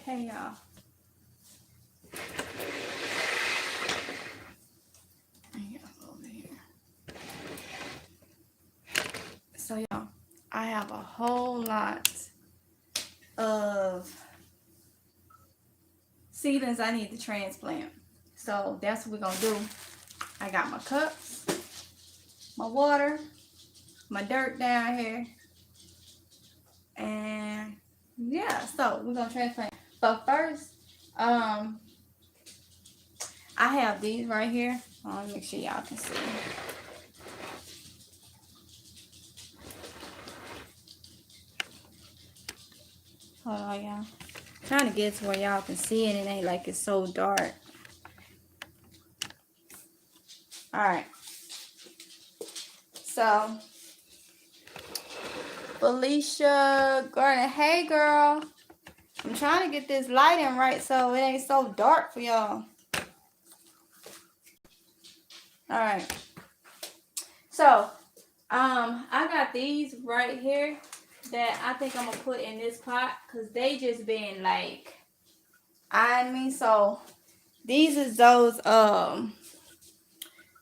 Hey y'all. Over here. So y'all, I have a whole lot of seedlings I need to transplant. So that's what we're gonna do. I got my cups, my water, my dirt down here, and yeah, so we're gonna transplant. But first, I have these right here. Let me make sure y'all can see. Hold on, y'all. Trying to get to where y'all can see it. It ain't like it's so dark. Alright. So, Felicia Gardner. Hey, girl. I'm trying to get this lighting right so it ain't so dark for y'all. Alright. So, I got these right here that I think I'm going to put in this pot because they just been like eyeing me. So, these is those,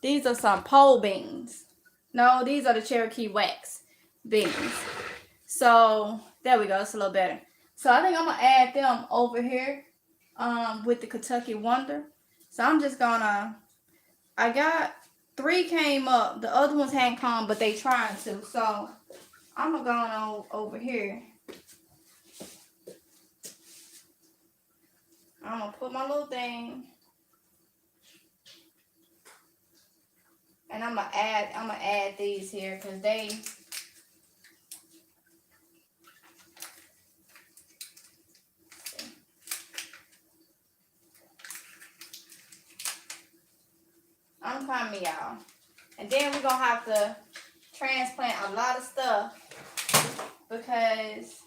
these are some pole beans. No, these are the Cherokee wax beans. So, there we go. It's a little better. So, I think I'm going to add them over here with the Kentucky Wonder. So, I'm just going to, I got 3 came up. The other ones hadn't come, but they trying to. So, I'm going to go on over here. I'm going to put my little thing. And I'm gonna add these here because they I'm coming, y'all. And then we're gonna have to transplant a lot of stuff because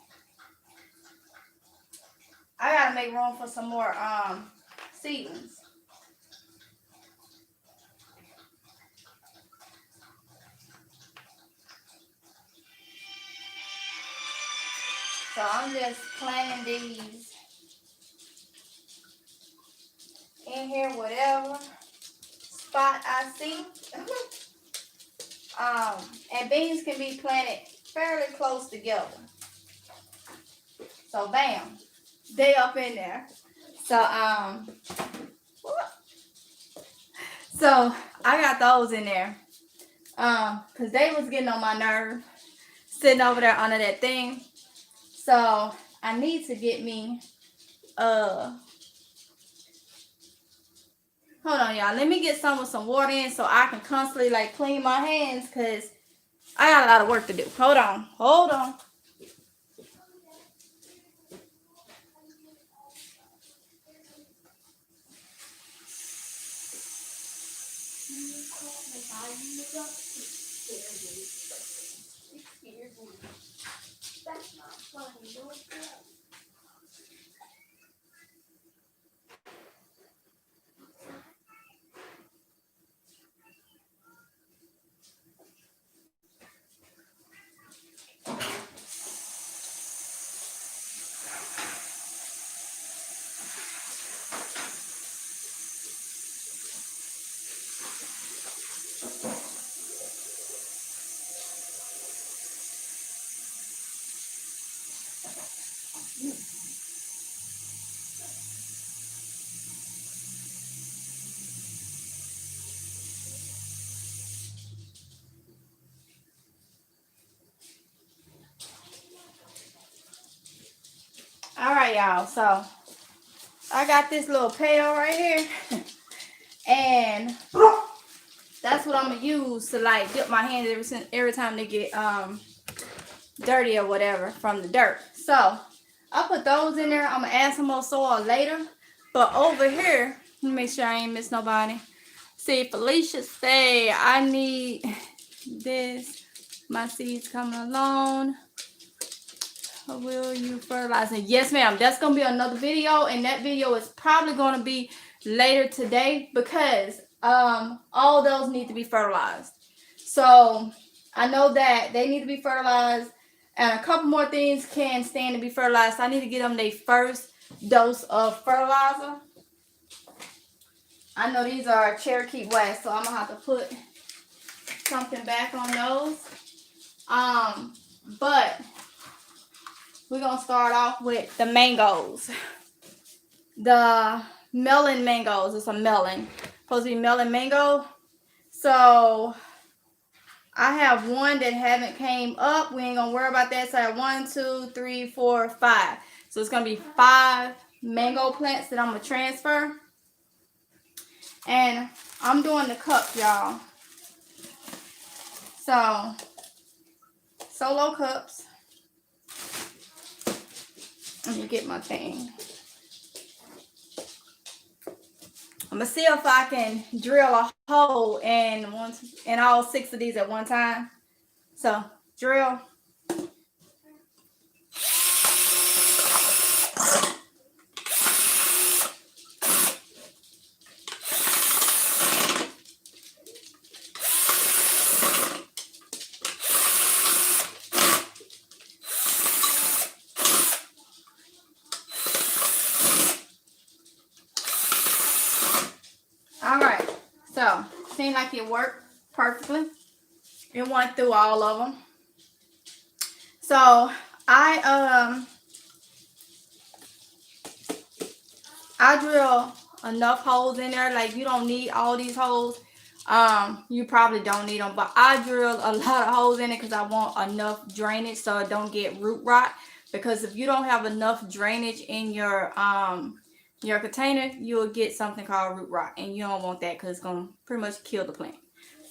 I gotta make room for some more seedlings. So I'm just planting these in here, whatever spot I see. And beans can be planted fairly close together. So bam, they up in there. So so I got those in there. Cause they was getting on my nerve sitting over there under that thing. So I need to get me hold on, y'all. Let me get some with some water in so I can constantly like clean my hands because I got a lot of work to do. Hold on. That's not funny. All right, y'all. So I got this little pail right here, and that's what I'm gonna use to like dip my hands every time they get dirty or whatever from the dirt. So I'll put those in there. I'm gonna add some more soil later. But over here, let me make sure I ain't miss nobody. See, Felicia say I need this. My seeds coming along. Will you fertilize it? Yes, ma'am. That's going to be another video. And that video is probably going to be later today because all those need to be fertilized. So I know that they need to be fertilized. And a couple more things can stand to be fertilized. So I need to get them their first dose of fertilizer. I know these are Cherokee West, so I'm gonna have to put something back on those. But we're gonna start off with the mangoes. The melon mangoes. It's a melon. Supposed to be melon mango. So I have one that haven't came up. We ain't gonna worry about that. So I have 1, 2, 3, 4, 5. So it's gonna be 5 mango plants that I'm gonna transfer. And I'm doing the cups, y'all. So solo cups. Let me get my thing. I'm gonna see if I can drill a hole in all 6 of these at one time. So drill. All right. So seemed like it worked perfectly. It went through all of them. So I drill enough holes in there. Like, you don't need all these holes. You probably don't need them, but I drill a lot of holes in it because I want enough drainage so it don't get root rot. Because if you don't have enough drainage in your container, you'll get something called root rot, and you don't want that because it's gonna pretty much kill the plant.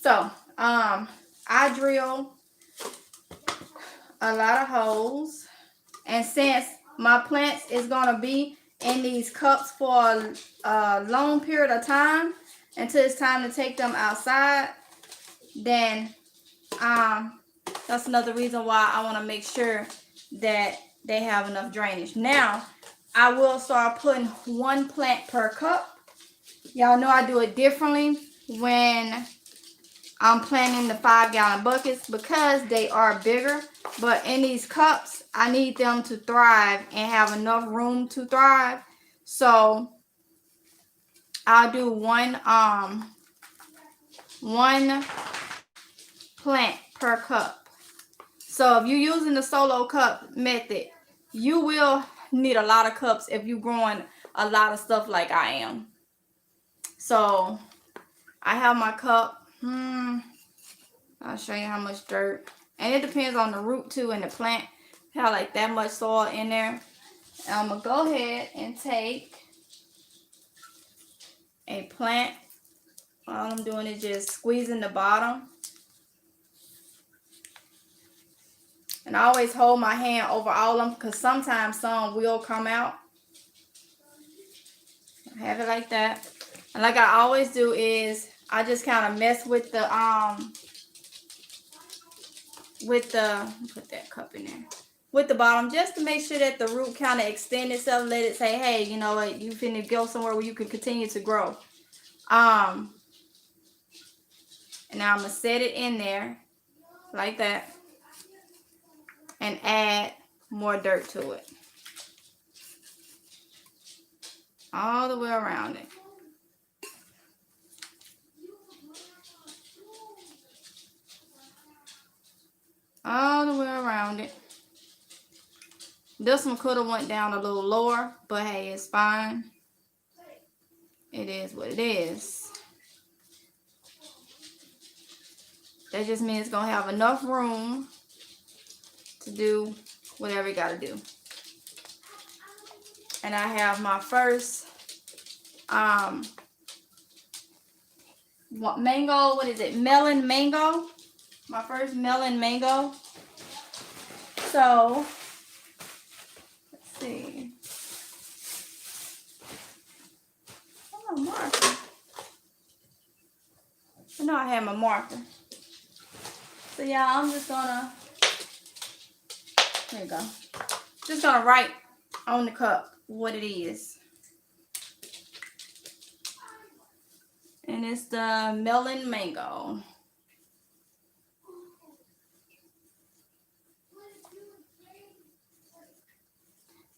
So I drill a lot of holes, and since my plants is gonna be in these cups for a long period of time until it's time to take them outside, then that's another reason why I want to make sure that they have enough drainage. Now I will start putting 1 plant per cup. Y'all know I do it differently when I'm planting the 5-gallon buckets because they are bigger. But in these cups, I need them to thrive and have enough room to thrive. So I'll do one plant per cup. So if you're using the solo cup method, you will need a lot of cups if you're growing a lot of stuff like I am. So I have my cup. I'll show you how much dirt. And it depends on the root too and the plant. Have like that much soil in there. And I'm going to go ahead and take a plant. All I'm doing is just squeezing the bottom. And I always hold my hand over all of them because sometimes some will come out. Have it like that. And like I always do is I just kind of mess with the put that cup in there, with the bottom, just to make sure that the root kind of extend itself. Let it say, hey, you know what, you finna go somewhere where you can continue to grow. And now I'm gonna set it in there like that and add more dirt to it all the way around it. All the way around it. This one could have went down a little lower, but hey, it's fine. It is what it is. That just means it's gonna have enough room to do whatever you gotta do. And I have my first mango, what is it? Melon mango. My first melon mango. So let's see. Oh, marker. I know I have my marker. So yeah, I'm just gonna, there you go. Just gonna write on the cup what it is. And it's the melon mango.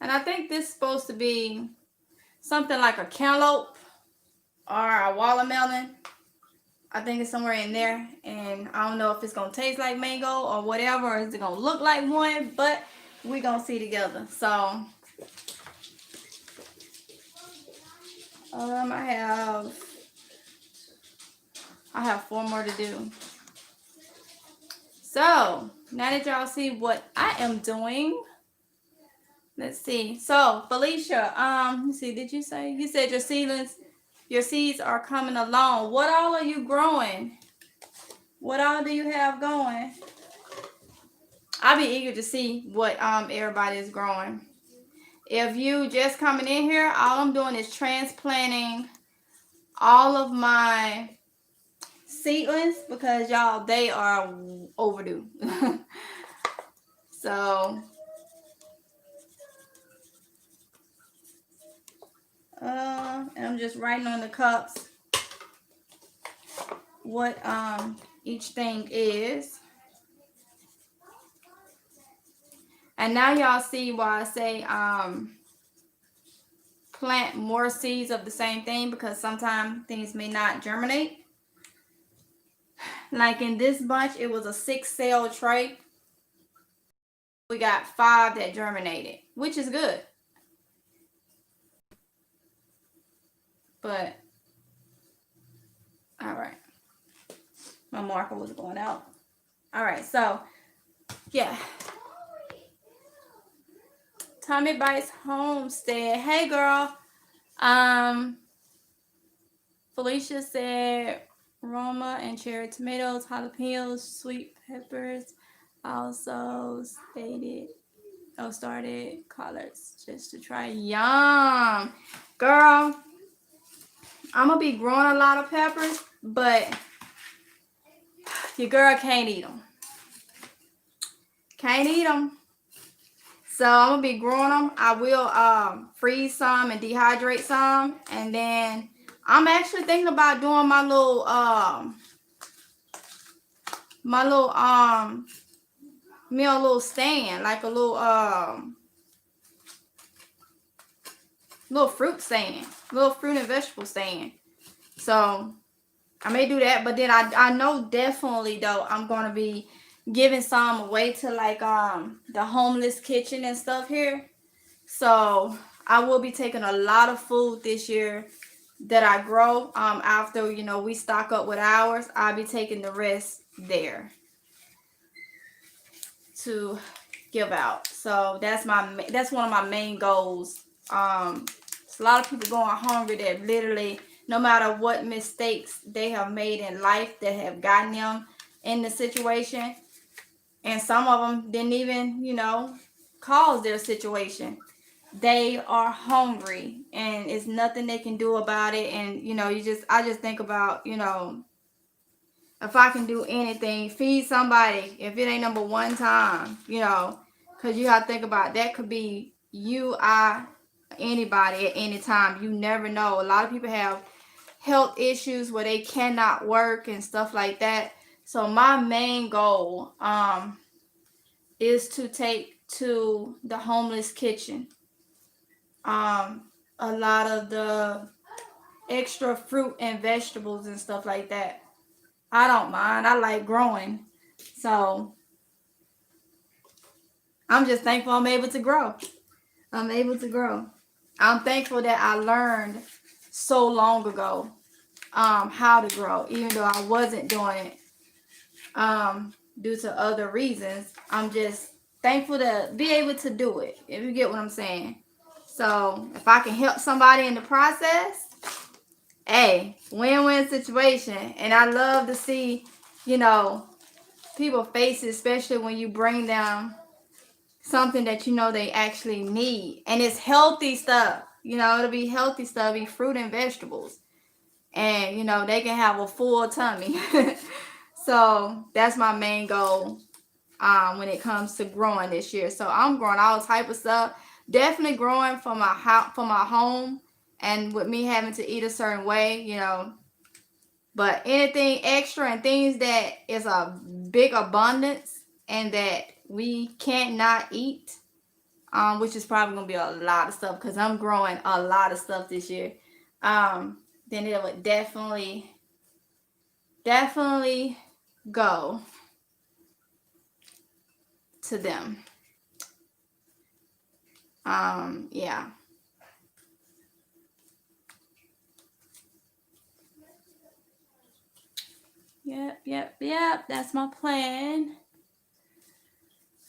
And And I think this is supposed to be something like a cantaloupe or a watermelon. I think it's somewhere in there. And I don't know if it's going to taste like mango or whatever. Or is it going to look like one? But we're going to see together. So, I have 4 more to do. So, now that y'all see what I am doing, let's see. So, Felicia, let's see, did you say? You said your seeds are coming along. What all are you growing? What all do you have going? I'll be eager to see what everybody is growing. If you just coming in here, all I'm doing is transplanting all of my seedlings because y'all, they are overdue. So and I'm just writing on the cups what each thing is. And now y'all see why I say plant more seeds of the same thing, because sometimes things may not germinate. Like in this bunch, it was a 6-cell tray. We got 5 that germinated, which is good. But, all right. My marker was going out. All right, so, yeah. Tommy Bites Homestead. Hey, girl. Felicia said Roma and cherry tomatoes, jalapenos, sweet peppers. Also started collards just to try. Yum. Girl, I'm going to be growing a lot of peppers, but your girl can't eat them. Can't eat them. So I'm going to be growing them. I will freeze some and dehydrate some. And then I'm actually thinking about doing my little me a little stand, like a little fruit stand, little fruit and vegetable stand. So I may do that, but then I know definitely though I'm gonna be giving some away to like the homeless kitchen and stuff here. So I will be taking a lot of food this year that I grow. After we stock up with ours, I'll be taking the rest there to give out. So that's one of my main goals. It's a lot of people going hungry that literally, no matter what mistakes they have made in life that have gotten them in the situation, and some of them didn't even cause their situation, they are hungry and it's nothing they can do about it. And I just think about if I can do anything, feed somebody, if it ain't number one time, because you have to think about that could be you, anybody at any time. You never know. A lot of people have health issues where they cannot work and stuff like that. So my main goal is to take to the homeless kitchen a lot of the extra fruit and vegetables and stuff like that. I don't mind. I like growing. So I'm just thankful I'm able to grow. I'm able to grow. I'm thankful that I learned so long ago how to grow, even though I wasn't doing it due to other reasons. I'm just thankful to be able to do it, if you get what I'm saying. So if I can help somebody in the process, hey, win-win situation. And I love to see, people faces, especially when you bring them something that they actually need. And it's healthy stuff. It'll be healthy stuff, be fruit and vegetables. And, they can have a full tummy. So that's my main goal when it comes to growing this year. So I'm growing all type of stuff. Definitely growing for my house, for my home. And with me having to eat a certain way, but anything extra and things that is a big abundance and that we can't not eat, which is probably gonna be a lot of stuff because I'm growing a lot of stuff this year. Then it would definitely go to them. Yeah. Yep. That's my plan.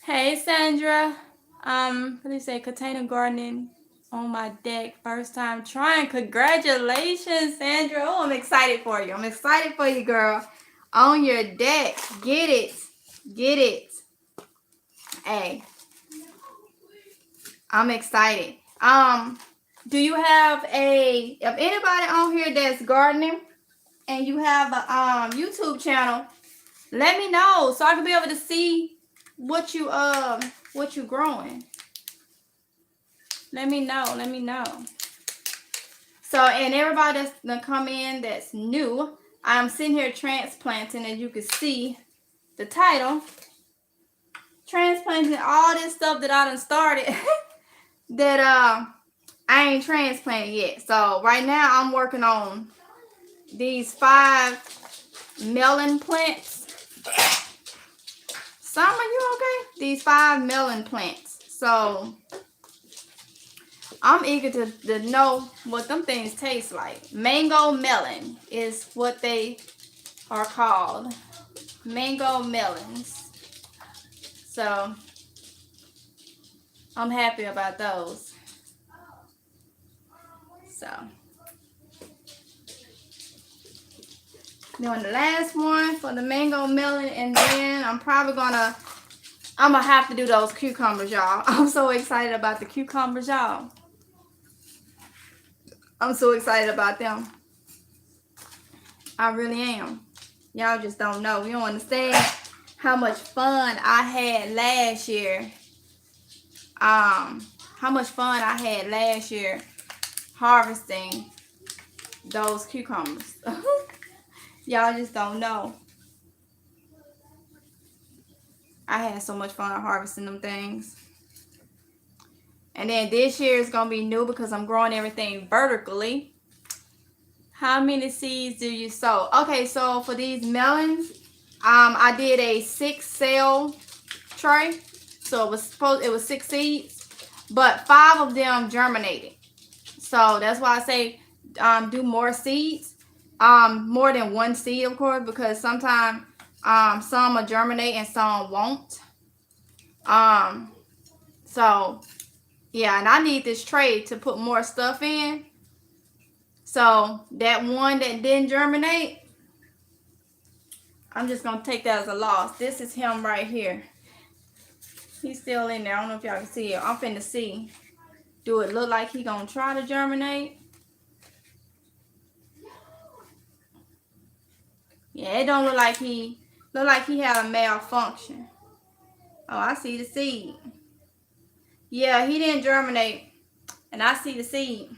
Hey, Sandra. What do you say? Container gardening on my deck. First time trying. Congratulations, Sandra. Oh, I'm excited for you. I'm excited for you, girl. On your deck. Get it. Get it. Hey. I'm excited. Do you have if anybody on here that's gardening and you have a YouTube channel, let me know so I can be able to see what you growing. Let me know. So, and everybody that's gonna come in that's new, I'm sitting here transplanting, as you can see the title. Transplanting all this stuff that I done started that I ain't transplanted yet. So right now I'm working on these 5 melon plants. Summer, you okay? These 5 melon plants. So I'm eager to know what them things taste like. Mango melon is what they are called. Mango melons. So I'm happy about those. So doing the last one for the mango melon, and then I'm gonna have to do those cucumbers, y'all. I'm so excited about the cucumbers, y'all. I'm so excited about them. I really am. Y'all just don't know. You don't understand how much fun I had last year. How much fun I had last year harvesting those cucumbers. Y'all just don't know. I had so much fun harvesting them things. And then this year is going to be new because I'm growing everything vertically. How many seeds do you sow? Okay, so for these melons, I did a 6-cell tray. So it was 6 seeds, but 5 of them germinated. So that's why I say do more seeds. More than 1 seed, of course, because sometimes some will germinate and some won't. So yeah, and I need this tray to put more stuff in. So that one that didn't germinate, I'm just gonna take that as a loss. This is him right here. He's still in there. I don't know if y'all can see it. I'm finna see. Do it look like he gonna try to germinate? Yeah, it don't look like he had a malfunction. Oh, I see the seed. Yeah, he didn't germinate, and I see the seed.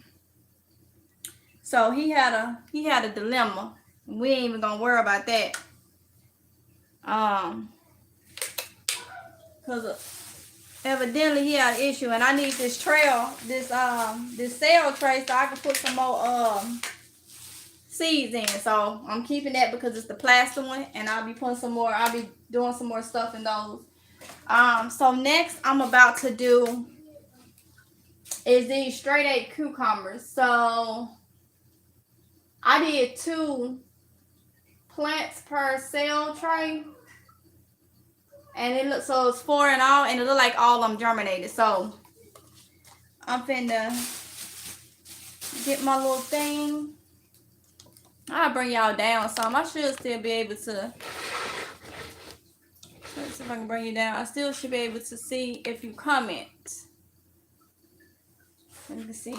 So he had a dilemma. We ain't even gonna worry about that. Cause evidently he had an issue, and I need this cell tray so I can put some more seeds in. So I'm keeping that because it's the plastic one, and I'll be putting some more. I'll be doing some more stuff in those. So next I'm about to do is these straight 8 cucumbers. So I did 2 plants per cell tray, and it looks so it's 4 in all, and it look like all of them germinated. So I'm finna get my little thing. I'll bring y'all down some. I should still be able to. Let's see if I can bring you down. I still should be able to see if you comment. Let me see.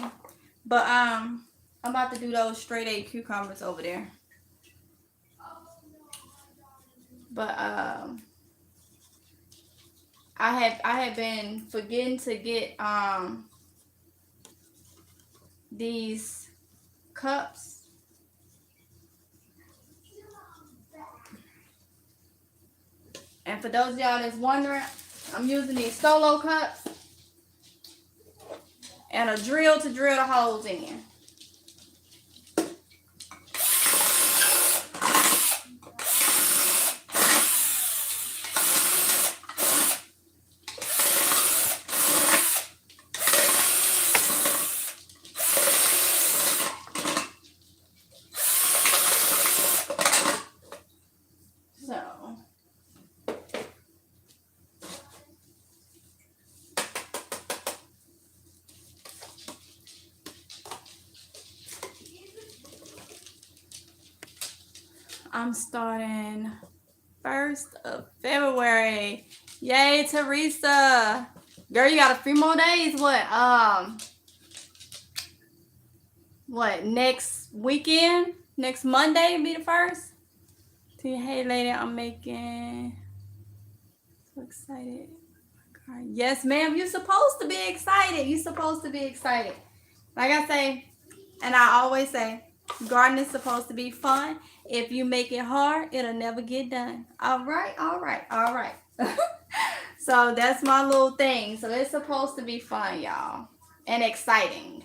But I'm about to do those straight 8 cucumbers over there. But I have been forgetting to get these cups. And for those of y'all that's wondering, I'm using these solo cups. and a drill to drill the holes in. I'm starting 1st of February. Yay, Teresa. Girl, you got a few more days. What, next weekend? Next Monday be the 1st? Hey, lady, I'm making... So excited. Yes, ma'am. You're supposed to be excited. You're supposed to be excited. Like I say, and I always say, gardening is supposed to be fun. If you make it hard, it'll never get done. All right, all right, all right. So that's my little thing. So it's supposed to be fun, y'all. And exciting.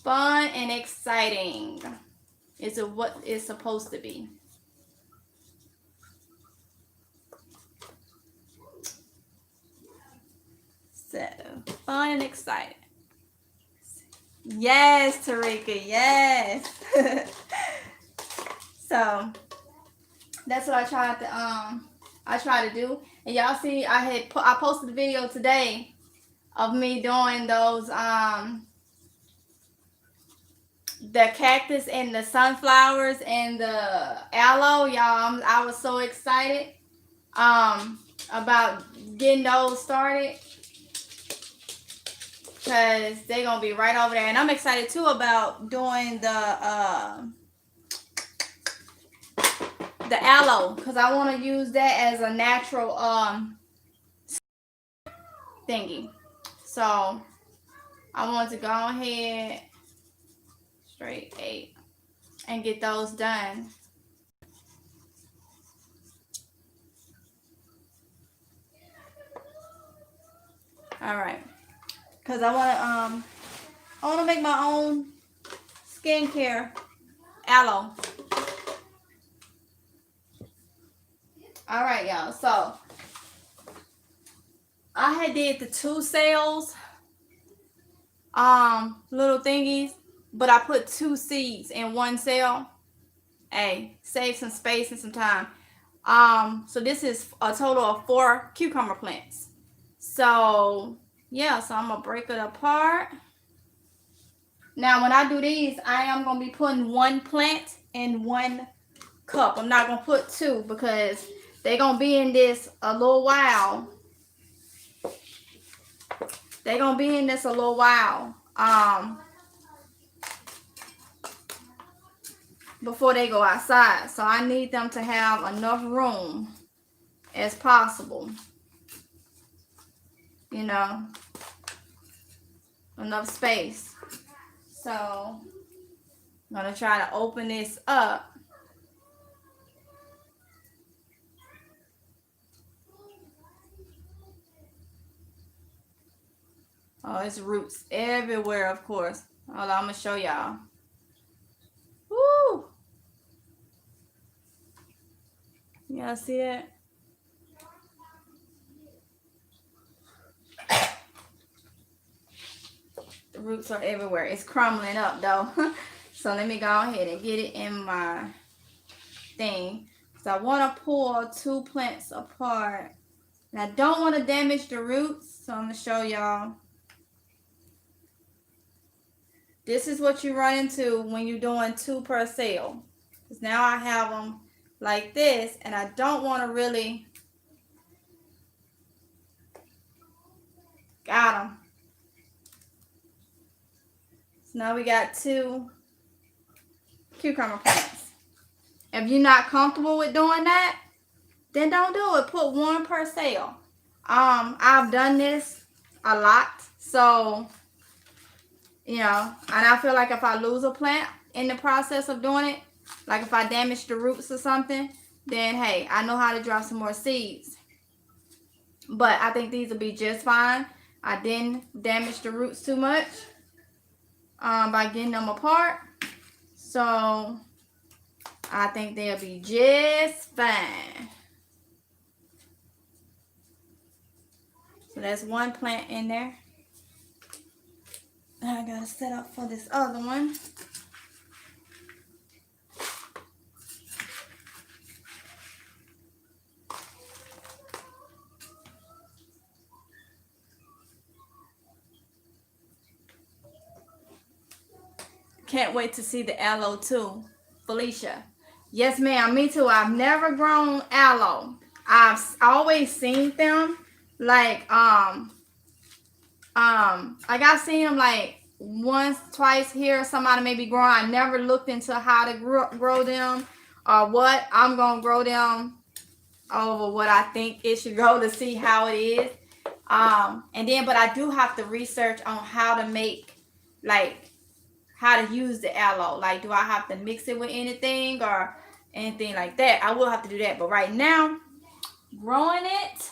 Fun and exciting is what it's supposed to be. So, fun and exciting. Yes, Tarika, yes. So, that's what I tried to do. And y'all see, I posted a video today of me doing those, the cactus and the sunflowers and the aloe. Y'all, I was so excited, about getting those started. Because they're going to be right over there. And I'm excited, too, about doing the aloe. Because I want to use that as a natural thingy. So, I want to go ahead, straight 8, and get those done. All right. Because I want to make my own skincare aloe. All right, y'all. So, I had did the 2 sales, little thingies, but I put 2 seeds in 1 sale. Hey, save some space and some time. So this is a total of 4 cucumber plants. So, yeah, so I'm going to break it apart. Now, when I do these, I am going to be putting 1 plant in 1 cup. I'm not going to put 2 because they're going to be in this a little while. They're going to be in this a little while. Before they go outside. So I need them to have enough room as possible. You know, enough space. So I'm going to try to open this up. Oh, it's roots everywhere, of course. Hold on, I'm going to show y'all. Woo! Y'all see that? The roots are everywhere. It's crumbling up, though. So let me go ahead and get it in my thing. So I want to pull 2 plants apart. And I don't want to damage the roots. So I'm going to show y'all. This is what you run into when you're doing 2 per sale. Because now I have them like this. And I don't want to really... Got them. So now we got 2 cucumber plants. If you're not comfortable with doing that, then don't do it. Put 1 per sale. I've done this a lot. So, you know, and I feel like if I lose a plant in the process of doing it, like if I damage the roots or something, then hey, I know how to drop some more seeds. But I think these will be just fine I didn't damage the roots too much by getting them apart. So I think they'll be just fine. So that's one plant in there. I gotta set up for this other one. Can't wait to see the aloe too, Felicia. Yes, ma'am. Me too. I've never grown aloe. I've always seen them like I seen them like once, twice here. Somebody maybe growing. I never looked into how to grow them or what. I'm gonna grow them over what I think it should go to see how it is. And then, but I do have to research on how to make like how to use the aloe. Like, do I have to mix it with anything or anything like that? I will have to do that. But right now, growing it,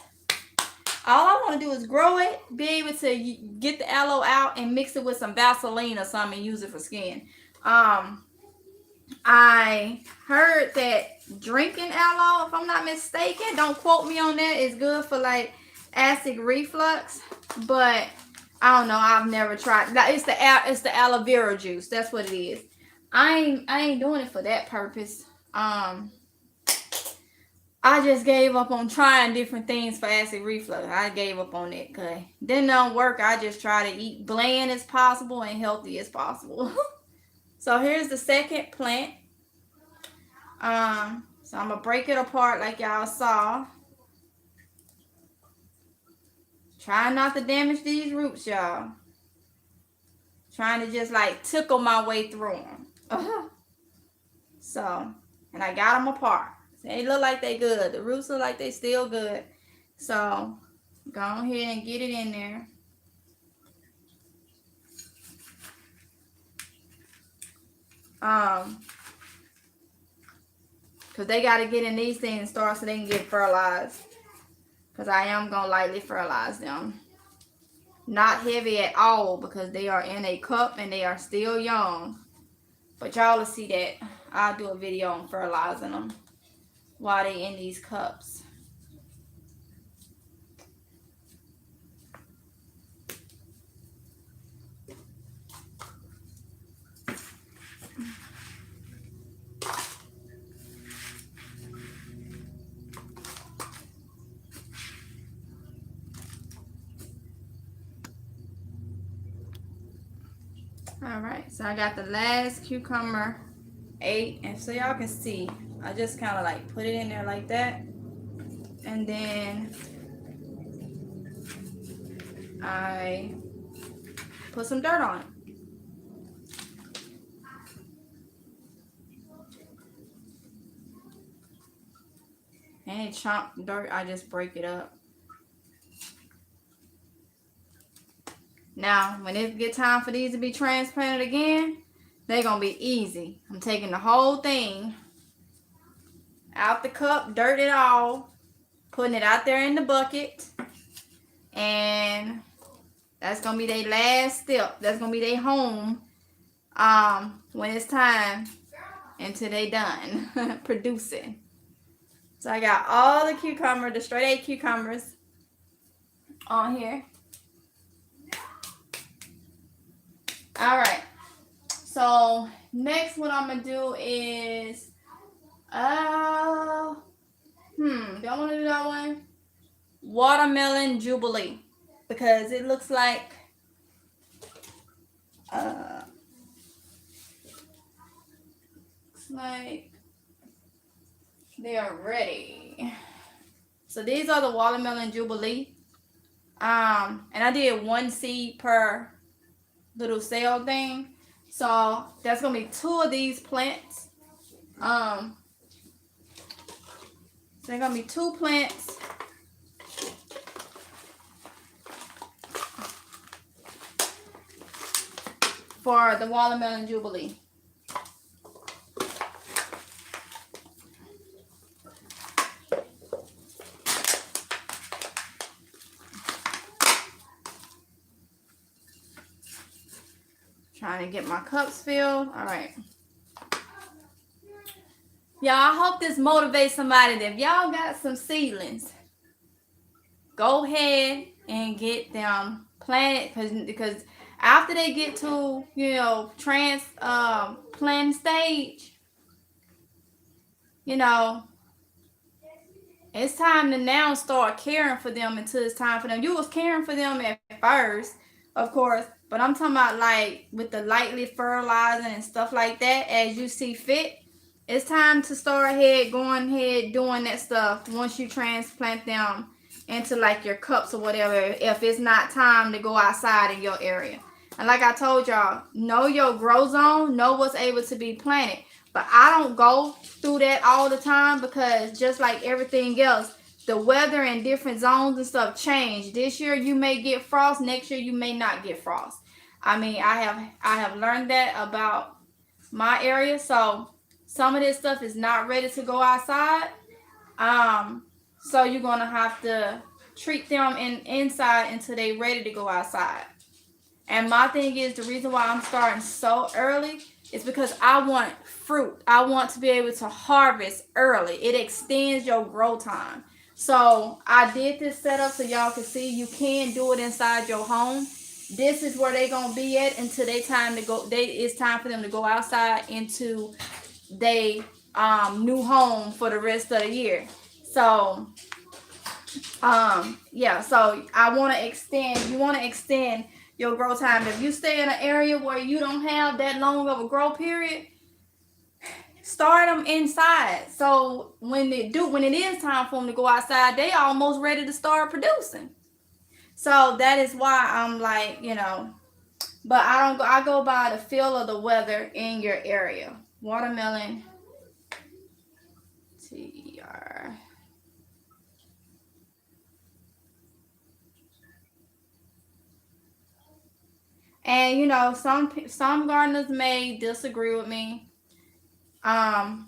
all I want to do is grow it, be able to get the aloe out and mix it with some Vaseline or something and use it for skin. I heard that drinking aloe, if I'm not mistaken, don't quote me on that, is good for like acid reflux. But I don't know. I've never tried. It's the aloe vera juice. That's what it is. I ain't doing it for that purpose. I just gave up on trying different things for acid reflux. I gave up on it because then don't work. I just try to eat bland as possible and healthy as possible. So here's the second plant. So I'm gonna break it apart like y'all saw. Trying not to damage these roots, y'all. Trying to just like tickle my way through them. So, and I got them apart. They look like they good. The roots look like they still good. So, go ahead and get it in there. Because they got to get in these things and start so they can get fertilized. Because I am going to lightly fertilize them. Not heavy at all because they are in a cup and they are still young. But y'all will see that. I'll do a video on fertilizing them while they in these cups. Alright, so I got the last cucumber 8, and so y'all can see, I just kind of like put it in there like that, and then I put some dirt on it. Any chopped dirt, I just break it up. Now, when it get time for these to be transplanted again, they're going to be easy. I'm taking the whole thing out the cup, dirt it all, putting it out there in the bucket, and that's going to be their last step. That's going to be their home when it's time until they done producing. So I got all the cucumber, the straight 8 cucumbers on here. Alright, so next what I'm going to do is, do I want to do that one? Watermelon Jubilee, because it looks like, they are ready. So these are the Watermelon Jubilee, and I did 1 seed per little cell thing, so that's gonna be 2 of these plants. So they're gonna be 2 plants for the Watermelon Jubilee. Trying to get my cups filled. All right. Y'all, I hope this motivates somebody that if y'all got some seedlings, go ahead and get them planted because after they get to, you know, planting stage, you know, it's time to now start caring for them until it's time for them. You was caring for them at first, of course, but I'm talking about like with the lightly fertilizing and stuff like that as you see fit. It's time to start going ahead doing that stuff once you transplant them into like your cups or whatever, if it's not time to go outside in your area. And like I told y'all, know your grow zone, know what's able to be planted. But I don't go through that all the time because just like everything else, the weather in different zones and stuff change. This year you may get frost, next year you may not get frost. I mean, I have learned that about my area, so some of this stuff is not ready to go outside. So you're gonna have to treat them inside until they're ready to go outside. And my thing is, the reason why I'm starting so early is because I want fruit. I want to be able to harvest early. It extends your growth time. So I did this setup so y'all can see you can do it inside your home. This is where they're gonna be at until it's time for them to go outside into their new home for the rest of the year. So yeah, so you want to extend your growth time. If you stay in an area where you don't have that long of a growth period, start them inside. So when it is time for them to go outside, they almost ready to start producing. So that is why I'm like, you know, but I go by the feel of the weather in your area. Watermelon TR. And you know, some gardeners may disagree with me, or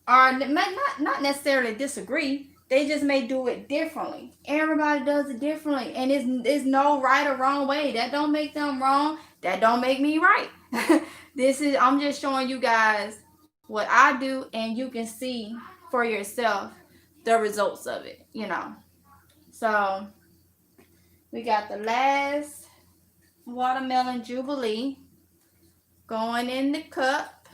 not necessarily disagree. They just may do it differently. Everybody does it differently, and it's no right or wrong way. That don't make them wrong. That don't make me right. I'm just showing you guys what I do, and you can see for yourself the results of it. You know, so we got the last watermelon jubilee going in the cup.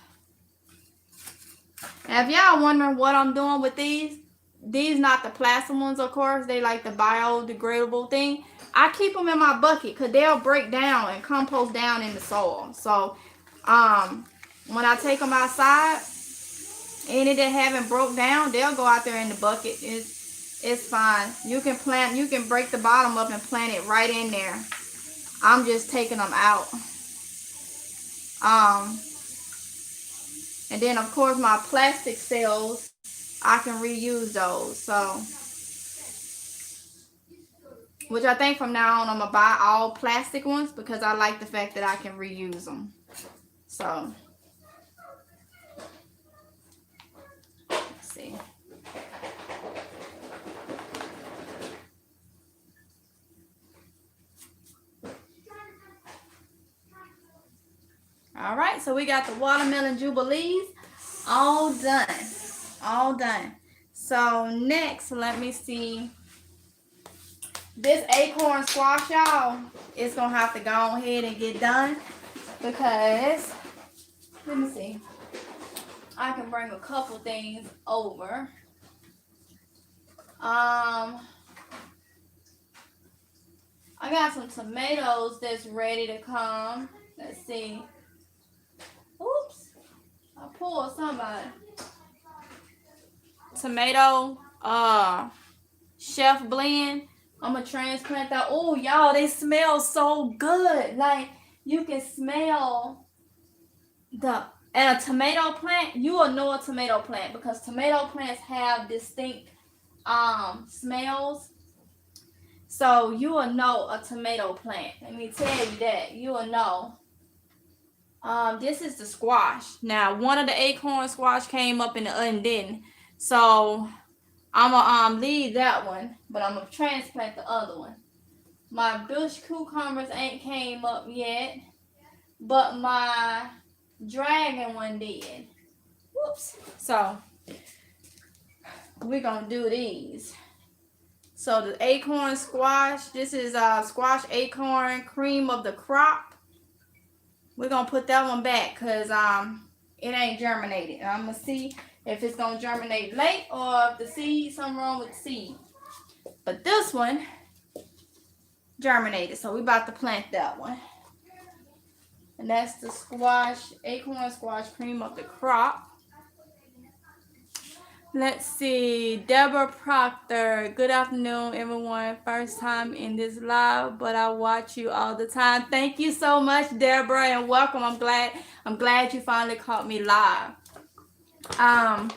Now, if y'all wondering what I'm doing with these not the plastic ones, of course. They like the biodegradable thing. I keep them in my bucket because they'll break down and compost down in the soil. So, when I take them outside, any that haven't broke down, they'll go out there in the bucket. It's fine. You can break the bottom up and plant it right in there. I'm just taking them out. And then of course my plastic cells, I can reuse those. So, which I think from now on I'm gonna buy all plastic ones because I like the fact that I can reuse them. So, let's see. All right, so we got the watermelon jubilees all done. All done. So next, let me see. This acorn squash, y'all, is going to have to go ahead and get done because, let me see. I can bring a couple things over. I got some tomatoes that's ready to come. Let's see. Oops. I pulled somebody. Tomato chef blend. I'm gonna transplant that. Oh, y'all, they smell so good. Like you can smell and a tomato plant, you will know a tomato plant because tomato plants have distinct smells. So you will know a tomato plant. Let me tell you that. You will know. This is the squash. Now, one of the acorn squash came up in the oven, didn't. So I'm gonna leave that one, but I'm gonna transplant the other one. My bush cucumbers ain't came up yet. but my dragon one did. Whoops. So we're gonna do these. So the acorn squash, this is squash acorn cream of the crop. We're gonna put that one back because it ain't germinated. I'm gonna see if it's gonna germinate late or if the seed, something wrong with the seed. But this one germinated, so we about to plant that one. And that's the squash, acorn squash cream of the crop. Let's see, Deborah Proctor. Good afternoon, everyone. First time in this live, but I watch you all the time. Thank you so much, Deborah, and welcome. I'm glad you finally caught me live. I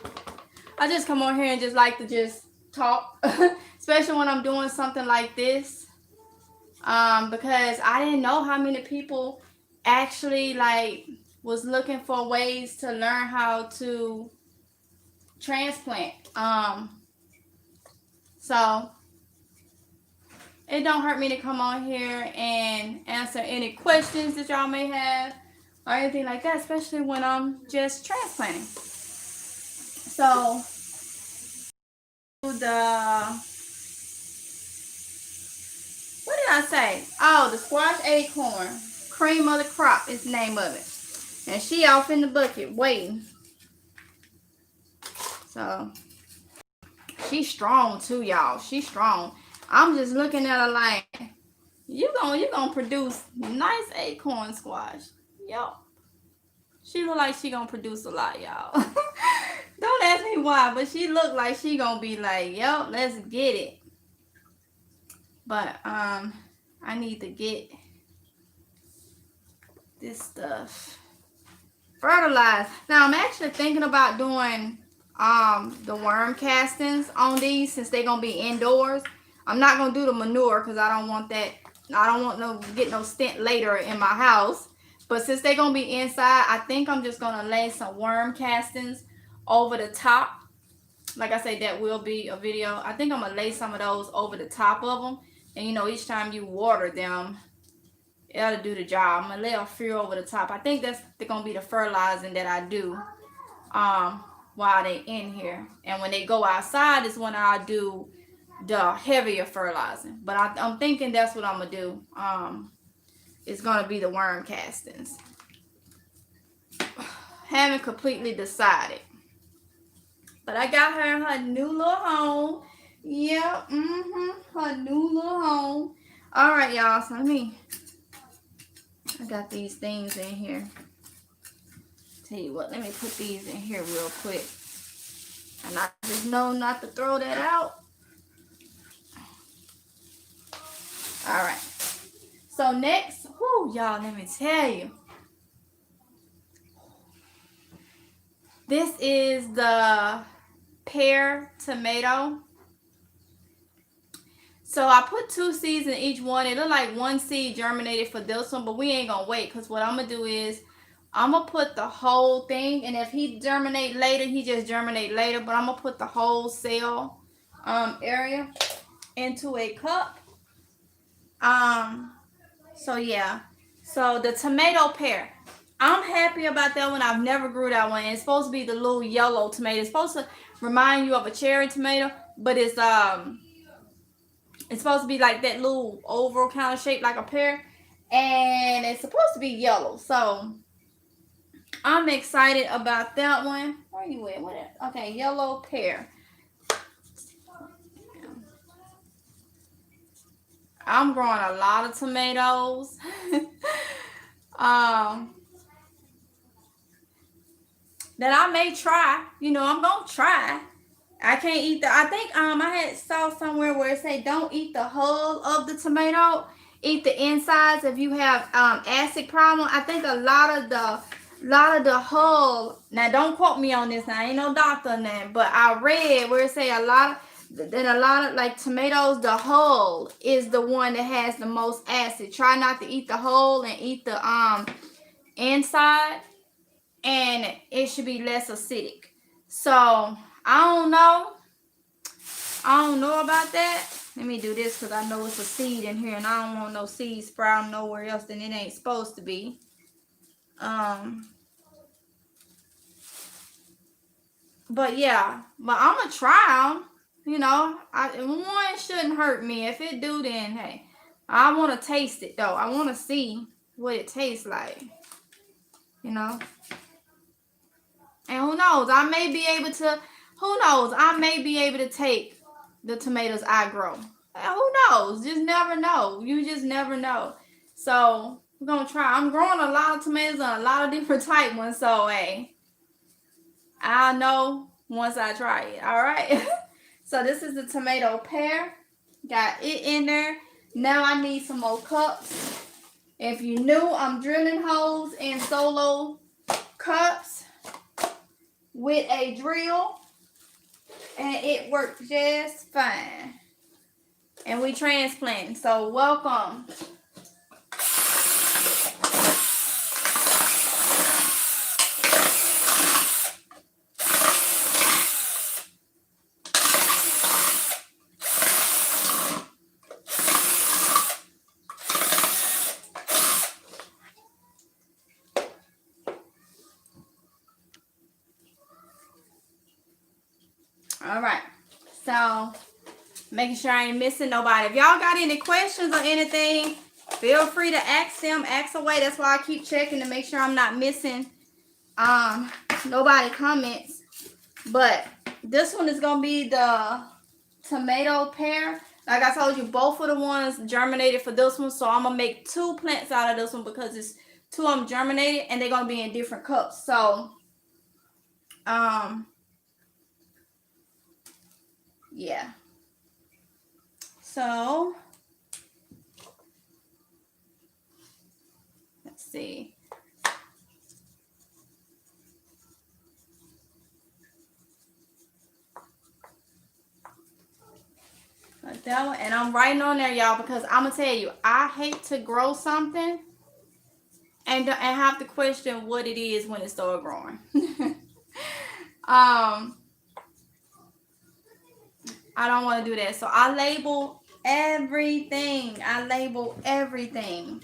just come on here and just like to just talk, especially when I'm doing something like this. Because I didn't know how many people actually like was looking for ways to learn how to transplant. So it don't hurt me to come on here and answer any questions that y'all may have or anything like that, especially when I'm just transplanting. So what did I say? Oh, the squash acorn cream of the crop is the name of it. And she off in the bucket waiting. So she's strong too, y'all. She's strong. I'm just looking at her like, you gonna produce nice acorn squash. Yup. She look like she gonna produce a lot, y'all. Don't ask me why, but she look like she gonna be like, yup, let's get it. But I need to get this stuff fertilized. Now I'm actually thinking about doing the worm castings on these since they're gonna be indoors. I'm not gonna do the manure because I don't want that. I don't want get no stint later in my house. But since they're gonna be inside, I think I'm just gonna lay some worm castings over the top. Like I said, that will be a video. I think I'm gonna lay some of those over the top of them. And you know, each time you water them, it'll do the job. I'm gonna lay a few over the top. I think that's gonna be the fertilizing that I do while they in here. And when they go outside is when I'll do the heavier fertilizing. But I'm thinking that's what I'm gonna do. It's gonna be the worm castings. Haven't completely decided. But I got her new little home. Yeah, her new little home. All right, y'all. So I got these things in here. Tell you what, let me put these in here real quick. And I just know not to throw that out. All right. So next, y'all, let me tell you. This is the pear tomato. So I put 2 seeds in each one. It looked like 1 seed germinated for this one, but we ain't gonna wait because what I'm gonna do is I'm gonna put the whole thing, and if he germinate later, he just germinate later, but I'm gonna put the whole cell area into a cup. So yeah. So the tomato pear. I'm happy about that one. I've never grew that one. It's supposed to be the little yellow tomato. It's supposed to remind you of a cherry tomato, but it's supposed to be like that little oval kind of shape like a pear, and it's supposed to be yellow. So I'm excited about that one. Where you at? Okay, yellow pear. I'm growing a lot of tomatoes. That I may try. You know, I'm gonna try. I can't eat I think I had saw somewhere where it said don't eat the hull of the tomato, eat the insides if you have acid problem. I think a lot of the hull. Now don't quote me on this. Now I ain't no doctor on that, but I read where it say a lot of like tomatoes, the hull is the one that has the most acid. Try not to eat the hull and eat the inside, and it should be less acidic. So I don't know about that. Let me do this because I know it's a seed in here, and I don't want no seed sprouting nowhere else than it ain't supposed to be. Um, but yeah, but I'm gonna try them. You know, one shouldn't hurt me. If it do, then hey, I want to taste it though. I want to see what it tastes like. You know, and who knows? I may be able to. Who knows? I may be able to take the tomatoes I grow. Who knows? Just never know. You just never know. So we're gonna try. I'm growing a lot of tomatoes and a lot of different type ones. So hey, I'll know once I try it. All right. So this is the tomato pear. Got it in there. Now I need some more cups. If you knew, I'm drilling holes in solo cups with a drill, and it worked just fine. And we transplanting. So welcome. All right. So making sure I ain't missing nobody. If y'all got any questions or anything, feel free to ask them. Ask away. That's why I keep checking to make sure I'm not missing nobody comments. But this one is gonna be the tomato pear. Like I told you, both of the ones germinated for this one, so I'm gonna make 2 plants out of this one because it's 2 of them germinated and they're gonna be in different cups. So yeah. So let's see. Like that one. And I'm writing on there, y'all, because I'm gonna tell you, I hate to grow something and have to question what it is when it starts growing. I don't want to do that. So I label everything. I label everything.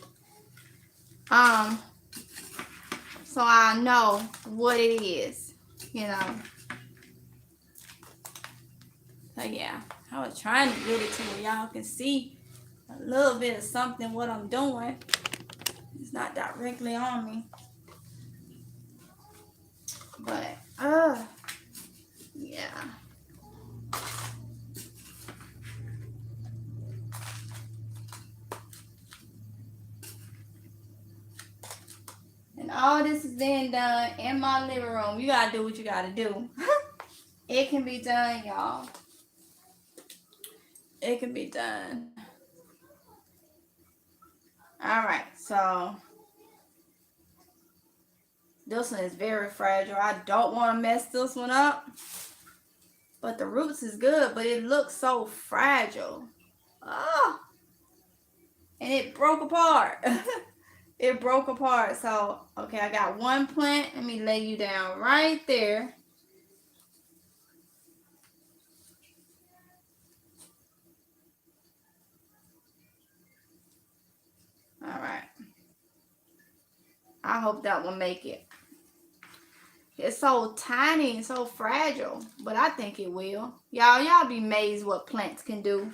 So I know what it is, you know. So yeah, I was trying to get it to where y'all can see a little bit of something what I'm doing. It's not directly on me. But yeah. And all this is being done in my living room. You gotta do what you gotta do. It can be done, y'all. It can be done. Alright, so this one is very fragile. I don't want to mess this one up. But the roots is good, but it looks so fragile. Oh, and it broke apart. It broke apart. So, okay, I got one plant. Let me lay you down right there. All right. I hope that will make it. It's so tiny and so fragile, but I think it will. Y'all be amazed what plants can do.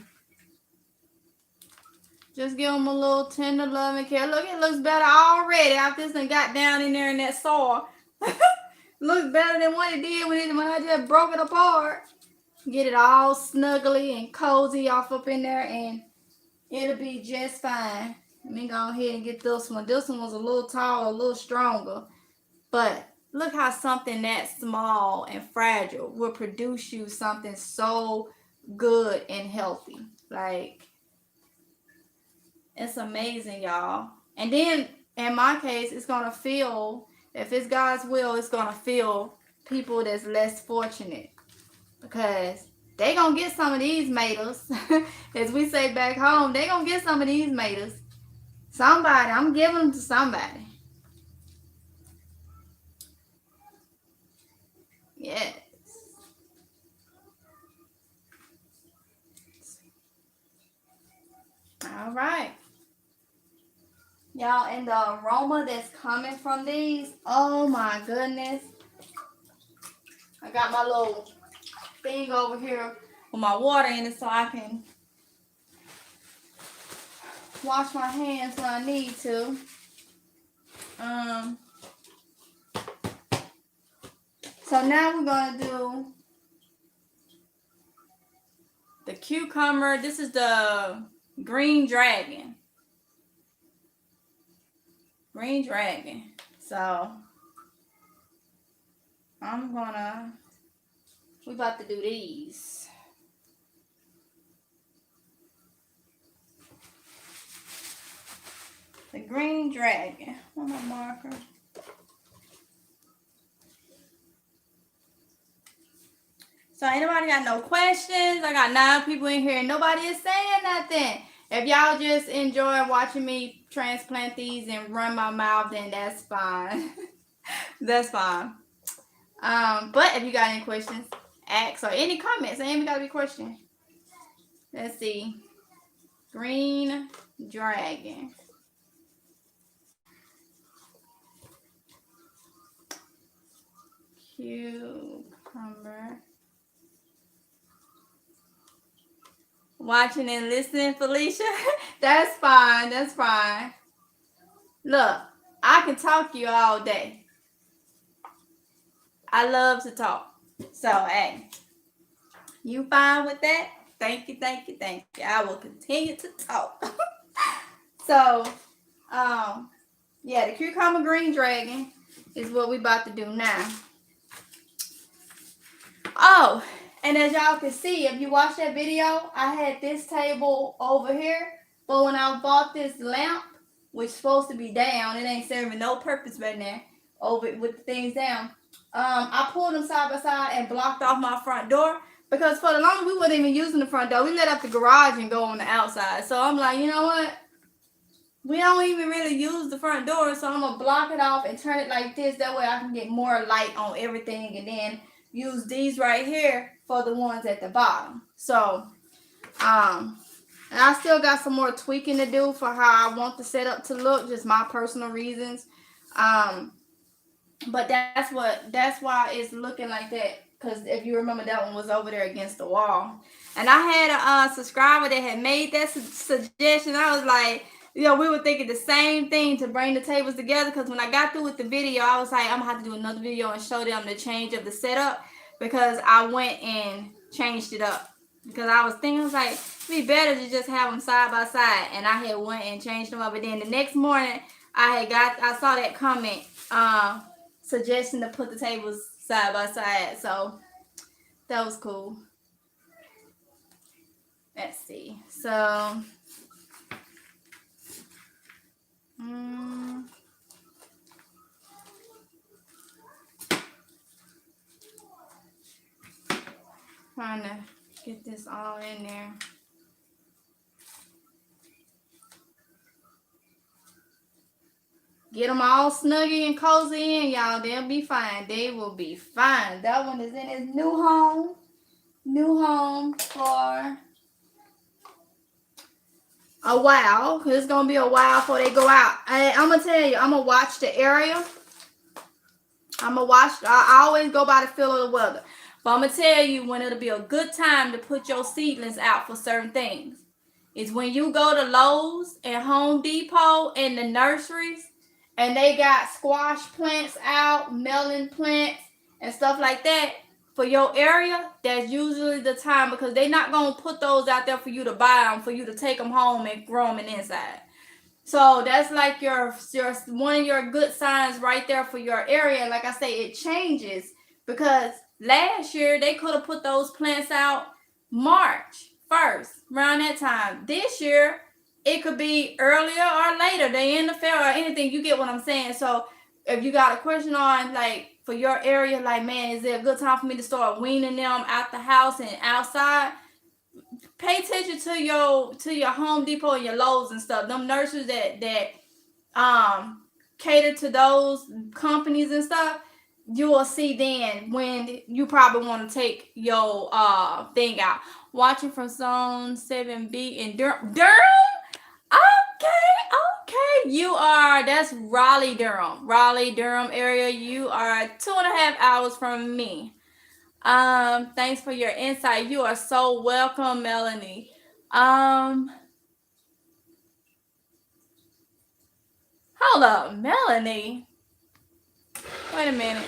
Just give them a little tender love and care. Look, it looks better already after this and got down in there in that soil. Looks better than what it did when I just broke it apart. Get it all snuggly and cozy off up in there, and it'll be just fine. Let me go ahead and get this one. This one was a little taller, a little stronger. But look how something that small and fragile will produce you something so good and healthy. Like, it's amazing, y'all. And then, in my case, it's going to feel, if it's God's will, it's going to feel people that's less fortunate. Because they going to get some of these maters. As we say back home, they going to get some of these maters. Somebody, I'm giving them to somebody. Yes. All right. Y'all, and the aroma that's coming from these, oh my goodness. I got my little thing over here with my water in it so I can wash my hands when I need to. So now we're gonna do the cucumber. This is the green dragon. Green dragon. So we about to do these. The green dragon. Where's my marker? So anybody got no questions? I got 9 people in here and nobody is saying nothing. If y'all just enjoy watching me transplant these and run my mouth, then that's fine. That's fine. But if you got any questions, ask, or any comments, ain't even gotta be a question. Let's see. Green dragon. Cucumber. Watching and listening, Felicia. That's fine. That's fine. Look, I can talk to you all day. I love to talk. So, hey, you fine with that? Thank you, thank you, thank you. I will continue to talk. So, yeah, the cucumber green dragon is what we about to do now. Oh, and as y'all can see, if you watch that video, I had this table over here. But when I bought this lamp, which is supposed to be down, it ain't serving no purpose right now, over with the things down. I pulled them side by side and blocked off my front door. Because for the longest, we wasn't even using the front door. We let up the garage and go on the outside. So I'm like, you know what? We don't even really use the front door. So I'm going to block it off and turn it like this. That way I can get more light on everything. And then use these right here for the ones at the bottom. So, and I still got some more tweaking to do for how I want the setup to look. Just my personal reasons. But that's why it's looking like that. Because if you remember, that one was over there against the wall. And I had a subscriber that had made that suggestion. I was like, you know, we were thinking the same thing to bring the tables together. Because when I got through with the video, I was like, I'm going to have to do another video and show them the change of the setup. Because I went and changed it up. Because I was thinking, I was like, it'd be better to just have them side by side. And I had went and changed them up. But then the next morning, I saw that comment suggesting to put the tables side by side. So that was cool. Let's see. So trying to get this all in there. Get them all snuggy and cozy in, y'all. They'll be fine. They will be fine. That one is in his new home. New home for a while. Because it's going to be a while before they go out. I'm going to tell you, I'm going to watch the area. I'm going to watch. I always go by the feel of the weather. But I'm going to tell you when it'll be a good time to put your seedlings out for certain things. It's when you go to Lowe's and Home Depot and the nurseries. And they got squash plants out, melon plants, and stuff like that. For your area, that's usually the time. Because they're not going to put those out there for you to buy them. For you to take them home and grow them inside. So that's like your one of your good signs right there for your area. And like I say, it changes. Because last year, they could have put those plants out March 1st. Around that time. This year, it could be earlier or later. They in the fair or anything. You get what I'm saying? So if you got a question on, like, for your area, like, man, is it a good time for me to start weaning them out the house and outside? Pay attention to your Home Depot and your Lowe's and stuff. Them nurseries that cater to those companies and stuff, you will see then when you probably want to take your thing out. Watching from Zone 7B in Durham. Okay. That's Raleigh, Durham. Raleigh, Durham area. You are 2.5 hours from me. Thanks for your insight. You are so welcome, Melanie. Hold up, Melanie. Wait a minute.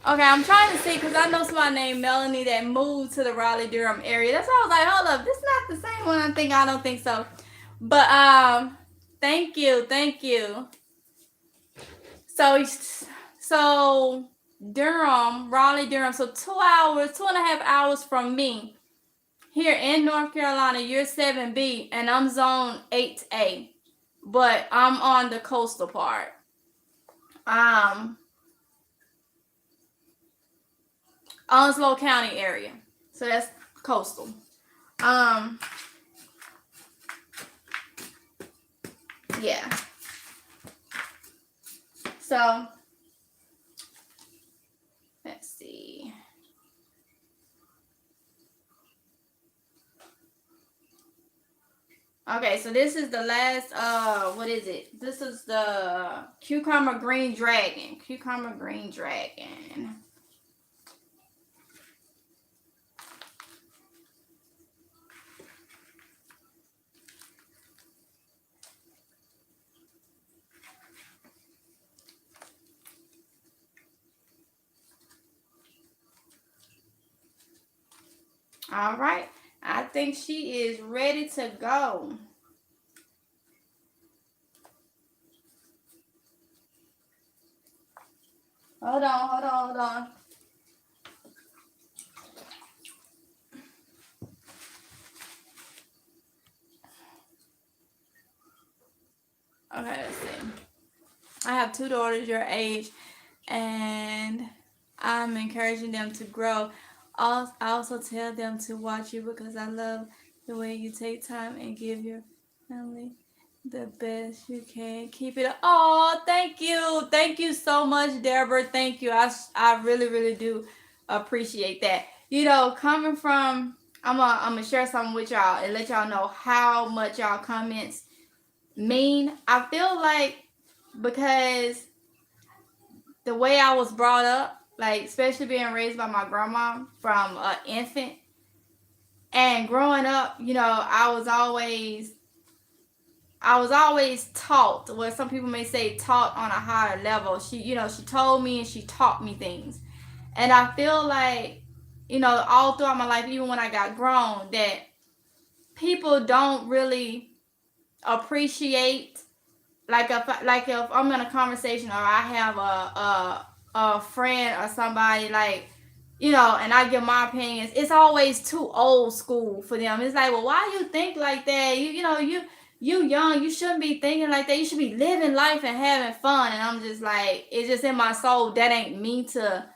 Okay, I'm trying to see because I know somebody named Melanie that moved to the Raleigh Durham area. That's why I was like, hold up, this is not the same one. I don't think so. But thank you. So Durham, Raleigh, Durham. So 2.5 hours from me. Here in North Carolina, you're 7B and I'm zone 8A. But I'm on the coastal part. Onslow County area. So that's coastal. Yeah. So let's see. Okay, so this is the last what is it? This is the cucumber green dragon. Cucumber green dragon. All right. I think she is ready to go. Hold on. Okay, let's see. I have 2 daughters your age, and I'm encouraging them to grow. I also tell them to watch you because I love the way you take time and give your family the best you can. Keep it up. Oh, thank you. Thank you so much, Deborah. Thank you. I really do appreciate that. You know, coming from, I'm gonna share something with y'all and let y'all know how much y'all comments mean. I feel like because the way I was brought up, like especially being raised by my grandma from an infant and growing up, you know, I was always taught, what some people may say taught on a higher level. She told me and she taught me things. And I feel like, you know, all throughout my life, even when I got grown, that people don't really appreciate, like if I'm in a conversation or I have a friend or somebody, like, you know, and I give my opinions, it's always too old school for them. It's like, well, why you think like that? You young, you shouldn't be thinking like that. You should be living life and having fun. And I'm just like, it's just in my soul, that ain't me to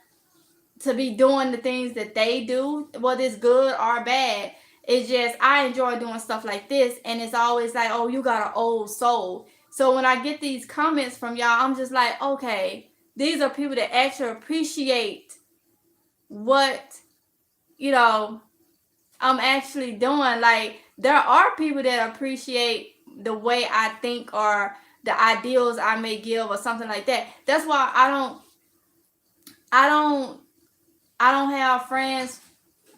be doing the things that they do, whether it's good or bad. It's just I enjoy doing stuff like this, and it's always like, oh, you got an old soul. So when I get these comments from y'all, I'm just like, okay, these are people that actually appreciate what, you know, I'm actually doing. Like, there are people that appreciate the way I think or the ideals I may give or something like that. That's why I don't have friends.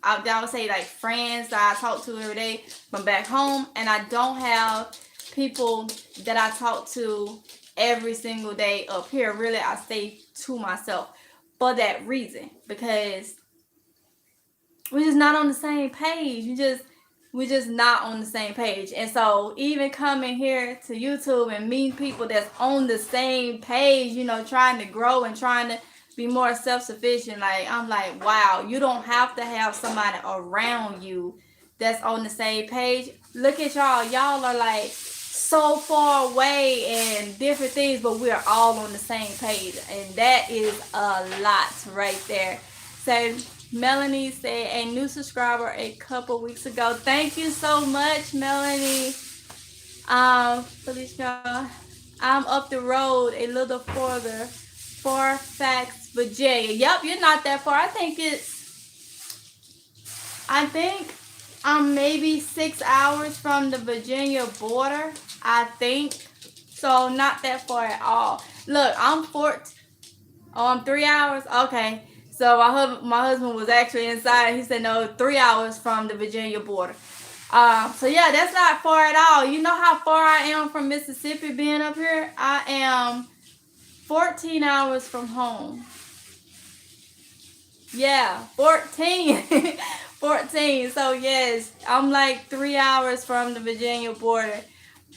I would say like friends that I talk to every day from back home, and I don't have people that I talk to every single day up here. Really, I stay to myself for that reason, because we're just not on the same page. We're just not on the same page. And so even coming here to YouTube and meeting people that's on the same page, you know, trying to grow and trying to be more self-sufficient, like, I'm like, wow, you don't have to have somebody around you that's on the same page. Look at y'all. Y'all are like so far away and different things, but we're all on the same page. And that is a lot right there. So Melanie said a new subscriber a couple weeks ago. Thank you so much, Melanie. Felicia, I'm up the road a little further. Fairfax, Virginia. Yep, you're not that far. I think Maybe 6 hours from the Virginia border, I think. So not that far at all. Look, I'm 14. Oh, I'm 3 hours. Okay. So my husband was actually inside. He said no, 3 hours from the Virginia border. So yeah, that's not far at all. You know how far I am from Mississippi being up here? I am 14 hours from home. Yeah, 14. 14. So yes, I'm like 3 hours from the Virginia border.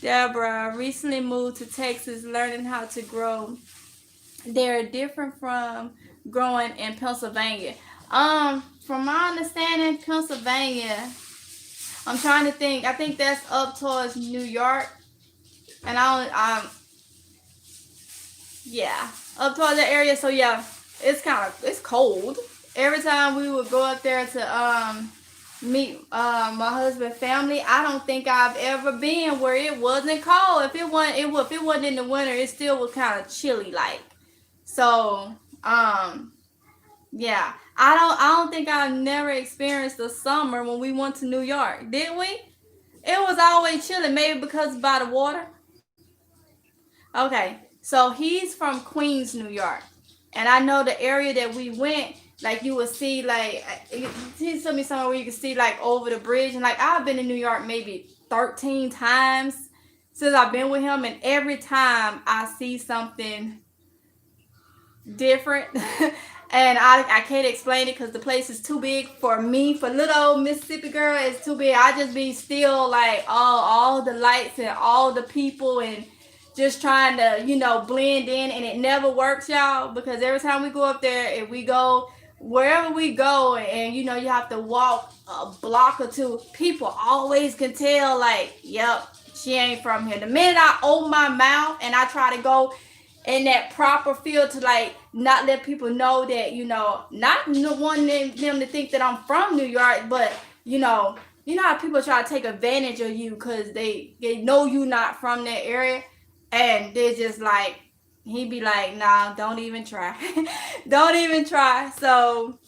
Deborah recently moved to Texas, learning how to grow. They're different from growing in Pennsylvania. From my understanding, Pennsylvania, I'm trying to think. I think that's up towards New York, and yeah, up towards that area. So yeah, it's cold. Every time we would go up there to meet my husband's family, I don't think I've ever been where it wasn't cold. If it wasn't in the winter, it still was kind of chilly like. So yeah, I don't think I've never experienced the summer when we went to New York. Did we? It was always chilly, maybe because by the water. Okay, so he's from Queens, New York, and I know the area that we went. Like you would see, like he told me somewhere where you could see like over the bridge, and like I've been in New York maybe 13 times since I've been with him, and every time I see something different. And I can't explain it because the place is too big for me. For little old Mississippi girl, it's too big. I just be still like all the lights and all the people and just trying to blend in, and it never works, y'all, because every time we go up there, if we go wherever we go, and you have to walk a block or two, people always can tell like, yep, she ain't from here. The minute I open my mouth and I try to go in that proper field to like not let people know that not wanting them to think that I'm from New York, but how people try to take advantage of you because they know you not from that area, and they're just like, he be like, nah, don't even try. Don't even try. So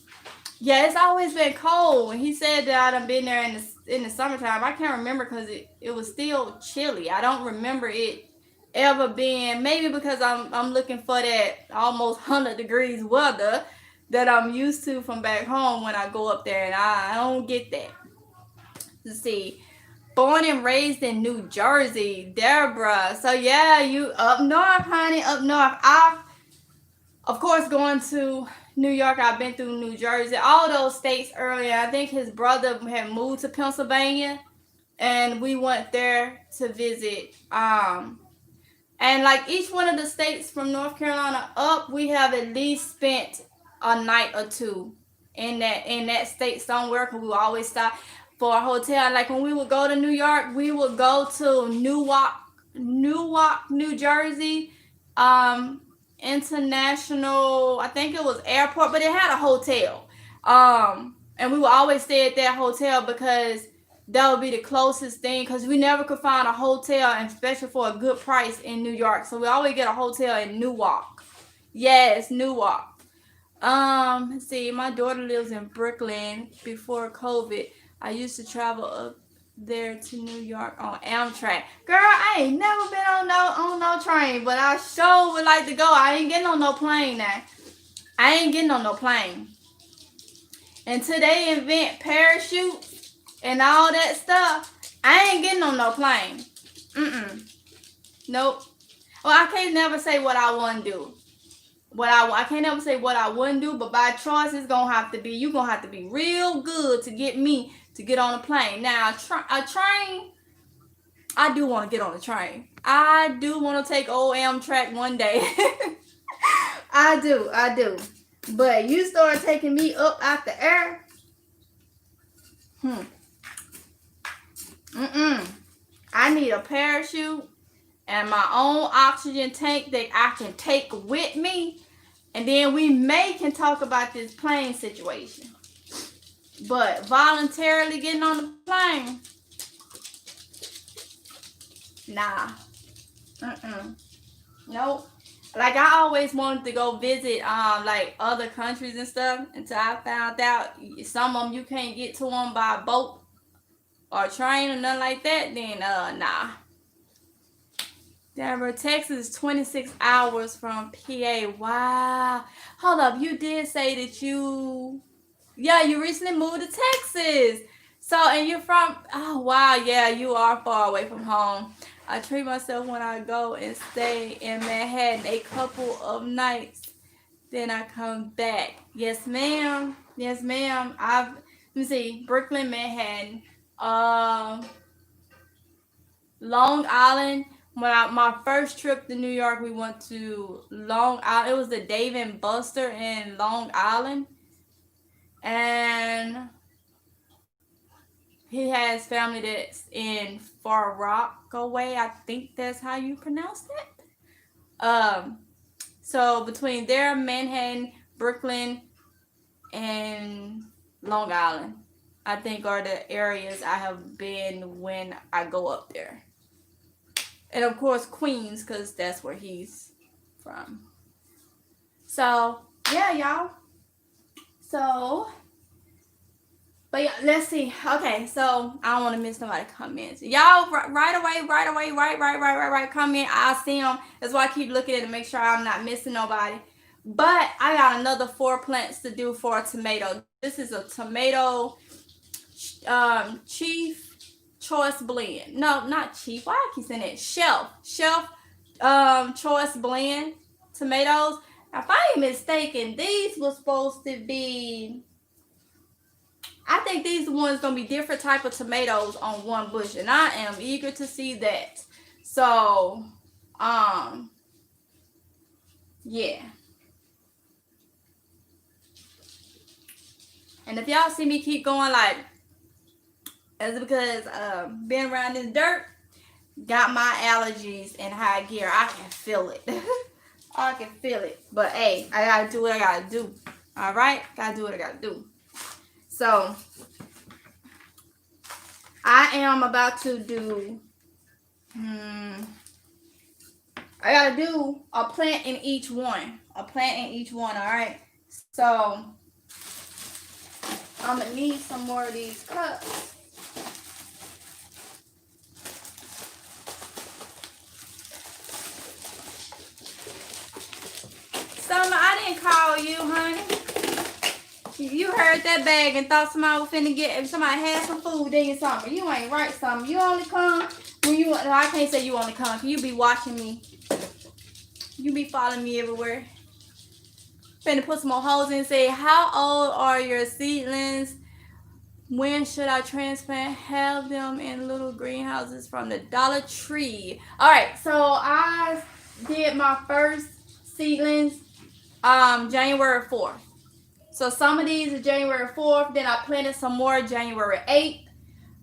yeah, it's always been cold. He said that I've been there in the summertime. I can't remember because it was still chilly. I don't remember it ever being, maybe because I'm looking for that almost 100 degrees weather that I'm used to from back home when I go up there, and I don't get that. Let's see. Born and raised in New Jersey, Deborah. So yeah, you up north, honey, up north. I've, of course, going to New York. I've been through New Jersey, all those states earlier. I think his brother had moved to Pennsylvania, and we went there to visit. And like each one of the states from North Carolina up, we have at least spent a night or two in that state somewhere, because we would always stop for a hotel. Like when we would go to New York, we would go to Newark, New Jersey, International, I think it was airport, but it had a hotel. And we would always stay at that hotel because that would be the closest thing, because we never could find a hotel, and especially for a good price in New York. So we always get a hotel in Newark. Yes, Newark. Let's see, my daughter lives in Brooklyn. Before COVID, I used to travel up there to New York on Amtrak. Girl, I ain't never been on no train, but I sure would like to go. I ain't getting on no plane now. I ain't getting on no plane. Until they invent parachutes and all that stuff, I ain't getting on no plane. Nope. Well, I can't never say what I want to do. I can't never say what I wouldn't do, but by choice, it's gonna have to be, you gonna have to be real good to get me to get on a plane. Now, a train, I do want to get on a train. I do want to take old Amtrak one day. I do. But you start taking me up out the air. I need a parachute and my own oxygen tank that I can take with me. And then we can talk about this plane situation. But voluntarily getting on the plane, nah. Nope. Like I always wanted to go visit like other countries and stuff until I found out some of them you can't get to them by boat. or train or nothing like that, then nah. Denver, Texas is 26 hours from PA. Wow. Hold up, you did say that you recently moved to Texas. So, and you're from, oh wow, yeah, you are far away from home. I treat myself when I go and stay in Manhattan a couple of nighs. Then I come back. Yes, ma'am. Yes, ma'am. Let me see, Brooklyn, Manhattan, Long Island. My first trip to New York, we went to Long Island. It was the Dave and Buster in Long Island. And he has family that's in Far Rockaway. I think that's how you pronounce that. So between there, Manhattan, Brooklyn, and Long Island, I think are the areas I have been when I go up there. And of course, Queens, because that's where he's from. So, yeah, y'all. So, but yeah, let's see. Okay, so I don't want to miss nobody's comments. Y'all, right away, comment. I'll see them. That's why I keep looking at it to make sure I'm not missing nobody. But I got another 4 plants to do for a tomato. This is a tomato chief choice blend. No, not chief. Why I keep saying it? Shelf choice blend tomatoes. If I ain't mistaken, these were supposed to be, I think these the ones gonna be different type of tomatoes on one bush, and I am eager to see that. So, yeah. And if y'all see me keep going like, it's because being around this dirt got my allergies in high gear. I can feel it. I can feel it. But hey, I gotta do what I gotta do. All right, gotta do what I gotta do. So I am about to do. I gotta do a plant in each one. A plant in each one. All right. So I'm gonna need some more of these cups. Summer, I didn't call you, honey. You heard that bag and thought somebody was finna get, if somebody had some food, then you Summer. You ain't right, Summer. You only come when you, no, I can't say you only come, because you be watching me. You be following me everywhere. Finna put some more holes in and say, how old are your seedlings? When should I transplant? Have them in little greenhouses from the Dollar Tree. All right, so I did my first seedlings January 4th. So some of these are January 4th. Then I planted some more January 8th.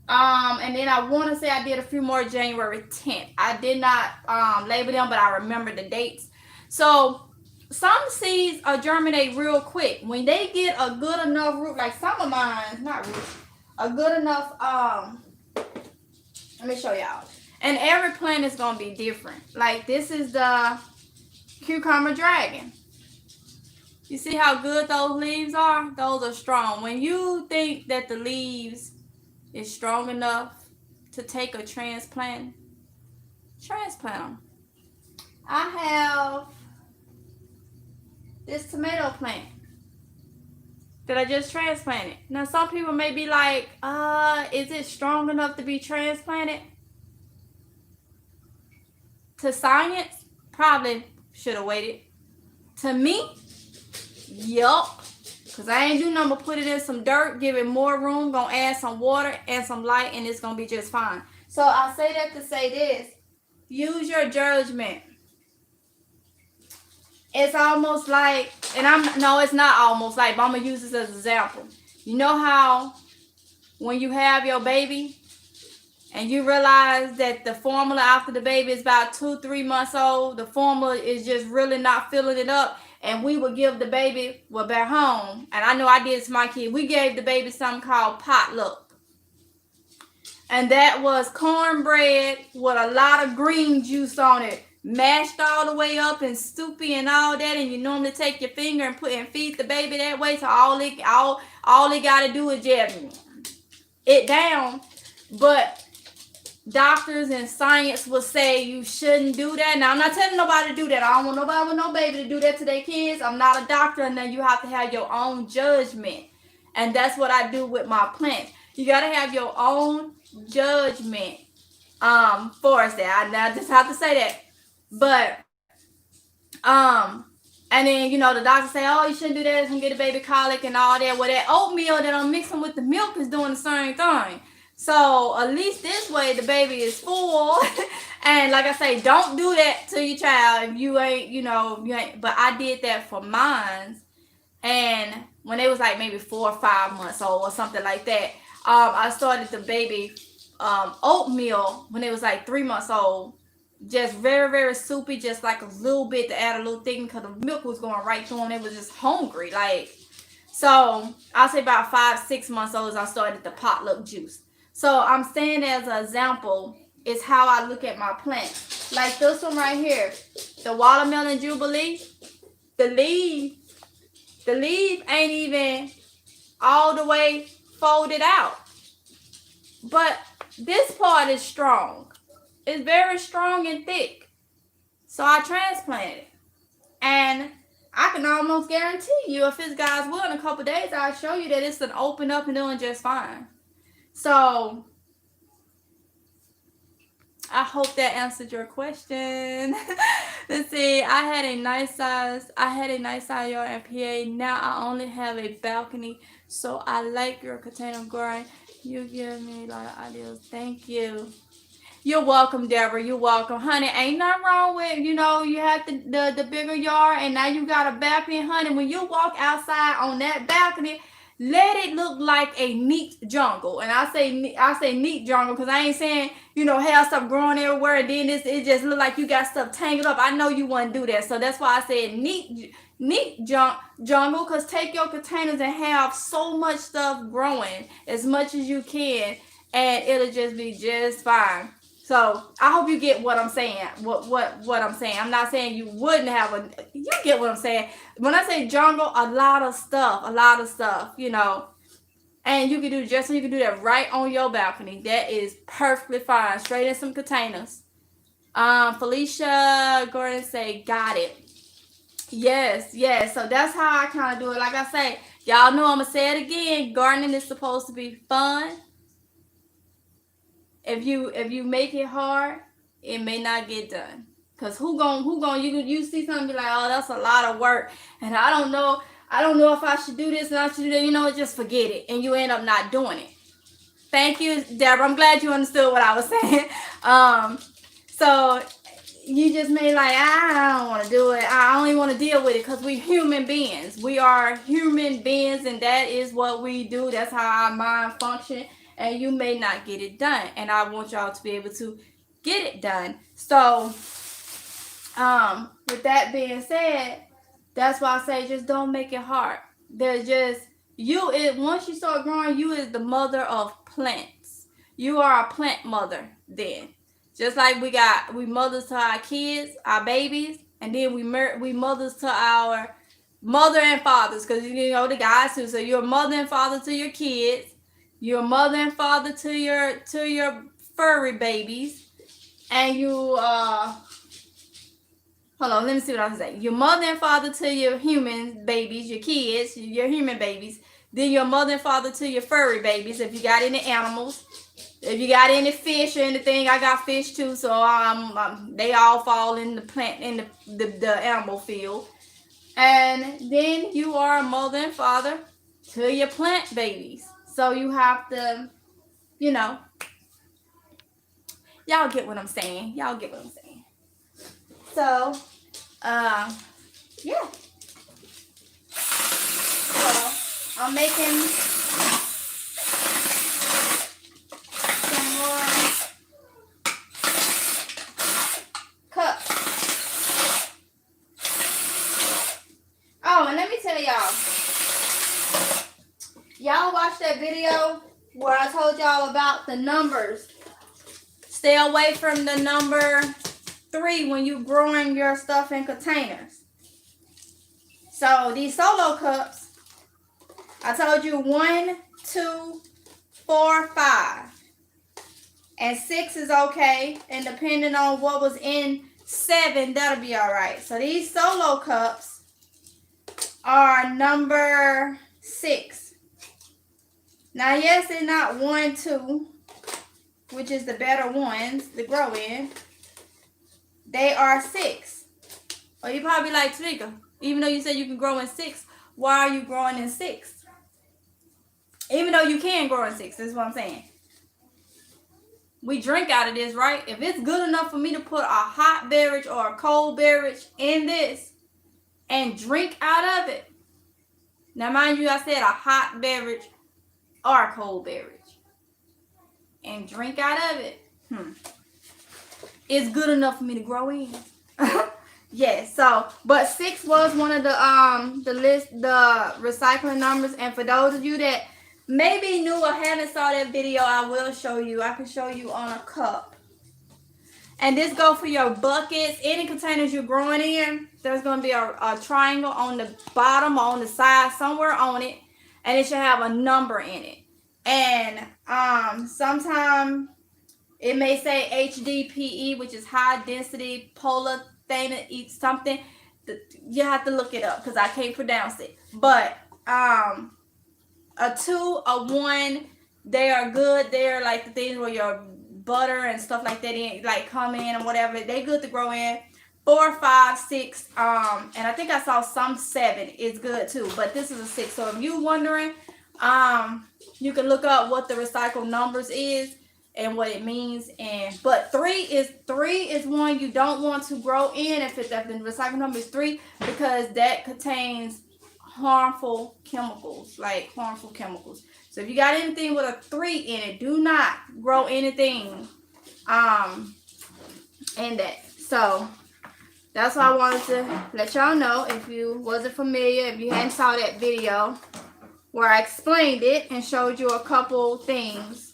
And then I want to say I did a few more January 10th. I did not label them, but I remember the dates. So some seeds germinate real quick. When they get a good enough root, like some of mine, not root, a good enough, let me show y'all. And every plant is going to be different. Like this is the cucumber dragon. You see how good those leaves are? Those are strong. When you think that the leaves is strong enough to take a transplant them. I have this tomato plant that I just transplanted. Now some people may be like, is it strong enough to be transplanted? To science, probably should have waited. To me, yup. Because I ain't do nothing but put it in some dirt, give it more room, gonna add some water and some light, and it's gonna be just fine. So I say that to say this. Use your judgment. It's almost like, no, it's not almost like, but I'm gonna use this as an example. You know how when you have your baby and you realize that the formula after the baby is about 2-3 months old, the formula is just really not filling it up. And we would give the baby, well, back home, and I know I did to my kid, we gave the baby something called potluck. And that was cornbread with a lot of green juice on it, mashed all the way up and soupy and all that. And you normally take your finger and feed the baby that way. So all they got to do is jab it down. But doctors and science will say you shouldn't do that. Now, I'm not telling nobody to do that. I don't want nobody with no baby to do that to their kids. I'm not a doctor, and then you have to have your own judgment. And that's what I do with my plants. You got to have your own judgment for us there. I just have to say that. But, and then, you know, the doctor say, oh, you shouldn't do that. It's going to get a baby colic and all that. Well, that oatmeal that I'm mixing with the milk is doing the same thing. So at least this way the baby is full. And like I say, don't do that to your child if you ain't, you know, you ain't. But I did that for mine. And when they was like maybe 4 or 5 months old or something like that, I started the baby oatmeal when it was like 3 months old. Just very, very soupy, just like a little bit to add a little thing because the milk was going right through them. They was just hungry. Like, so I'll say about 5, 6 months old, I started the potluck juice. So I'm saying as an example is how I look at my plants. Like this one right here, the watermelon jubilee, the leaf ain't even all the way folded out. But this part is strong. It's very strong and thick. So I transplanted it. And I can almost guarantee you, if it's God's will, in a couple days, I'll show you that it's an open up and doing just fine. So I hope that answered your question. Let's see. I had a nice size yard in PA. Now I only have a balcony. So I like your container growing. You give me a lot of ideas. Thank you. You're welcome, Deborah. You're welcome. Honey, ain't nothing wrong with, you know, you have the bigger yard and now you got a balcony. Honey, when you walk outside on that balcony, let it look like a neat jungle. And I say neat jungle because I ain't saying, you know, have stuff growing everywhere and then it just look like you got stuff tangled up. I know you wouldn't do that. So that's why I said neat jungle, because take your containers and have so much stuff growing as much as you can and it'll just be just fine. So I hope you get what I'm saying. What I'm saying. I'm not saying you wouldn't have you get what I'm saying. When I say jungle, a lot of stuff, you know. And you can do that right on your balcony. That is perfectly fine. Straight in some containers. Felicia Gordon say, got it. Yes. So that's how I kind of do it. Like I say, y'all know I'm gonna say it again. Gardening is supposed to be fun. If you make it hard, it may not get done. Cause you see something and be like, oh, that's a lot of work, and I don't know if I should do this and I should do that. You know, just forget it, and you end up not doing it. Thank you, Deborah. I'm glad you understood what I was saying. So you just may like, I don't want to do it. I only want to deal with it because we're human beings. We are human beings, and that is what we do. That's how our mind functions. And you may not get it done. And I want y'all to be able to get it done. So, with that being said, that's why I say just don't make it hard. There's just, once you start growing, you is the mother of plants. You are a plant mother then. Just like we mothers to our kids, our babies, and then we mothers to our mother and fathers. Because, you know, the guys too. So you're a mother and father to your kids. You're a mother and father to your furry babies, and you hold on, let me see what I was saying. Your mother and father to your human babies, your kids, your human babies. Then your mother and father to your furry babies. If you got any animals, if you got any fish or anything, I got fish too. So they all fall in the animal field. And then you are a mother and father to your plant babies. So you have to, you know, y'all get what I'm saying. So, yeah. So, I'm making some more cups. Oh, and let me tell y'all. Y'all watched that video where I told y'all about the numbers. Stay away from the number 3 when you're growing your stuff in containers. So these solo cups, I told you 1, 2, 4, 5. And 6 is okay. And depending on what was in 7, that'll be alright. So these solo cups are number 6. Now, yes, they're not 1, 2, which is the better ones to grow in. They are 6. Or you probably like, Tanika, even though you said you can grow in 6, why are you growing in 6? Even though you can grow in 6, that's what I'm saying. We drink out of this, right? If it's good enough for me to put a hot beverage or a cold beverage in this and drink out of it. Now, mind you, I said a hot beverage or a cold beverage. And drink out of it. It's good enough for me to grow in. Yes, so, but 6 was one of the recycling numbers. And for those of you that maybe new or haven't saw that video, I will show you. I can show you on a cup. And this go for your buckets, any containers you're growing in. There's going to be a triangle on the bottom or on the side, somewhere on it. And it should have a number in it. And sometimes it may say HDPE, which is high density polyethylene something. You have to look it up because I can't pronounce it. But a 2, a 1, they are good. They're like the things where your butter and stuff like that like come in and whatever. They good to grow in. 4, 5, 6, and I think I saw some 7 is good too. But this is a 6. So if you're wondering, you can look up what the recycle numbers is and what it means. But 3 is one you don't want to grow in if the recycle number is 3, because that contains harmful chemicals, So if you got anything with a 3 in it, do not grow anything in that. So that's why I wanted to let y'all know, if you wasn't familiar, if you hadn't saw that video where I explained it and showed you a couple things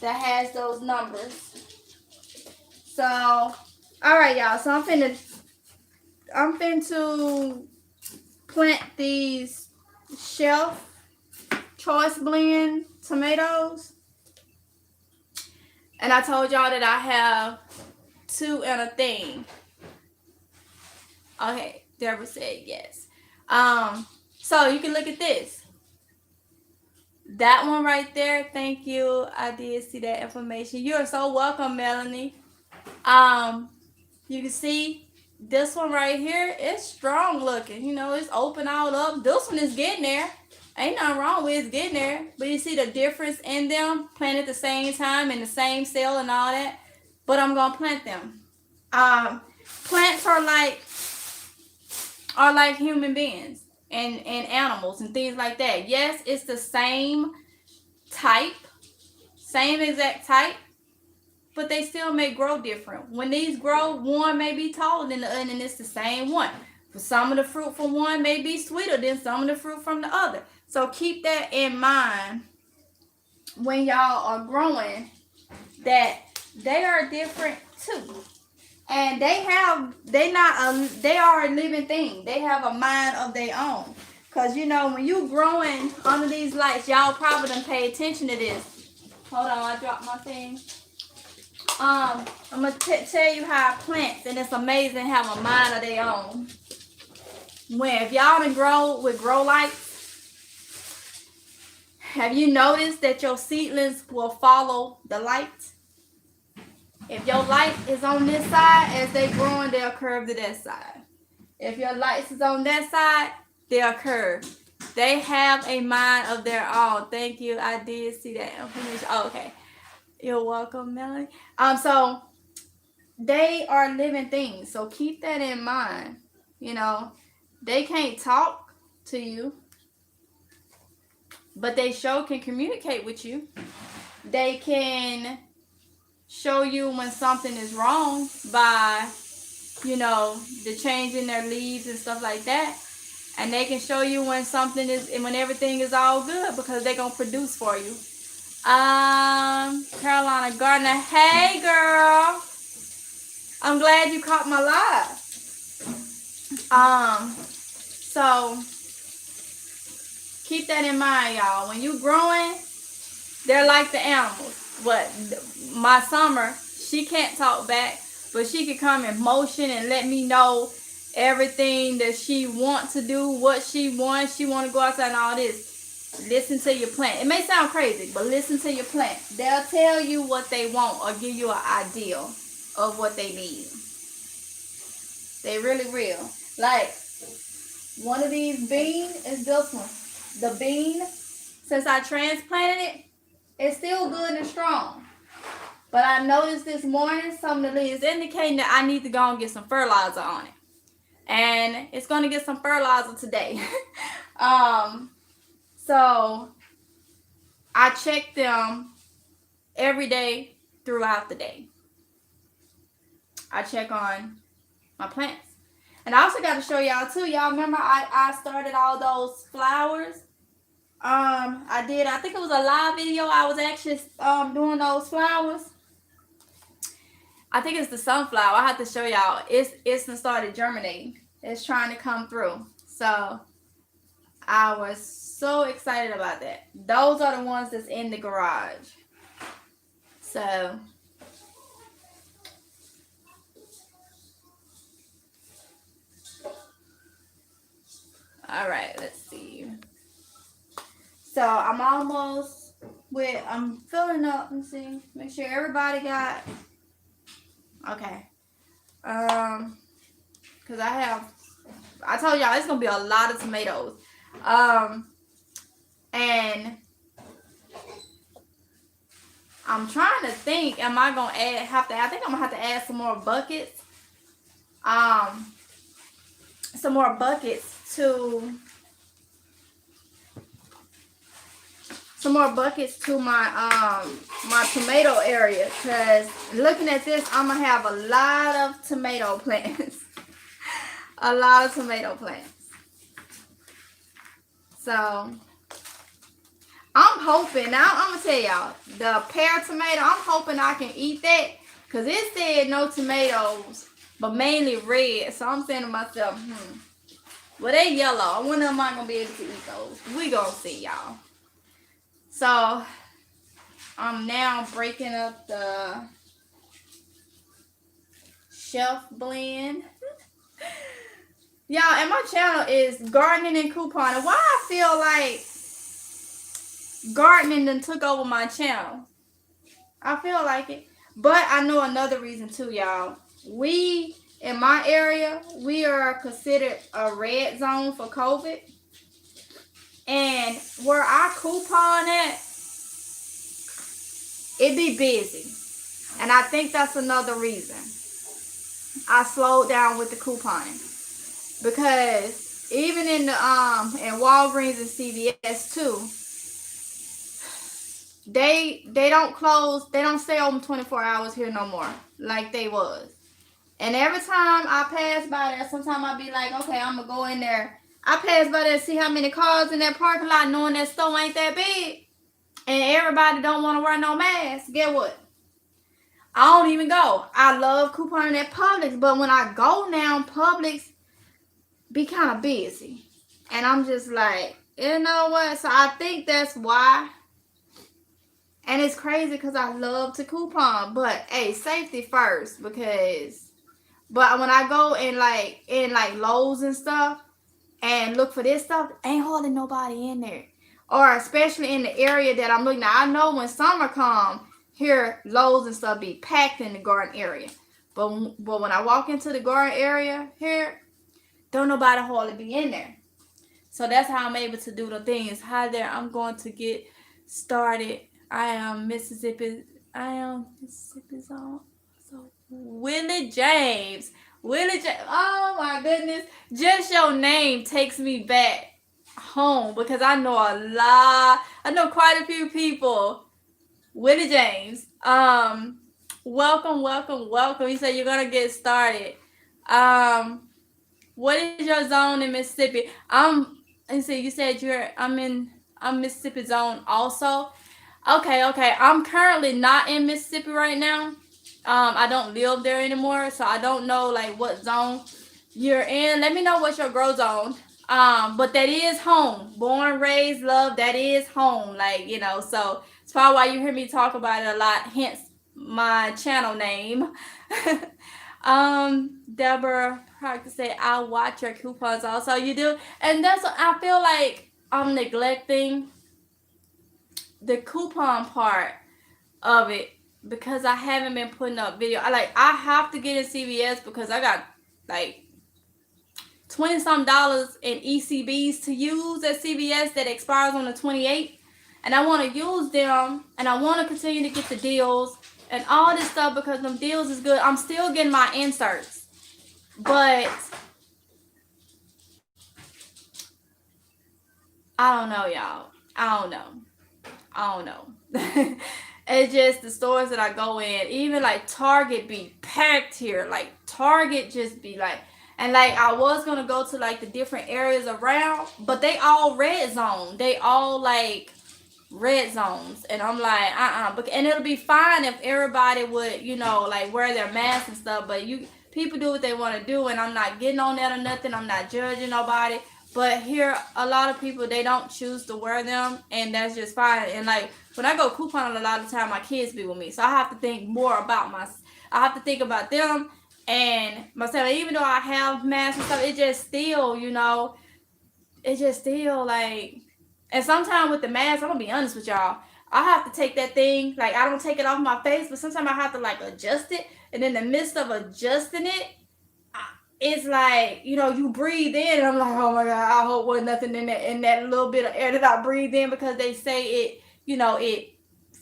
that has those numbers. So, all right, y'all. So I'm finna plant these shelf choice blend tomatoes. And I told y'all that I have 2 in a thing. Okay, Deborah said yes. So you can look at this. That one right there, thank you. I did see that information. You are so welcome, Melanie. You can see this one right here. It's strong looking. You know, it's open all up. This one is getting there. Ain't nothing wrong with it. It's getting there. But you see the difference in them, planted at the same time in the same cell and all that. But I'm gonna plant them. Plants are like human beings and animals and things like that. Yes, it's the same type, same exact type, but they still may grow different. When these grow, one may be taller than the other, and it's the same one. For some of the fruit from one may be sweeter than some of the fruit from the other. So keep that in mind when y'all are growing, that they are different too. And they are a living thing. They have a mind of their own. Because, you know, when you growing under these lights, y'all probably done pay attention to this. Hold on, I dropped my thing. I'm going to tell you how plants, and it's amazing, have a mind of their own. If y'all done grow with grow lights, have you noticed that your seedlings will follow the light? If your light is on this side, as they growing, they'll curve to that side. If your lights is on that side, they'll curve. They have a mind of their own. Thank you. I did see that information. Oh, okay. You're welcome, Melanie. So they are living things. So keep that in mind. You know, they can't talk to you, but they sure can communicate with you. They can show you when something is wrong by, you know, the change in their leaves and stuff like that. And they can show you when something is, when everything is all good, because they're going to produce for you. Carolina Gardner, hey girl. I'm glad you caught my live. So keep that in mind, y'all. When you growing, they're like the animals. But my Summer, she can't talk back, but she can come in motion and let me know everything that she wants to do, what she wants. She want to go outside and all this. Listen to your plant. It may sound crazy, but listen to your plant. They'll tell you what they want or give you an idea of what they need. They really will. Like, one of these beans is this one. The bean, since I transplanted it, it's still good and strong. But I noticed this morning some of the leaves indicating that I need to go and get some fertilizer on it. And it's going to get some fertilizer today. So I check them every day throughout the day. I check on my plants. And I also got to show y'all too. Y'all remember I started all those flowers? I think it was a live video. I was actually doing those flowers. I think it's the sunflower. I have to show y'all. It's started germinating. It's trying to come through. So I was so excited about that. Those are the ones that's in the garage. So all right, let's see. So I'm almost I'm filling up. Let's see. Make sure everybody got. Okay. Cause I told y'all it's gonna be a lot of tomatoes. And I'm trying to think, am I gonna I think I'm gonna have to add some more buckets. Some more buckets to my my tomato area, because looking at this, I'm gonna have a lot of tomato plants. A lot of tomato plants. So I'm hoping, now I'm gonna tell y'all, the pear tomato, I'm hoping I can eat that, because it said no tomatoes, but mainly red. So I'm saying to myself, well, they yellow. I wonder if I'm gonna be able to eat those. We gonna see, y'all. So I'm now breaking up the shelf blend. Y'all, and my channel is gardening and couponing. Why I feel like gardening done took over my channel. I feel like it. But I know another reason too, y'all. We, in my area, we are considered a red zone for COVID. And where I coupon at, it be busy. And I think that's another reason I slowed down with the couponing. Because even in the in Walgreens and CVS too, they don't close, they don't stay open 24 hours here no more like they was. And every time I pass by there, sometimes I be like, okay, I'm gonna go in there. I pass by there and see how many cars in that parking lot, knowing that store ain't that big, and everybody don't want to wear no mask. Get what? I don't even go. I love couponing at Publix, but when I go now, Publix be kind of busy, and I'm just like, you know what? So I think that's why. And it's crazy because I love to coupon, but hey, safety first. Because, but when I go in like Lowe's and stuff and look for this stuff, ain't hardly nobody in there. Or especially in the area that I'm looking at. I know when summer come, here Lowe's and stuff be packed in the garden area. But when I walk into the garden area here, don't nobody hardly be in there. So that's how I'm able to do the things. Hi there, I'm going to get started. I am Mississippi's own. So Willie James. Oh my goodness. Just your name takes me back home, because I know quite a few people. Willie James. Welcome. You said you're gonna get started. What is your zone in Mississippi? You said I'm Mississippi zone also. Okay. I'm currently not in Mississippi right now. I don't live there anymore, so I don't know like what zone you're in. Let me know what's your grow zone. But that is home. Born, raised, loved, that is home. Like, you know, so It's probably why you hear me talk about it a lot, hence my channel name. Deborah practice say I watch your coupons also. You do, and that's what I feel like I'm neglecting the coupon part of it because I haven't been putting up video. I have to get in CVS because I got like $20 some in ECBs to use at CVS that expires on the 28th, and I want to use them, and I want to continue to get the deals and all this stuff because them deals is good. I'm still getting my inserts, but I don't know, y'all. I don't know. It's just the stores that I go in, even like Target be packed here. Like Target just be like, and like I was gonna go to like the different areas around, but they all red zone. They all like red zones, and I'm like, and it'll be fine if everybody would, like wear their masks and stuff. But people do what they want to do, and I'm not getting on that or nothing. I'm not judging nobody. But here, a lot of people, they don't choose to wear them, and that's just fine. And like when I go couponing, a lot of time my kids be with me, so I have to think more about I have to think about them and myself. Even though I have masks and stuff, it just still like. And sometimes with the mask, I'm gonna be honest with y'all, I have to take that thing, like I don't take it off my face, but sometimes I have to like adjust it, and in the midst of adjusting it, it's like, you breathe in, and I'm like, oh my God, I hope there's nothing in that little bit of air that I breathe in, because they say it, it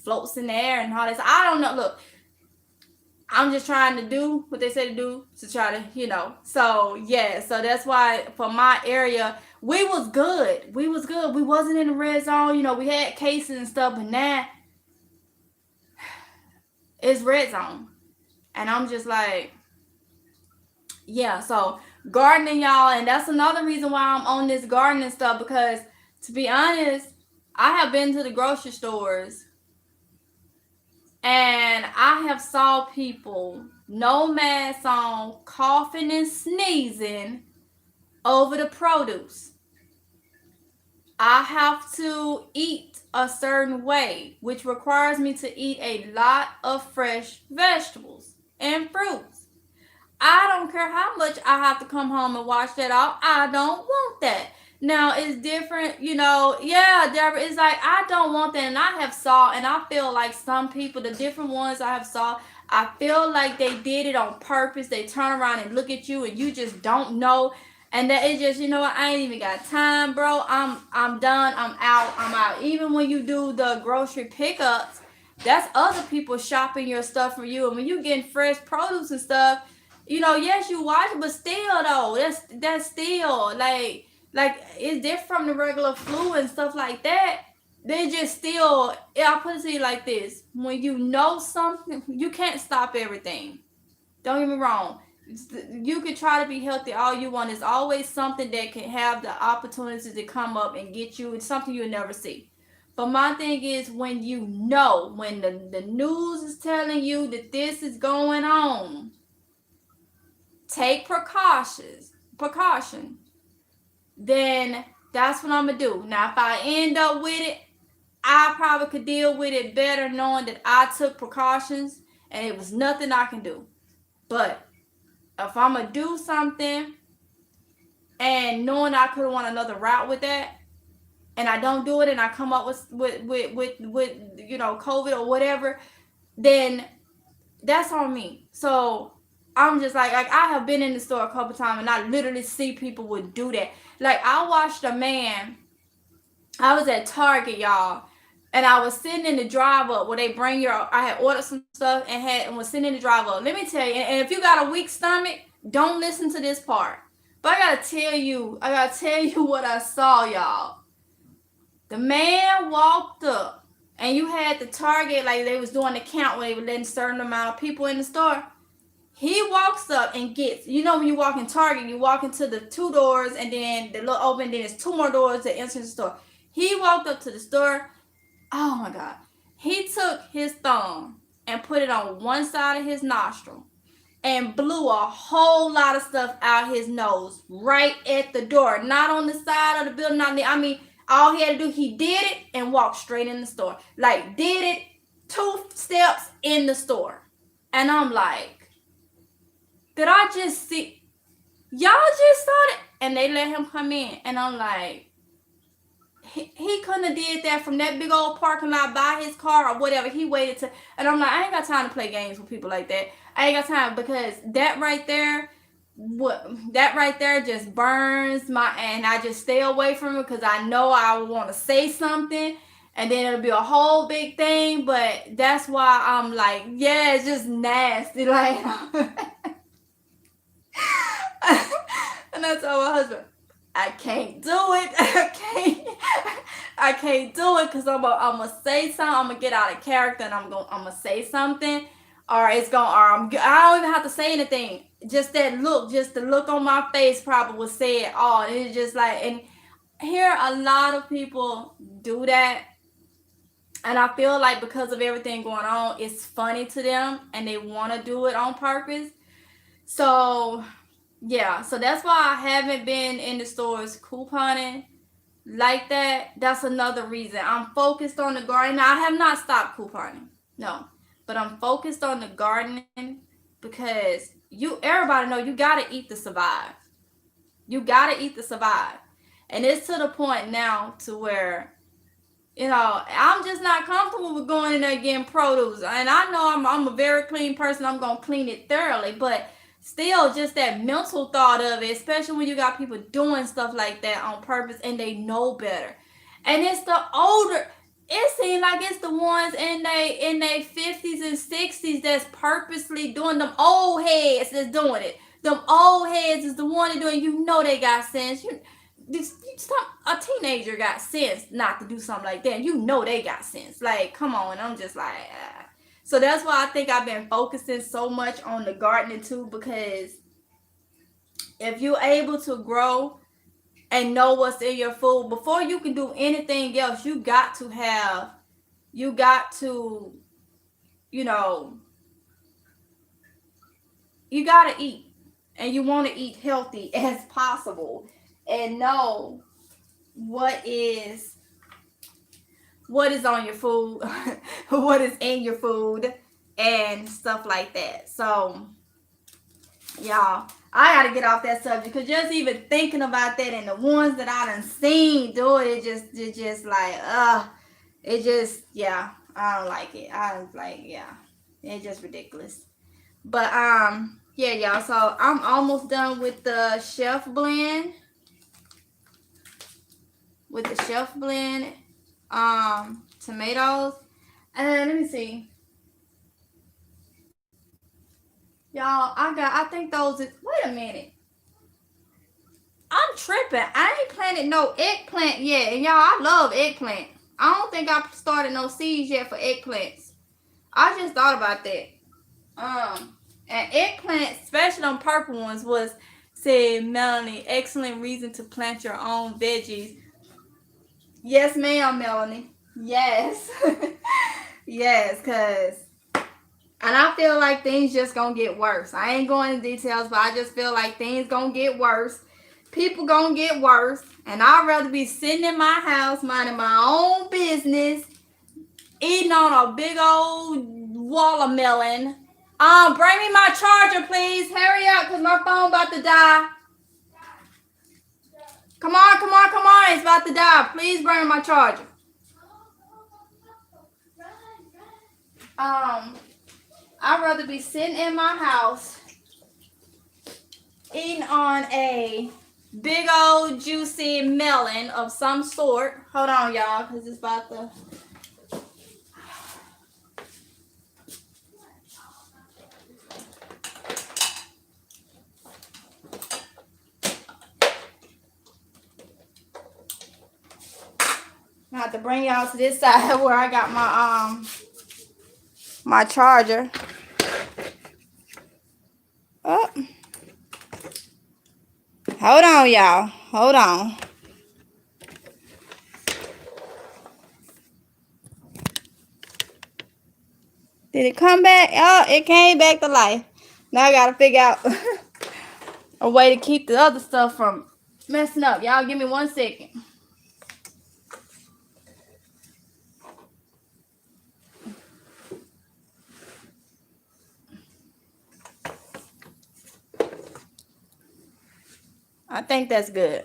floats in the air and all this. I don't know. Look, I'm just trying to do what they say to do to try to, So yeah, so that's why for my area, we was good. We wasn't in the red zone. We had cases and stuff, but now it's red zone, and I'm just like, yeah. So gardening, y'all, and that's another reason why I'm on this gardening stuff, because to be honest, I have been to the grocery stores and I have saw people no mask on, coughing and sneezing over the produce. I have to eat a certain way, which requires me to eat a lot of fresh vegetables and fruits. I don't care how much I have to come home and wash that off. I don't want that. Now it's different, yeah, Deborah, it's like I don't want that, and I have saw, and I feel like some people, the different ones I have saw, I feel like they did it on purpose. They turn around and look at you and you just don't know. And that is just, what, I ain't even got time, bro. I'm done. I'm out. Even when you do the grocery pickups, that's other people shopping your stuff for you. And when you getting fresh produce and stuff, yes, you watch it, but still though, that's still like it's different from the regular flu and stuff like that. They just still, I'll put it to you like this: when you know something, you can't stop everything. Don't get me wrong. You can try to be healthy all you want. There's always something that can have the opportunity to come up and get you. It's something you'll never see. But my thing is, when when the news is telling you that this is going on, take precaution. Then that's what I'm going to do. Now, if I end up with it, I probably could deal with it better knowing that I took precautions and it was nothing I can do. But if I'm going to do something and knowing I could have went another route with that, and I don't do it, and I come up with COVID or whatever, then that's on me. So I'm just like I have been in the store a couple times, and I literally see people would do that. Like I watched a man. I was at Target, y'all, and I was sitting in the drive-up where they bring I had ordered some stuff and was sitting in the drive-up. Let me tell you, and if you got a weak stomach, don't listen to this part. But I gotta tell you what I saw, y'all. The man walked up, and you had the Target, like they was doing the count where they were letting a certain amount of people in the store. He walks up and gets, when you walk in Target, you walk into the 2 doors, and then the little open, then there's 2 more doors that enter the store. He walked up to the store. Oh my God. He took his thumb and put it on one side of his nostril and blew a whole lot of stuff out his nose right at the door. Not on the side of the building. All he had to do, he did it and walked straight in the store. Like, did it 2 steps in the store. And I'm like, did I just see? Y'all just started? And they let him come in. And I'm like, he couldn't have did that from that big old parking lot by his car or whatever. He waited to, and I'm like, I ain't got time to play games with people like that. I ain't got time, because that right there, just burns my, and I just stay away from it because I know I would want to say something and then it'll be a whole big thing. But that's why I'm like, yeah, it's just nasty. Like, and I told my husband, I can't do it. I can't do it because I'm gonna say something. I'm gonna get out of character and I'm gonna say something, or it's gonna, I don't even have to say anything. Just that look, just the look on my face probably will say it all. And it's just like, and here a lot of people do that, and I feel like because of everything going on, it's funny to them and they want to do it on purpose. So yeah, so that's why I haven't been in the stores couponing like that. That's another reason. I'm focused on the gardening. I have not stopped couponing. No. But I'm focused on the gardening because everybody know you gotta eat to survive. You gotta eat to survive. And it's to the point now to where, I'm just not comfortable with going in there getting produce. And I know I'm a very clean person. I'm gonna clean it thoroughly, but still, just that mental thought of it, especially when you got people doing stuff like that on purpose and they know better. And it's the older, it seems like it's the ones in their 50s and 60s that's purposely doing, them old heads that's doing it. Them old heads is the one that doing, they got sense. A teenager got sense not to do something like that. They got sense. Like, come on. I'm just like, So that's why I think I've been focusing so much on the gardening too, because if you're able to grow and know what's in your food, before you can do anything else, you got to you got to eat. And you want to eat healthy as possible and know what is on your food, what is in your food, and stuff like that. So, y'all, I gotta get off that subject because just even thinking about that and the ones that I done seen do it, it just like, yeah, I don't like it. I was like, yeah, it's just ridiculous. But yeah, y'all. So I'm almost done with the chef blend. Tomatoes. And let me see. Y'all, I think those is, wait a minute. I'm tripping. I ain't planted no eggplant yet. And y'all, I love eggplant. I don't think I started no seeds yet for eggplants. I just thought about that. And eggplant, especially on purple ones, said Melanie, excellent reason to plant your own veggies. Yes, ma'am, Melanie. Yes. Yes, because, and I feel like things just gonna get worse. I ain't going into details, but I just feel like things gonna get worse. People gonna get worse. And I'd rather be sitting in my house, minding my own business, eating on a big old watermelon. Bring me my charger, please. Hurry up, because my phone about to die. Come on. It's about to die. Please bring me my charger. I'd rather be sitting in my house eating on a big old juicy melon of some sort. Hold on, y'all, because it's about to... I have to bring y'all to this side where I got my charger. Oh. Hold on, y'all. Hold on. Did it come back? Oh, it came back to life. Now I gotta figure out a way to keep the other stuff from messing up. Y'all give me 1 second. I think that's good.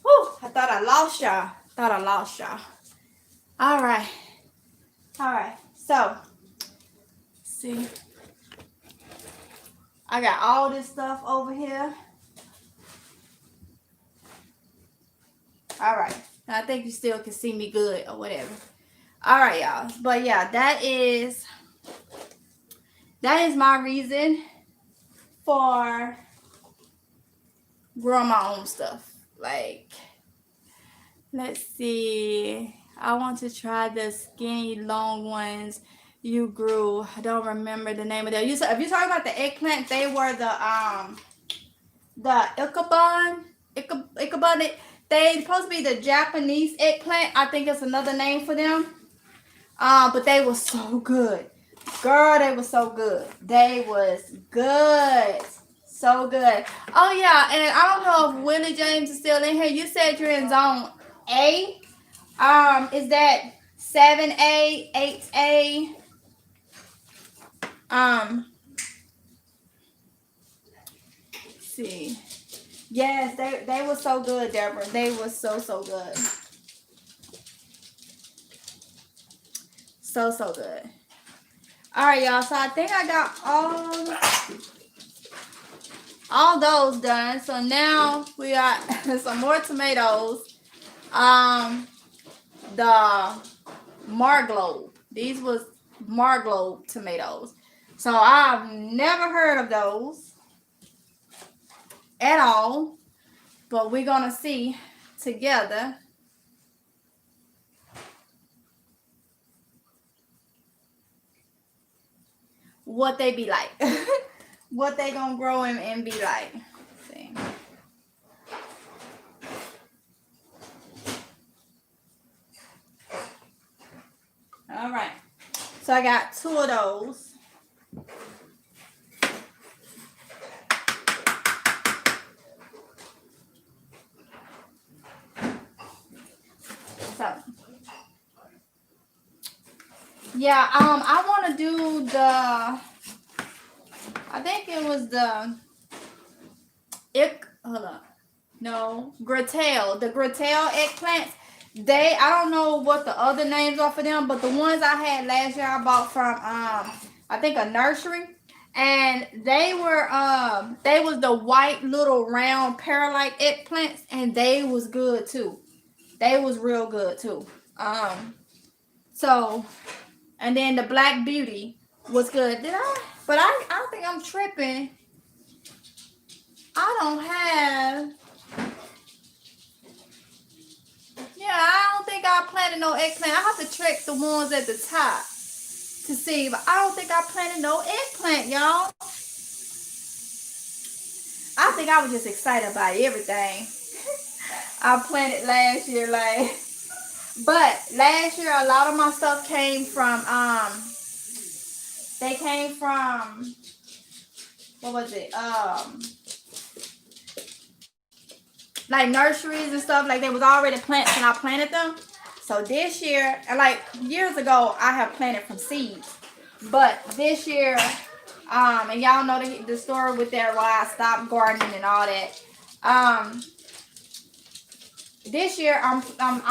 Whew, I thought I lost y'all. All right. So, see, I got all this stuff over here. All right. I think you still can see me good or whatever. All right, y'all. But yeah, that is my reason for growing my own stuff. Like, let's see. I want to try the skinny long ones you grew. I don't remember the name of them. If you're talking about the eggplant, they were the Ichabod. They supposed to be the Japanese eggplant. I think it's another name for them. But they were so good. Girl, they were so good. They was good. So good. Oh yeah, and I don't know if Willie James is still in here. You said you're in zone A. Is that 7A, 8A? Let's see. Yes, they were so good, Deborah. They were so good. So good. All right, y'all. So I think I got all those done. So now we got some more tomatoes. The Marglobe. These was Marglobe tomatoes. So I've never heard of those at all. But we're gonna see together what they be like. What they gonna grow and be like. Let's see. All right. So I got 2 of those. So yeah, I want to do I think it was hold up. No, Gratel. The Gratel eggplants. I don't know what the other names are for them, but the ones I had last year I bought from I think a nursery. And they was the white little round pear-like eggplants, and they was good too. They was real good too. So, and then the Black Beauty was good. But I don't think I'm tripping. I don't have. Yeah, I don't think I planted no eggplant. I have to check the ones at the top to see, but I don't think I planted no eggplant, y'all. I think I was just excited about everything I planted last year, like. But last year, a lot of my stuff came from they came from, what was it? Like nurseries and stuff. Like they was already plants and I planted them. So this year, and like years ago, I have planted from seeds. But this year, and y'all know the story with that why I stopped gardening and all that. This year I'm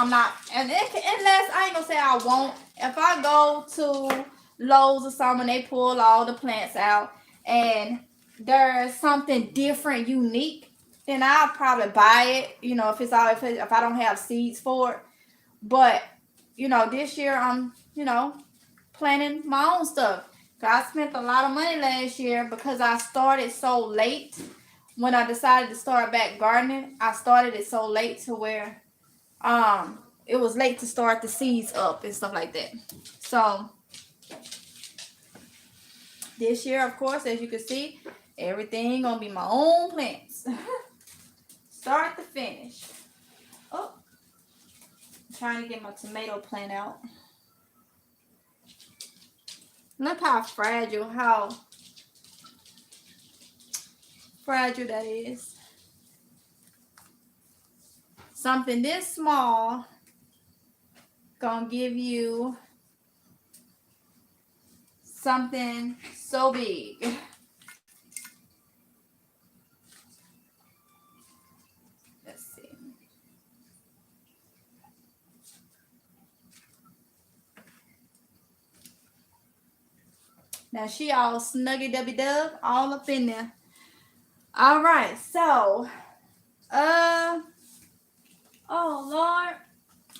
not, and unless I ain't gonna say I won't. If I go to Lowe's or something, they pull all the plants out, and there's something different, unique, then I'll probably buy it. You know, if I don't have seeds for it. But you know, this year I'm planting my own stuff. I spent a lot of money last year because I started so late. When I decided to start back gardening, I started it so late to where it was late to start the seeds up and stuff like that. So this year, of course, as you can see, everything gonna be my own plants. Start to finish. Oh, I'm trying to get my tomato plant out. Look how fragile that is. Something this small gonna give you something so big. Let's see. Now she all snuggy dubby dub all up in there. All right, so oh Lord,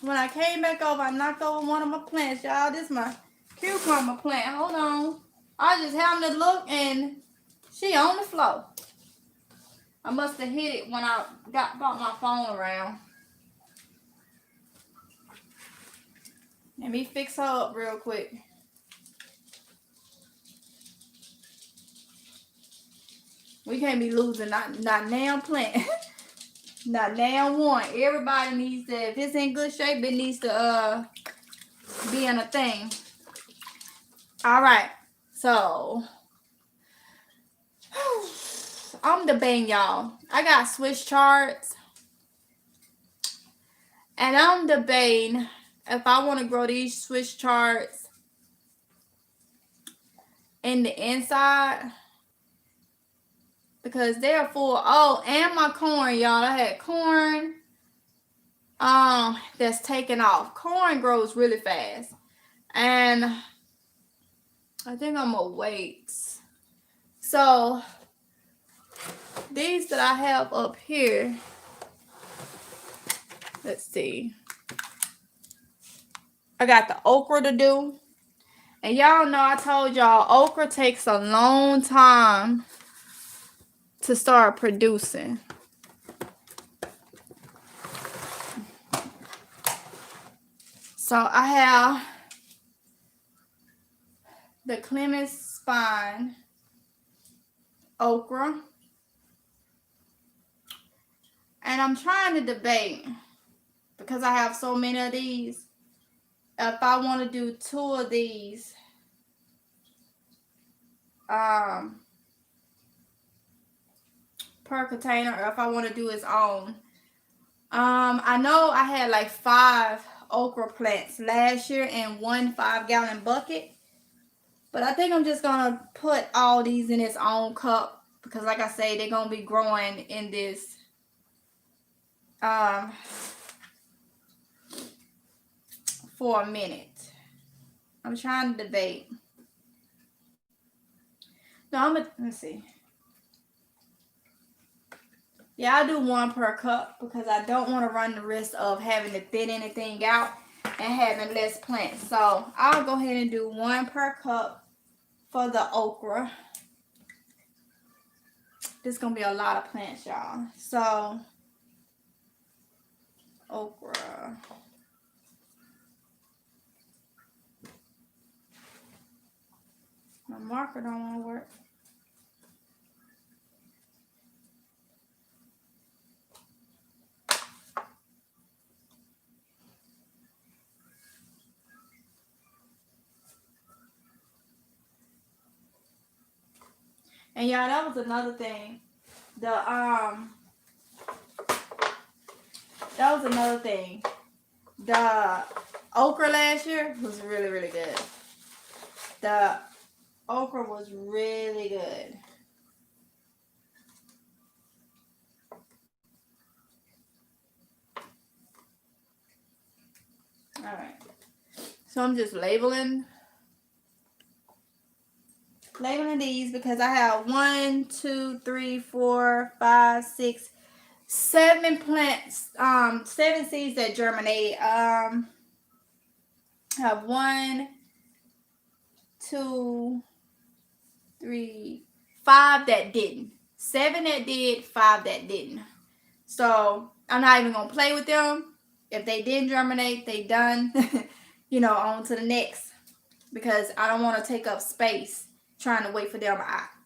when I came back over, I knocked over one of my plants, y'all. This is my cucumber plant. Hold on, I just happened to look and she on the floor. I must have hit it when I brought my phone around. Let me fix her up real quick. We can't be losing not now plant. Not now one. Everybody needs to, if it's in good shape, it needs to be in a thing. Alright. So I'm debating, y'all. I got Swiss charts. And I'm debating if I want to grow these Swiss charts in the inside. Because they're full. Oh, and my corn, y'all. I had corn that's taken off. Corn grows really fast. And I think I'm gonna wait. So these that I have up here, let's see. I got the okra to do. And y'all know I told y'all okra takes a long time to start producing. So I have the Clemens spine okra. And I'm trying to debate, because I have so many of these, if I want to do 2 of these per container, or if I want to do its own. I know I had like 5 okra plants last year in 1 5-gallon bucket. But I think I'm just going to put all these in its own cup. Because like I say, they're going to be growing in this for a minute. I'm trying to debate. No, let's see. Yeah, I'll do 1 per cup because I don't want to run the risk of having to thin anything out and having less plants. So I'll go ahead and do 1 per cup for the okra. This is going to be a lot of plants, y'all. So, okra. My marker don't want to work. And y'all, that was another thing. That was another thing. The okra last year was really, really good. The okra was really good. Alright. So I'm just labeling these because I have 1, 2, 3, 4, 5, 6, 7 plants, 7 seeds that germinate. I have 1, 2, 3, 5 that didn't. 7 that did, 5 that didn't. So I'm not even gonna play with them. If they didn't germinate, they done. On to the next, because I don't want to take up space trying to wait for them.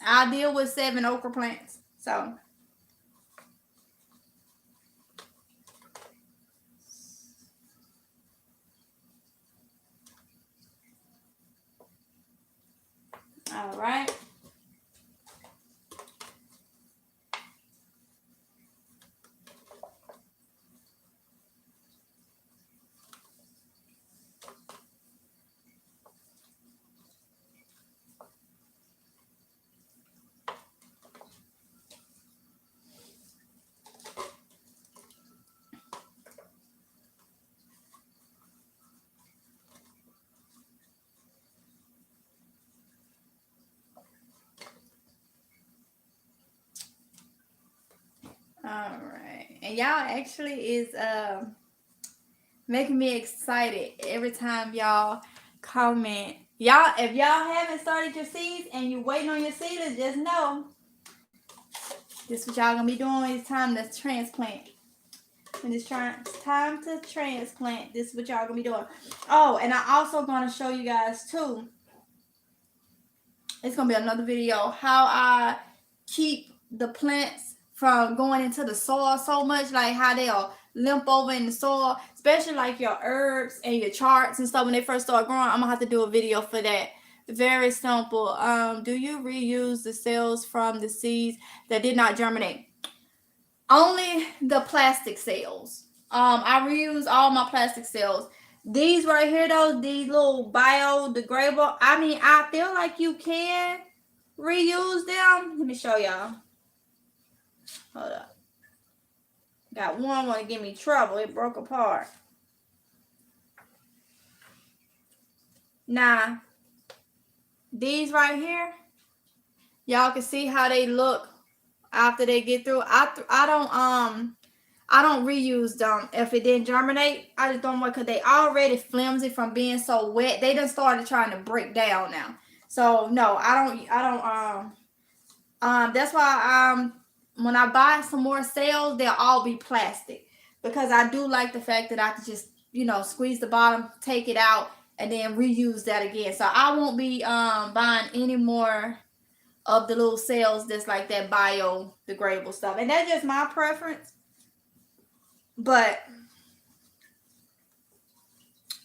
I'll deal with 7 okra plants. So all right. and y'all actually is making me excited every time y'all comment. Y'all, if y'all haven't started your seeds and you waiting on your seedlings, just know this is what y'all gonna be doing. It's time to transplant. When it's time to transplant, this is what y'all gonna be doing. Oh, and I also gonna show you guys too. It's gonna be another video how I keep the plants from going into the soil so much, like how they'll limp over in the soil, especially like your herbs and your charts and stuff when they first start growing. I'm gonna have to do a video for that. Very simple. Do you reuse the cells from the seeds that did not germinate? Only the plastic cells. I reuse all my plastic cells. These right here though, these little biodegradable, I mean, I feel like you can reuse them. Let me show y'all. Hold up. Got one want to give me trouble. It broke apart. Now, these right here, y'all can see how they look after they get through. I don't reuse them if it didn't germinate. I just don't want, because they already flimsy from being so wet. They done started trying to break down now. So no, I don't. That's why when I buy some more cells, they'll all be plastic, because I do like the fact that I can just, you know, squeeze the bottom, take it out, and then reuse that again. So I won't be buying any more of the little cells that's like that biodegradable stuff, and that's just my preference. But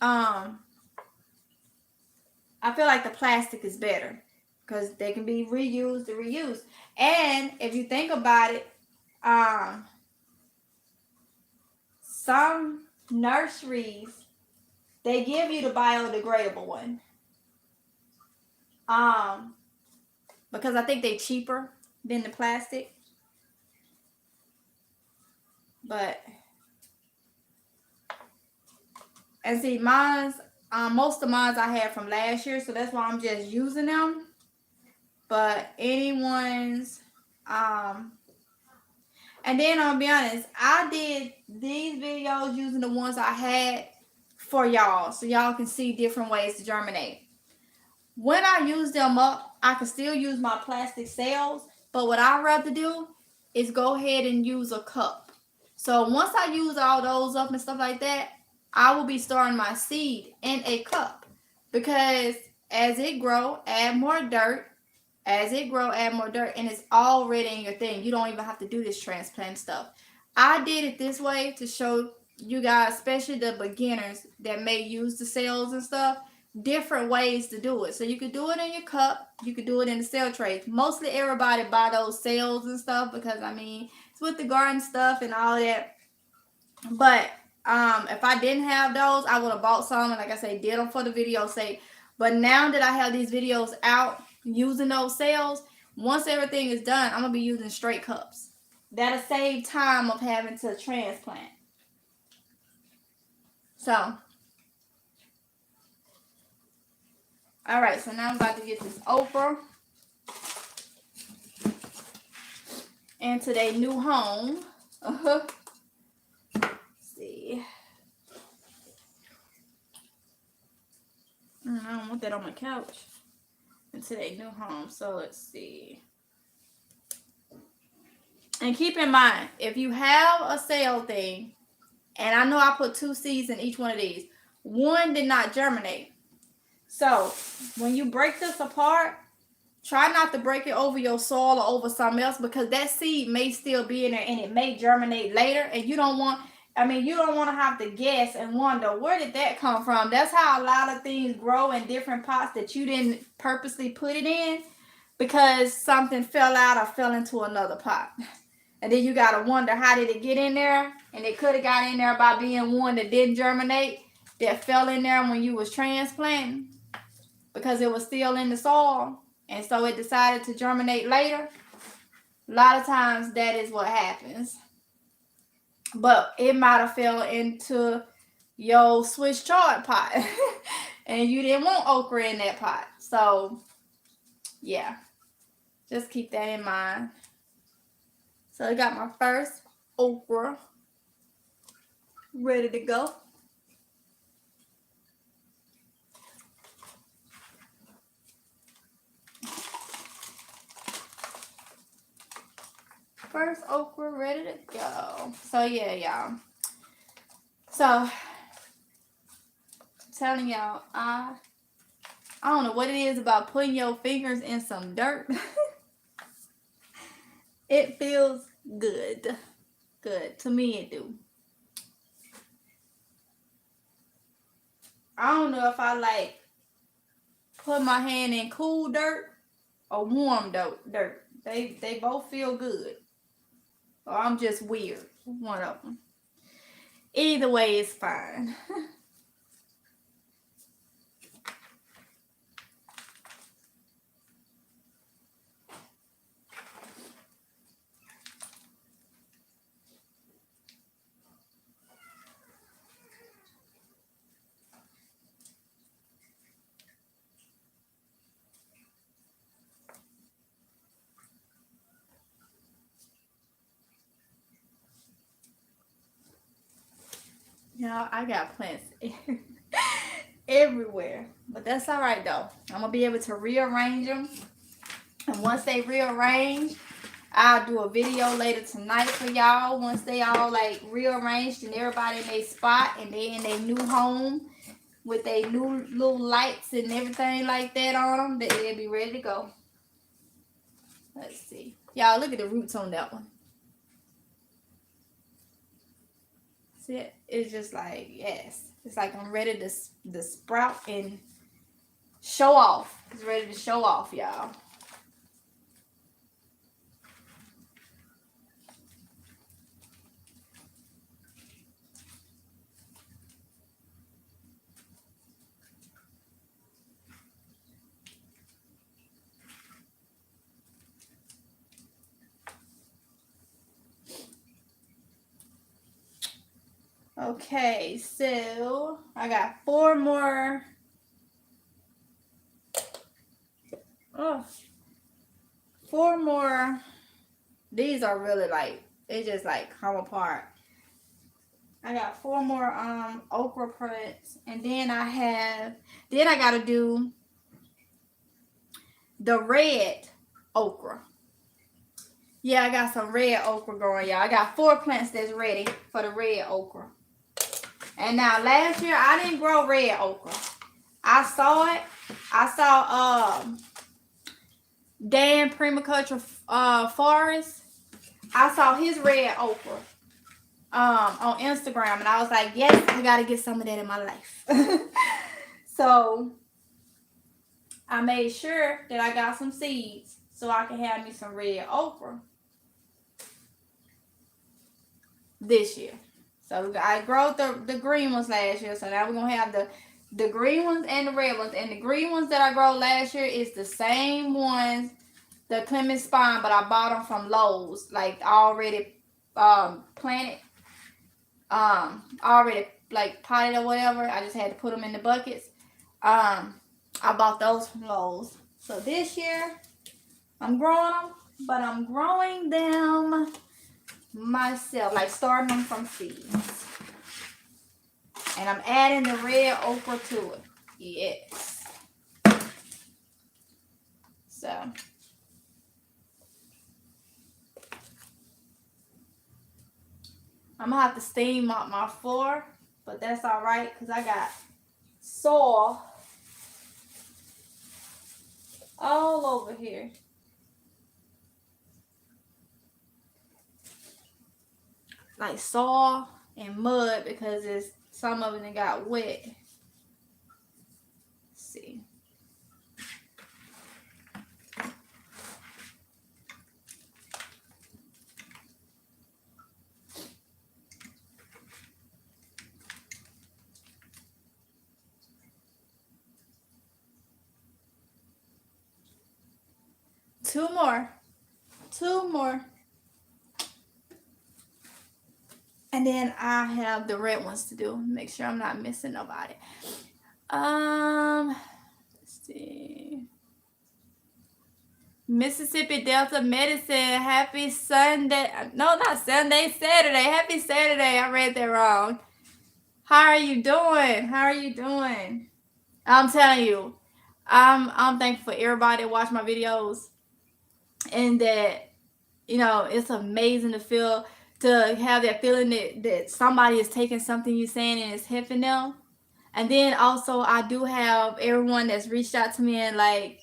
I feel like the plastic is better because they can be reused and reused. And if you think about it, some nurseries, they give you the biodegradable one. Because I think they're cheaper than the plastic. But and see, mine's most of mine I had from last year, so that's why I'm just using them. But anyone's and then I'll be honest, I did these videos using the ones I had for y'all, so y'all can see different ways to germinate. When I use them up, I can still use my plastic cells, but what I'd rather do is go ahead and use a cup. So once I use all those up and stuff like that, I will be storing my seed in a cup, because as it grow, add more dirt. As it grow, add more dirt, and it's already in your thing. You don't even have to do this transplant stuff. I did it this way to show you guys, especially the beginners that may use the cells and stuff, different ways to do it. So you could do it in your cup, you could do it in the cell trays. Mostly everybody buy those cells and stuff because, I mean, it's with the garden stuff and all that. But if I didn't have those, I would have bought some, and like I say, did them for the video's sake. But now that I have these videos out using those cells, once everything is done, I'm gonna be using straight cups. That'll save time of having to transplant. So, all right, so now I'm about to get this okra into their new home. Let's see. I don't want that on my couch. Into their new home. So let's see. And keep in mind, if you have a cell thing, and I know I put 2 seeds in each one of these, one did not germinate. So when you break this apart, try not to break it over your soil or over something else, because that seed may still be in there and it may germinate later, and you don't want to have to guess and wonder, where did that come from? That's how a lot of things grow in different pots that you didn't purposely put it in, because something fell out or fell into another pot. And then you got to wonder, how did it get in there? And it could have got in there by being one that didn't germinate, that fell in there when you was transplanting, because it was still in the soil. And so it decided to germinate later. A lot of times that is what happens. But it might have fell into your Swiss chard pot. And you didn't want okra in that pot. So, yeah. Just keep that in mind. So I got my first okra. Ready to go. First okra ready to go. So yeah, y'all. So I'm telling y'all, I don't know what it is about putting your fingers in some dirt. It feels good. Good. To me it do. I don't know if I like put my hand in cool dirt or warm dirt. They both feel good. Or I'm just weird. One of them. Either way is fine. Y'all, I got plants everywhere. But that's alright though. I'm going to be able to rearrange them. And once they rearrange, I'll do a video later tonight for y'all. Once they all like rearranged and everybody in their spot and they in their new home with their new little lights and everything like that on them, they'll be ready to go. Let's see. Y'all, look at the roots on that one. See it? It's just like, yes. It's like I'm ready to sprout and show off. It's ready to show off, y'all. Okay, so I got 4 more. Oh, 4 more. These are really like, they just like come apart. I got 4 more okra plants, and then I gotta do the red okra. Yeah, I got some red okra growing, y'all. I got 4 plants that's ready for the red okra. And now last year I didn't grow red okra. I saw it. I saw Dan Permaculture Forest. I saw his red okra on Instagram, and I was like, yes, I gotta get some of that in my life. So I made sure that I got some seeds so I can have me some red okra this year. So I grew the green ones last year, so now we're gonna have the green ones and the red ones. And the green ones that I grew last year is the same ones, the Clement Spine, but I bought them from Lowe's, like already planted, already like potted or whatever. I just had to put them in the buckets. I bought those from Lowe's. So this year I'm growing them, but I'm growing them myself, like starting them from seeds. And I'm adding the red okra to it. Yes. So I'm gonna have to steam up my floor, but that's all right because I got soil all over here. Like soil and mud because some of it got wet. Let's see. Two more. And then I have the red ones to do. Make sure I'm not missing nobody. Let's see. Mississippi Delta Medicine. Happy Sunday. No, not Sunday. Saturday. Happy Saturday. I read that wrong. How are you doing? How are you doing? I'm telling you, I'm thankful for everybody that watch my videos, and that it's amazing to feel, to have that feeling that somebody is taking something you're saying and it's helping them. And then also I do have everyone that's reached out to me and like,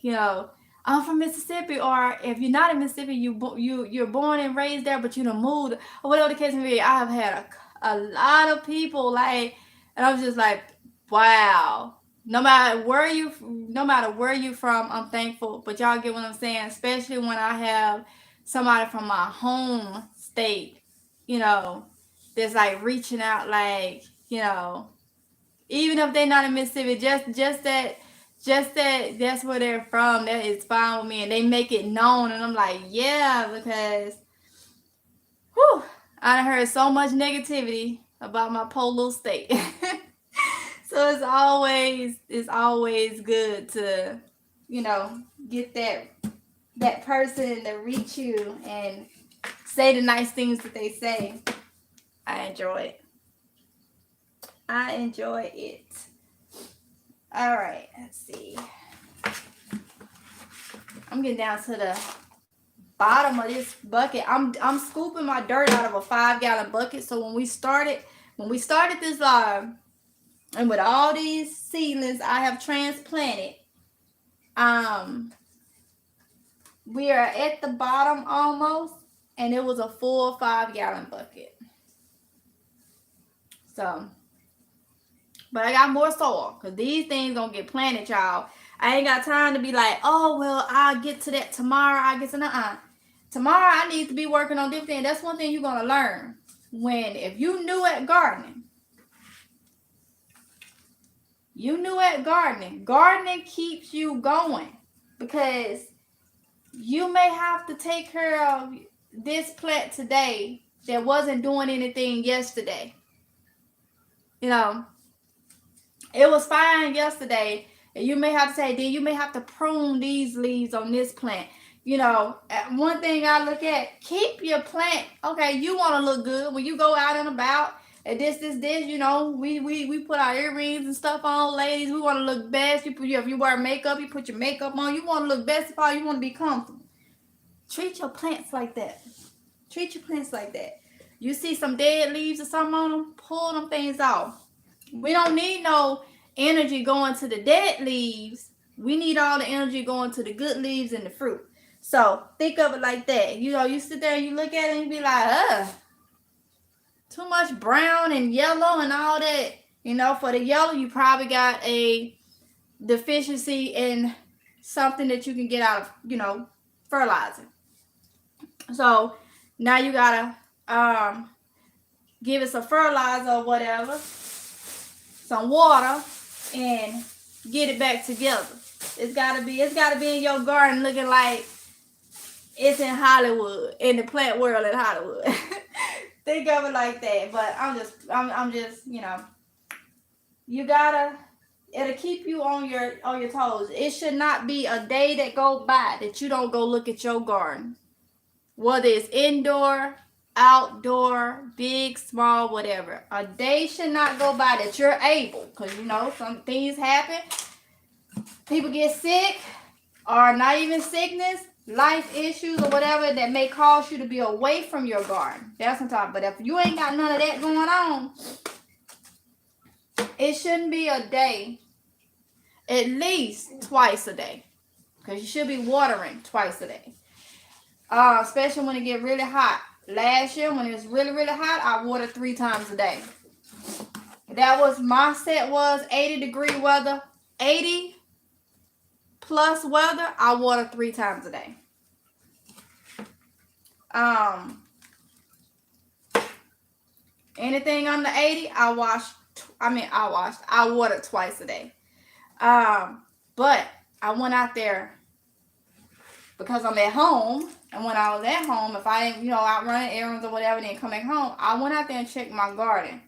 I'm from Mississippi, or if you're not in Mississippi, you're born and raised there, but you done moved, or whatever the case may be. I have had a lot of people like, and I was just like, wow. No matter where you from, I'm thankful. But y'all get what I'm saying, especially when I have somebody from my home state, that's like reaching out, like, even if they're not in Mississippi, just that that's where they're from, that is fine with me, and they make it known, and I'm like, yeah, because whew, I heard so much negativity about my poor little state. So it's always good to, get that person to reach you and say the nice things that they say. I enjoy it. I enjoy it. All right, let's see. I'm getting down to the bottom of this bucket. I'm scooping my dirt out of a 5-gallon bucket. So when we started this live, and with all these seedlings I have transplanted, we are at the bottom almost, and it was a full 5-gallon bucket. So, but I got more soil, because these things gonna get planted, y'all. I ain't got time to be like, oh, well, I'll get to that tomorrow. I get to tomorrow I need to be working on different things. That's one thing you're gonna learn. If you new at gardening, gardening keeps you going, because you may have to take care of this plant today that wasn't doing anything yesterday. It was fine yesterday, and you may have to say, then you may have to prune these leaves on this plant. One thing I look at, keep your plant. Okay, you want to look good when you go out and about, and this, we put our earrings and stuff on, ladies. We want to look best. If you wear makeup, you put your makeup on. You want to look best of all. You want to be comfortable. Treat your plants like that. You see some dead leaves or something on them, pull them things off. We don't need no energy going to the dead leaves. We need all the energy going to the good leaves and the fruit. So think of it like that. You sit there and you look at it and you be like, too much brown and yellow and all that. For the yellow, you probably got a deficiency in something that you can get out of, fertilizer. So now you gotta give it some fertilizer or whatever, some water, and get it back together. It's gotta be in your garden looking like it's in Hollywood, in the plant world in Hollywood. Think of it like that. But I'm just it'll keep you on your toes. It should not be a day that go by that you don't go look at your garden. Whether it's indoor, outdoor, big, small, whatever. A day should not go by that you're able, because some things happen. People get sick, or not even sickness, life issues or whatever that may cause you to be away from your garden. That's on top. But if you ain't got none of that going on, it shouldn't be a day, at least twice a day, because you should be watering twice a day. Especially when it get really hot. Last year, when it was really, really hot, I watered 3 times a day. That was, my set was 80-degree weather, 80 plus weather, I water 3 times a day. Anything under 80, I water twice a day. But I went out there because I'm at home. And when I was at home, if I didn't, out running errands or whatever, then come back home, I went out there and checked my garden.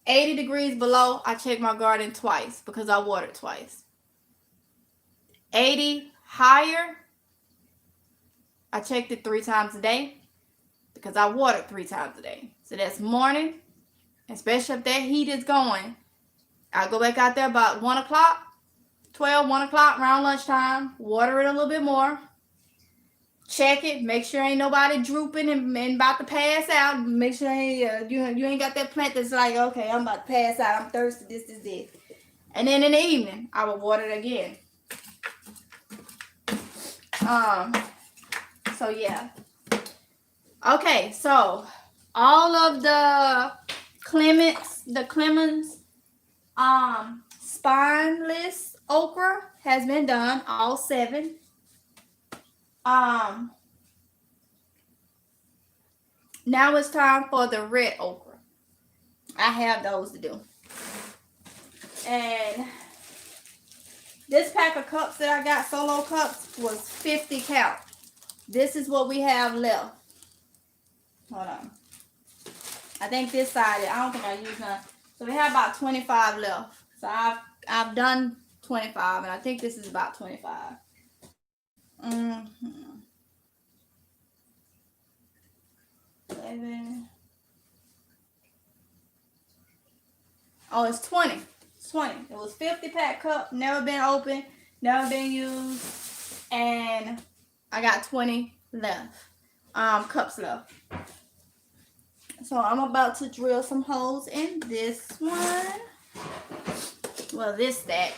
80 degrees below, I checked my garden twice because I watered twice. 80 higher, I checked it 3 times a day because I watered 3 times a day. So that's morning, especially if that heat is going. I go back out there about 1 o'clock, 1 o'clock around lunchtime, water it a little bit more. Check it, make sure ain't nobody drooping and about to pass out. Make sure you ain't got that plant that's like, okay, I'm about to pass out, I'm thirsty, this. And then in the evening, I will water it again. So yeah. Okay, so all of the Clemens spineless okra has been done, all 7. Now it's time for the red okra. I have those to do. And this pack of cups that I got, solo cups, was 50 count. This is what we have left. Hold on. I think this side, I don't think I used none. So we have about 25 left. So I've done 25, and I think this is about 25. Mm-hmm. 11. Oh, it's 20. It's 20. It was 50 pack cup, never been opened, never been used, and I got 20 left. Cups left. So I'm about to drill some holes in this one. Well, this stack.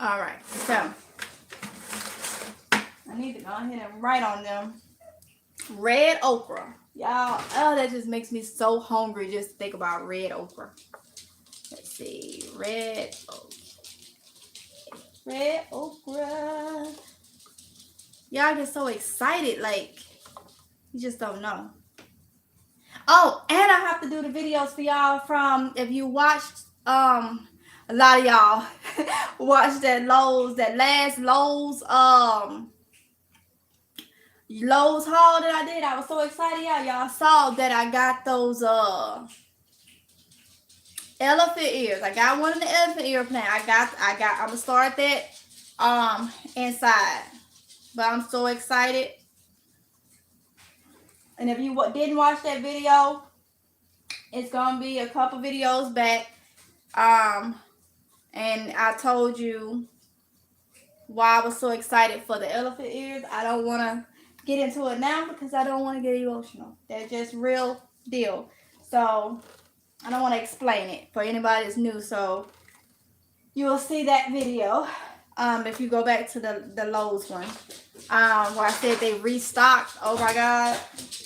All right, so I need to go ahead and write on them. Red okra. Y'all, oh, that just makes me so hungry just to think about red okra. Let's see, red okra. Red okra. Y'all get so excited, like, you just don't know. Oh, and I have to do the videos for y'all from, if you watched, a lot of y'all watched that last Lowe's haul that I did. I was so excited, y'all saw that I got those elephant ears. I got one of the elephant ear plant. I'm gonna start that inside. But I'm so excited. And if you didn't watch that video, it's gonna be a couple videos back. And I told you why I was so excited for the elephant ears. I don't want to get into it now because I don't want to get emotional. They're just real deal. So I don't want to explain it for anybody that's new. So you will see that video if you go back to the Lowe's one where I said they restocked. Oh my God.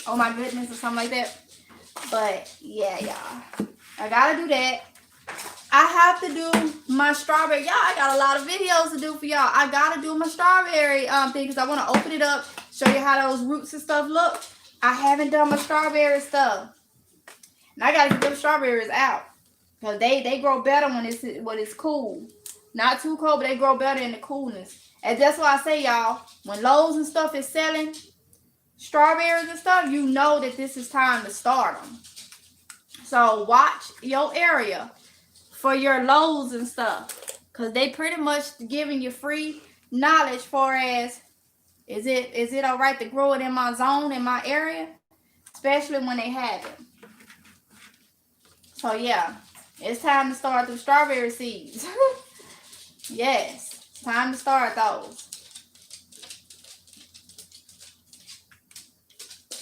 Oh my goodness, or something like that. But yeah, y'all, I gotta do that. I have to do my strawberry. Y'all, I got a lot of videos to do for y'all. I gotta do my strawberry thing because I want to open it up, show you how those roots and stuff look. I haven't done my strawberry stuff, and I gotta get those strawberries out because they grow better when it's cool. Not too cold, but they grow better in the coolness. And that's why I say, y'all, when Lowe's and stuff is selling strawberries and stuff, you know that this is time to start them. So watch your area for your Lowe's and stuff, because they pretty much giving you free knowledge for as is it all right to grow it in my zone, in my area, especially when they have it. So yeah, it's time to start the strawberry seeds. Yes, it's time to start those.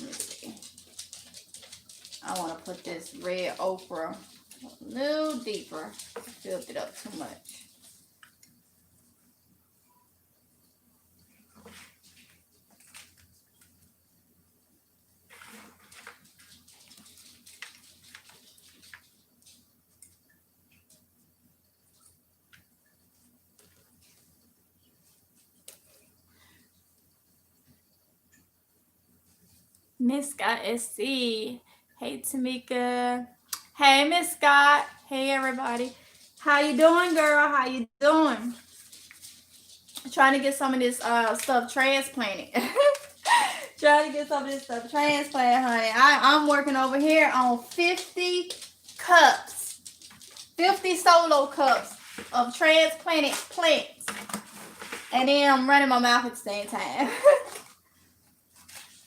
Let's see. I want to put this red okra a little deeper. I filled it up too much. Miss Scott SC. Hey, Tamika. Hey, Miss Scott. Hey, everybody. How you doing, girl? How you doing? Trying to get some of this stuff transplanted. Trying to get some of this stuff transplanted, honey. I'm working over here on 50 cups. 50 solo cups of transplanted plants. And then I'm running my mouth at the same time.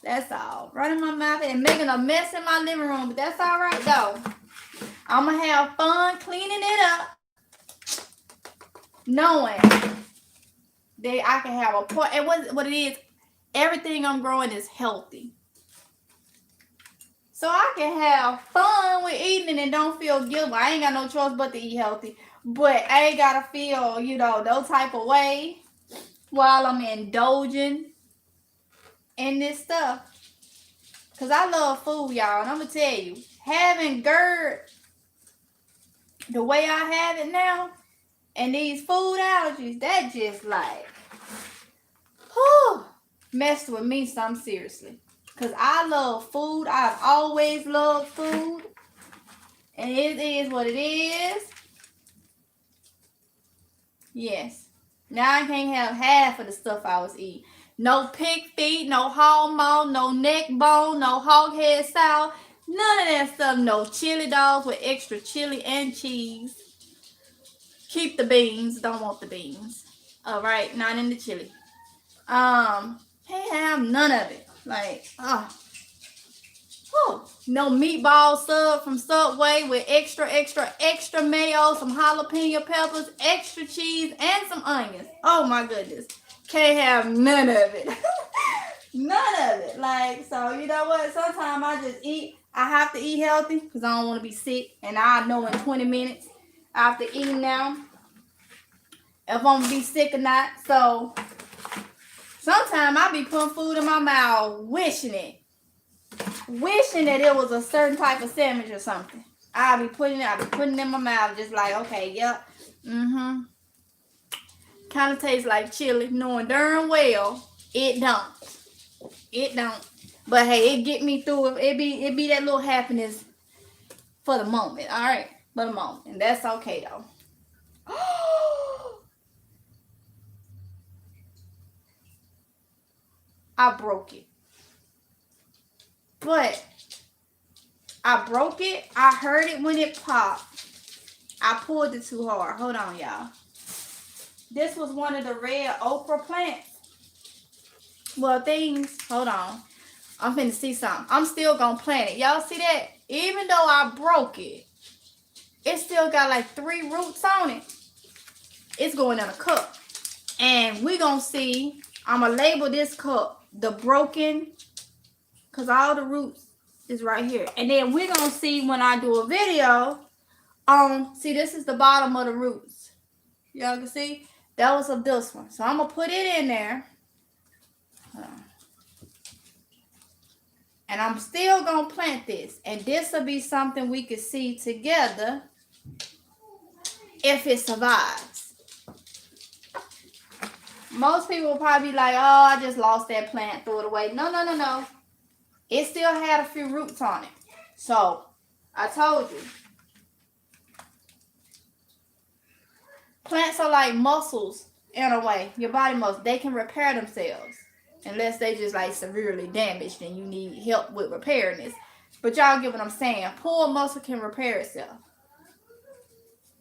That's all. Running my mouth and making a mess in my living room. But that's all right, though. I'm going to have fun cleaning it up. Knowing that I can have a part. And what it is, everything I'm growing is healthy. So I can have fun with eating it and don't feel guilty. I ain't got no choice but to eat healthy. But I ain't got to feel, no type of way while I'm indulging in this stuff. Because I love food, y'all. And I'm going to tell you, having GERD the way I have it now, and these food allergies, that just like, whew, messed with me some seriously. Because I love food. I've always loved food. And it is what it is. Yes. Now I can't have half of the stuff I was eating. No pig feet, no hog maw, no neck bone, no hog head salad. None of that stuff. No chili dogs with extra chili and cheese. Keep the beans. Don't want the beans. Alright, not in the chili. Can't have none of it. Like, no meatball sub from Subway with extra mayo, some jalapeno peppers, extra cheese, and some onions. Oh my goodness. Can't have none of it. None of it. Like, so you know what? Sometimes I just eat. I have to eat healthy because I don't want to be sick. And I know in 20 minutes after eating now if I'm going to be sick or not. So sometimes I be putting food in my mouth, wishing that it was a certain type of sandwich or something. I'll be putting it in my mouth just like, okay, yep. Kind of tastes like chili, knowing darn well it don't. It don't. But hey, it get me through it. It be that little happiness for the moment. All right, for the moment. And that's okay though. I broke it. But I broke it. I heard it when it popped. I pulled it too hard. Hold on, y'all. This was one of the red okra plants. Well, things. Hold on. I'm finna see something. I'm still gonna plant it. Y'all see that? Even though I broke it, it still got like 3 roots on it. It's going in a cup. And we gonna see. I'm gonna label this cup the broken, because all the roots is right here. And then we're gonna see when I do a video on, see, this is the bottom of the roots. Y'all can see? That was of this one. So I'm gonna put it in there. And I'm still gonna plant this. And this will be something we could see together if it survives. Most people will probably be like, oh, I just lost that plant, threw it away. No. It still had a few roots on it. So, I told you. Plants are like muscles in a way. Your body muscles. They can repair themselves. Unless they just like severely damaged and you need help with repairing this. But y'all get what I'm saying. Pulled muscle can repair itself.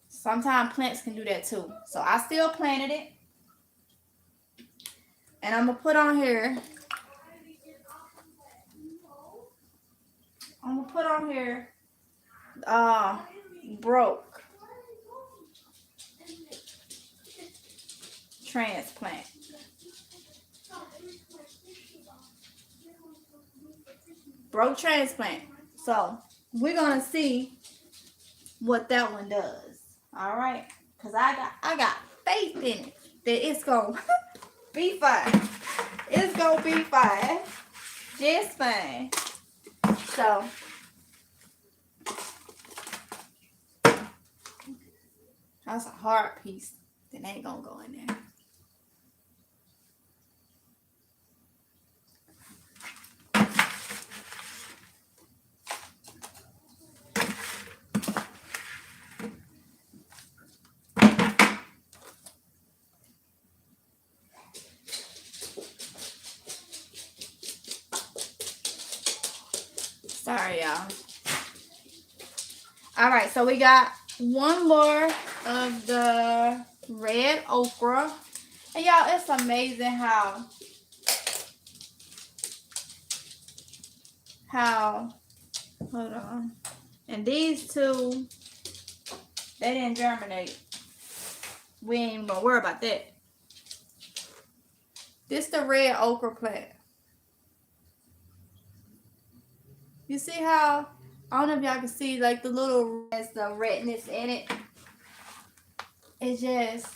Sometimes plants can do that too. So I still planted it. And I'm going to put on here. Broke. Transplant. Broke transplant. So we're going to see what that one does. All right. Because I got faith in it that it's going to be fine. It's going to be fine. Just fine. So that's a hard piece that ain't going to go in there. Sorry, y'all. All right, so we got one more of the red okra. And y'all, it's amazing how hold on. And these two, they didn't germinate. We ain't even gonna worry about that. This the red okra plant. You see how, I don't know if y'all can see like the little the redness in it. It's just,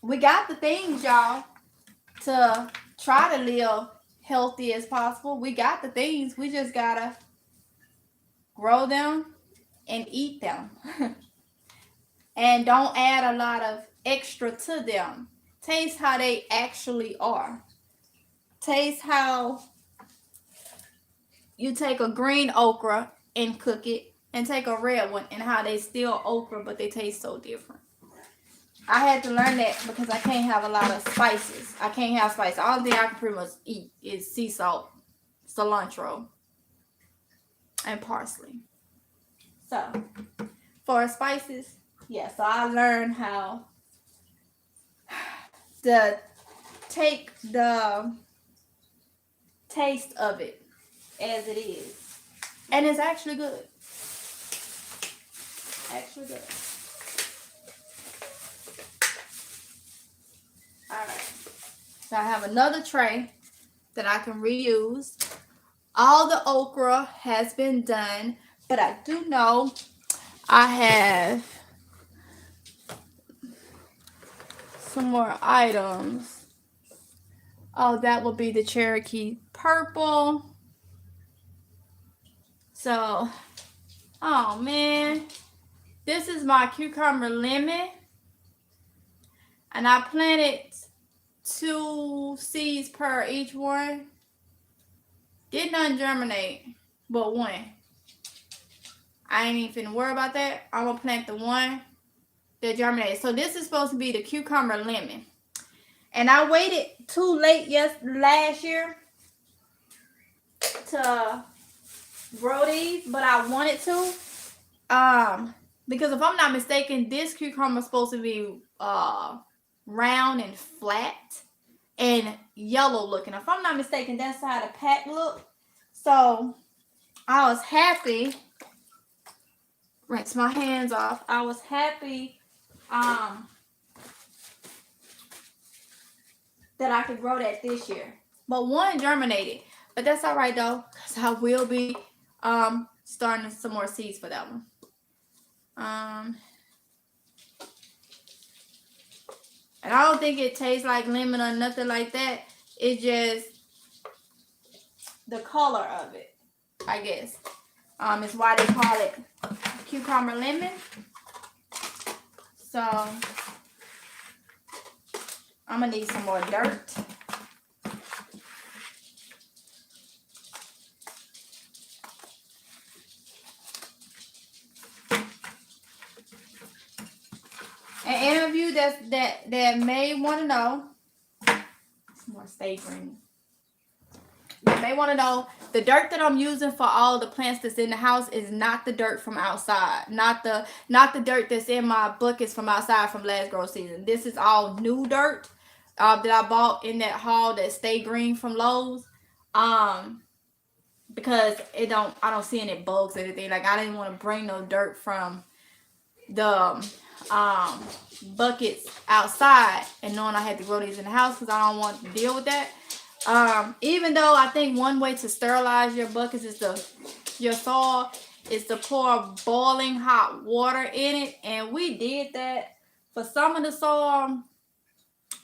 we got the things, y'all, to try to live healthy as possible. We got the things. We just gotta grow them and eat them. And don't add a lot of extra to them. Taste how they actually are. Taste how you take a green okra and cook it, and take a red one, and how they still okra, but they taste so different. I had to learn that because I can't have a lot of spices. I can't have spice. All the thing I can pretty much eat is sea salt, cilantro, and parsley. So, for spices, yeah, so I learned how to take the taste of it as it is. And it's actually good. Actually good. Alright. So I have another tray that I can reuse. All the okra has been done, but I do know I have some more items. Oh, that will be the Cherokee purple. So, oh man, this is my cucumber lemon, and I planted 2 seeds per each one. Did not germinate, but one. I ain't even finna worry about that. I'm gonna plant the one that germinated. So this is supposed to be the cucumber lemon, and I waited too late last year to grow these, but I wanted to. Because if I'm not mistaken, this cucumber is supposed to be round and flat and yellow looking. If I'm not mistaken, that's how the pack looked. So I was happy. Rinse my hands off. I was happy that I could grow that this year. But one germinated. But that's all right though, because I will be starting some more seeds for that one. And I don't think it tastes like lemon or nothing like that. It's just the color of it, I guess. It's why they call it cucumber lemon. So I'm gonna need some more dirt. And any of you that may want to know, some more stay green. You may want to know the dirt that I'm using for all the plants that's in the house is not the dirt from outside, not the dirt that's in my buckets from outside from last grow season. This is all new dirt that I bought in that haul that stay green from Lowe's. Because I don't see any bugs or anything. Like I didn't want to bring no dirt from the buckets outside and knowing I had to grow these in the house because I don't want to deal with that. Even though I think one way to sterilize your buckets is your soil is to pour boiling hot water in it, and we did that for some of the soil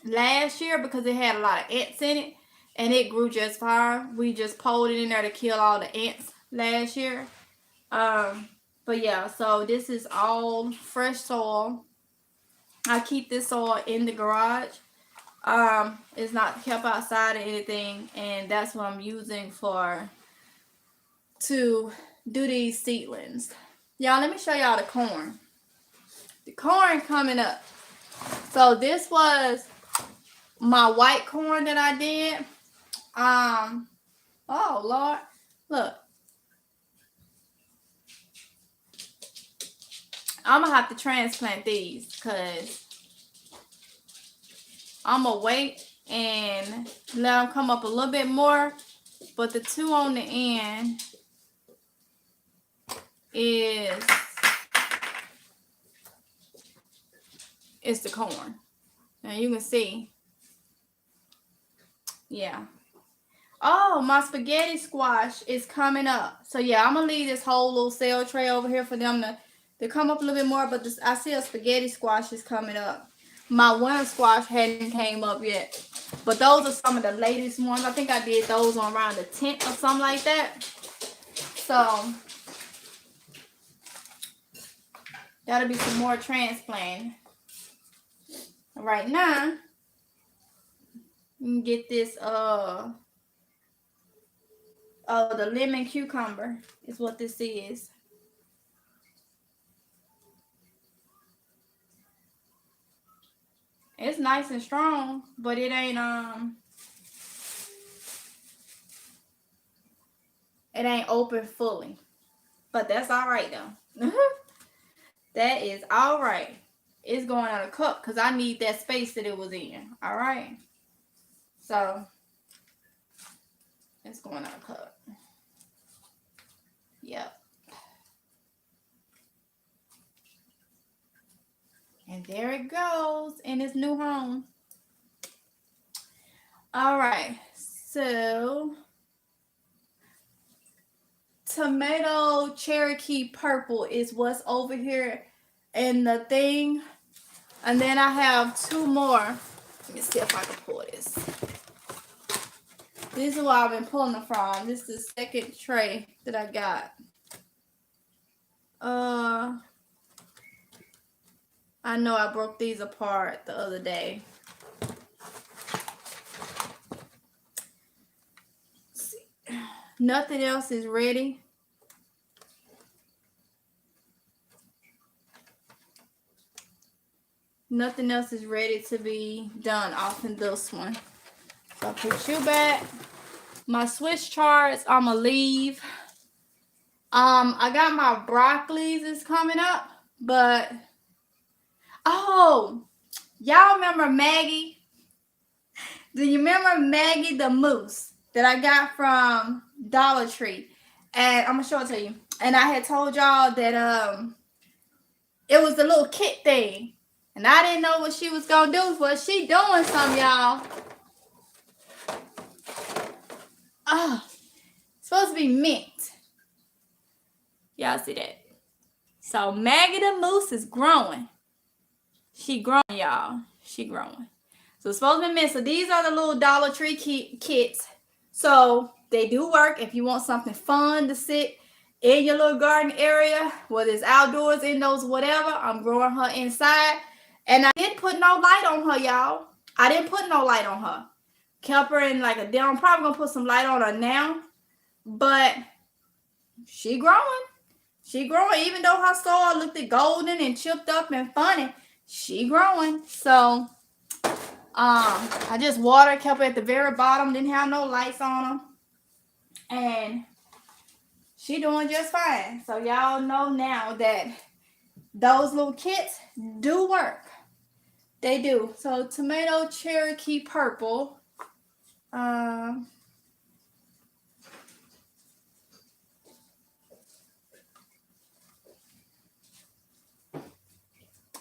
last year because it had a lot of ants in it, and it grew just fine. We just poured it in there to kill all the ants last year. But yeah, so this is all fresh soil. I keep this soil in the garage. It's not kept outside or anything, and that's what I'm using to do these seedlings. Y'all, let me show y'all the corn. The corn coming up. So this was my white corn that I did. Oh Lord, Look. I'm going to have to transplant these because I'm going to wait and let them come up a little bit more. But the two on the end is the corn. Now you can see. Yeah. Oh, my spaghetti squash is coming up. So yeah, I'm going to leave this whole little cell tray over here for them to come up a little bit more. But I see a spaghetti squash is coming up. My winter squash hadn't came up yet. But those are some of the latest ones. I think I did those on around the 10th or something like that. So that'll be some more transplanting. Right now, you can get this the lemon cucumber is what this is. It's nice and strong, but it ain't open fully. But that's all right though. That is all right. It's going in a cup because I need that space that it was in. All right. So it's going in a cup. Yep. And there it goes in its new home. All right. So tomato Cherokee purple is what's over here in the thing. And then I have two more. Let me see if I can pull this. This is where I've been pulling it from. This is the second tray that I got. I know I broke these apart the other day. Let's see. Nothing else is ready. Nothing else is ready to be done off in this one. So I'll put you back. My Swiss charts, I'ma leave. I got my broccolis is coming up, but oh, y'all remember Maggie? Do you remember Maggie the moose that I got from Dollar Tree? And I'm gonna show it to you. And I had told y'all that it was the little kit thing. And I didn't know what she was gonna do, but she doing something, y'all. Oh, it's supposed to be mint. Y'all see that? So Maggie the moose is growing. She growing, y'all. She growing. So it's supposed to be mint. So these are the little Dollar Tree kits. So they do work if you want something fun to sit in your little garden area, whether it's outdoors, indoors, whatever. I'm growing her inside. And I didn't put no light on her, y'all. I didn't put no light on her. Kept her in like a down. I'm probably going to put some light on her now. But she growing. She growing. Even though her soil looked golden and chipped up and funny, she growing. So I just watered, kept her at the very bottom. Didn't have no lights on them. And she doing just fine. So y'all know now that those little kits do work. They do. So tomato Cherokee purple.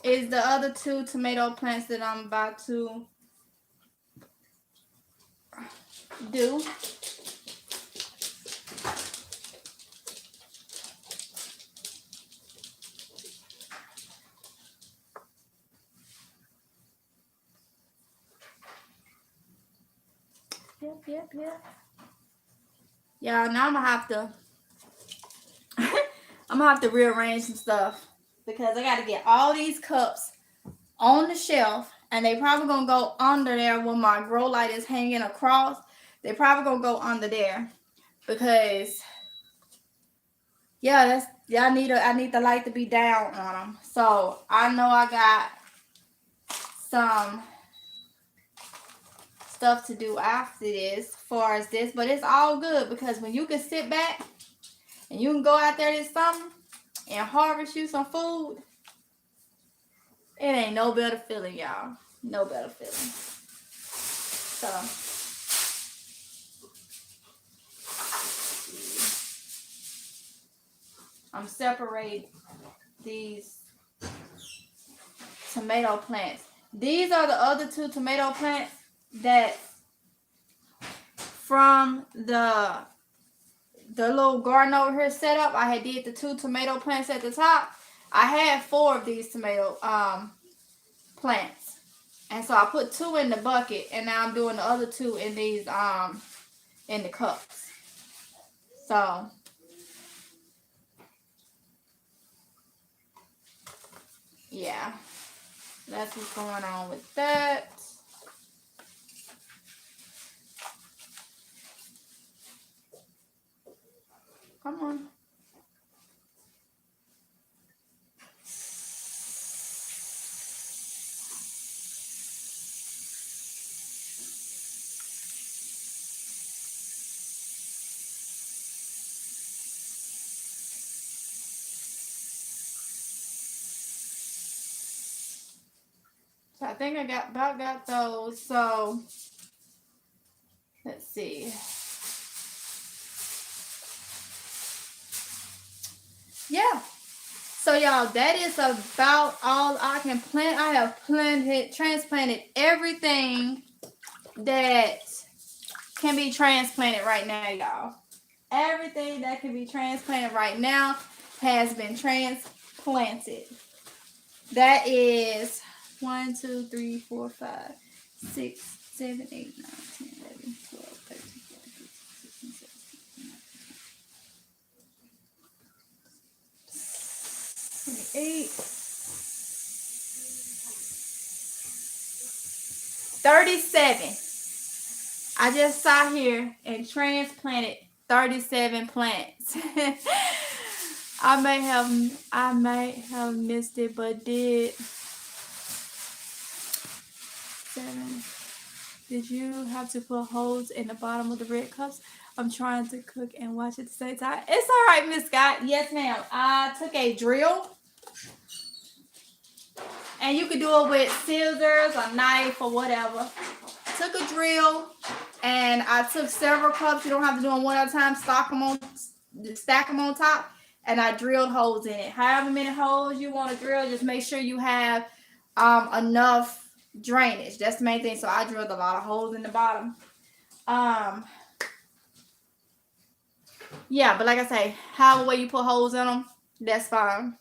Is the other two tomato plants that I'm about to do. Yep. Yeah, now I'm gonna have to rearrange some stuff because I gotta get all these cups on the shelf and they probably gonna go under there when my grow light is hanging across. They probably gonna go under there because yeah, I need the light to be down on them. So I know I got some stuff to do after this, as far as this, but it's all good because when you can sit back and you can go out there this summer and harvest you some food, it ain't no better feeling, y'all. No better feeling. So, I'm separating these tomato plants. These are the other 2 tomato plants that from the little garden over here set up. I had did the 2 tomato plants at the top. I had 4 of these tomato plants, and so I put 2 in the bucket, and now I'm doing the other 2 in these in the cups. So yeah, that's what's going on with that. Come on. So I think I got those. So let's see. Yeah. So y'all, that is about all I can plant. I have transplanted everything that can be transplanted right now, y'all. Everything that can be transplanted right now has been transplanted. That is 1, 2, 3, 4, 5, 6, 7, 8, 9, 10, 11, 12, 13, 14, 15, 16, 17, 18, 37. I just sat here and transplanted 37 plants. I may have missed it, but did 7. Did you have to put holes in the bottom of the red cups? I'm trying to cook and watch at the same time. It's all right, Miss Scott. Yes, ma'am. I took a drill, and you could do it with scissors or knife or whatever. Took a drill, and I took several cups. You don't have to do them one at a time. Stack them on top, and I drilled holes in it. However many holes you want to drill, just make sure you have enough drainage. That's the main thing. So I drilled a lot of holes in the bottom. Yeah, but like I say, however way you put holes in them, that's fine.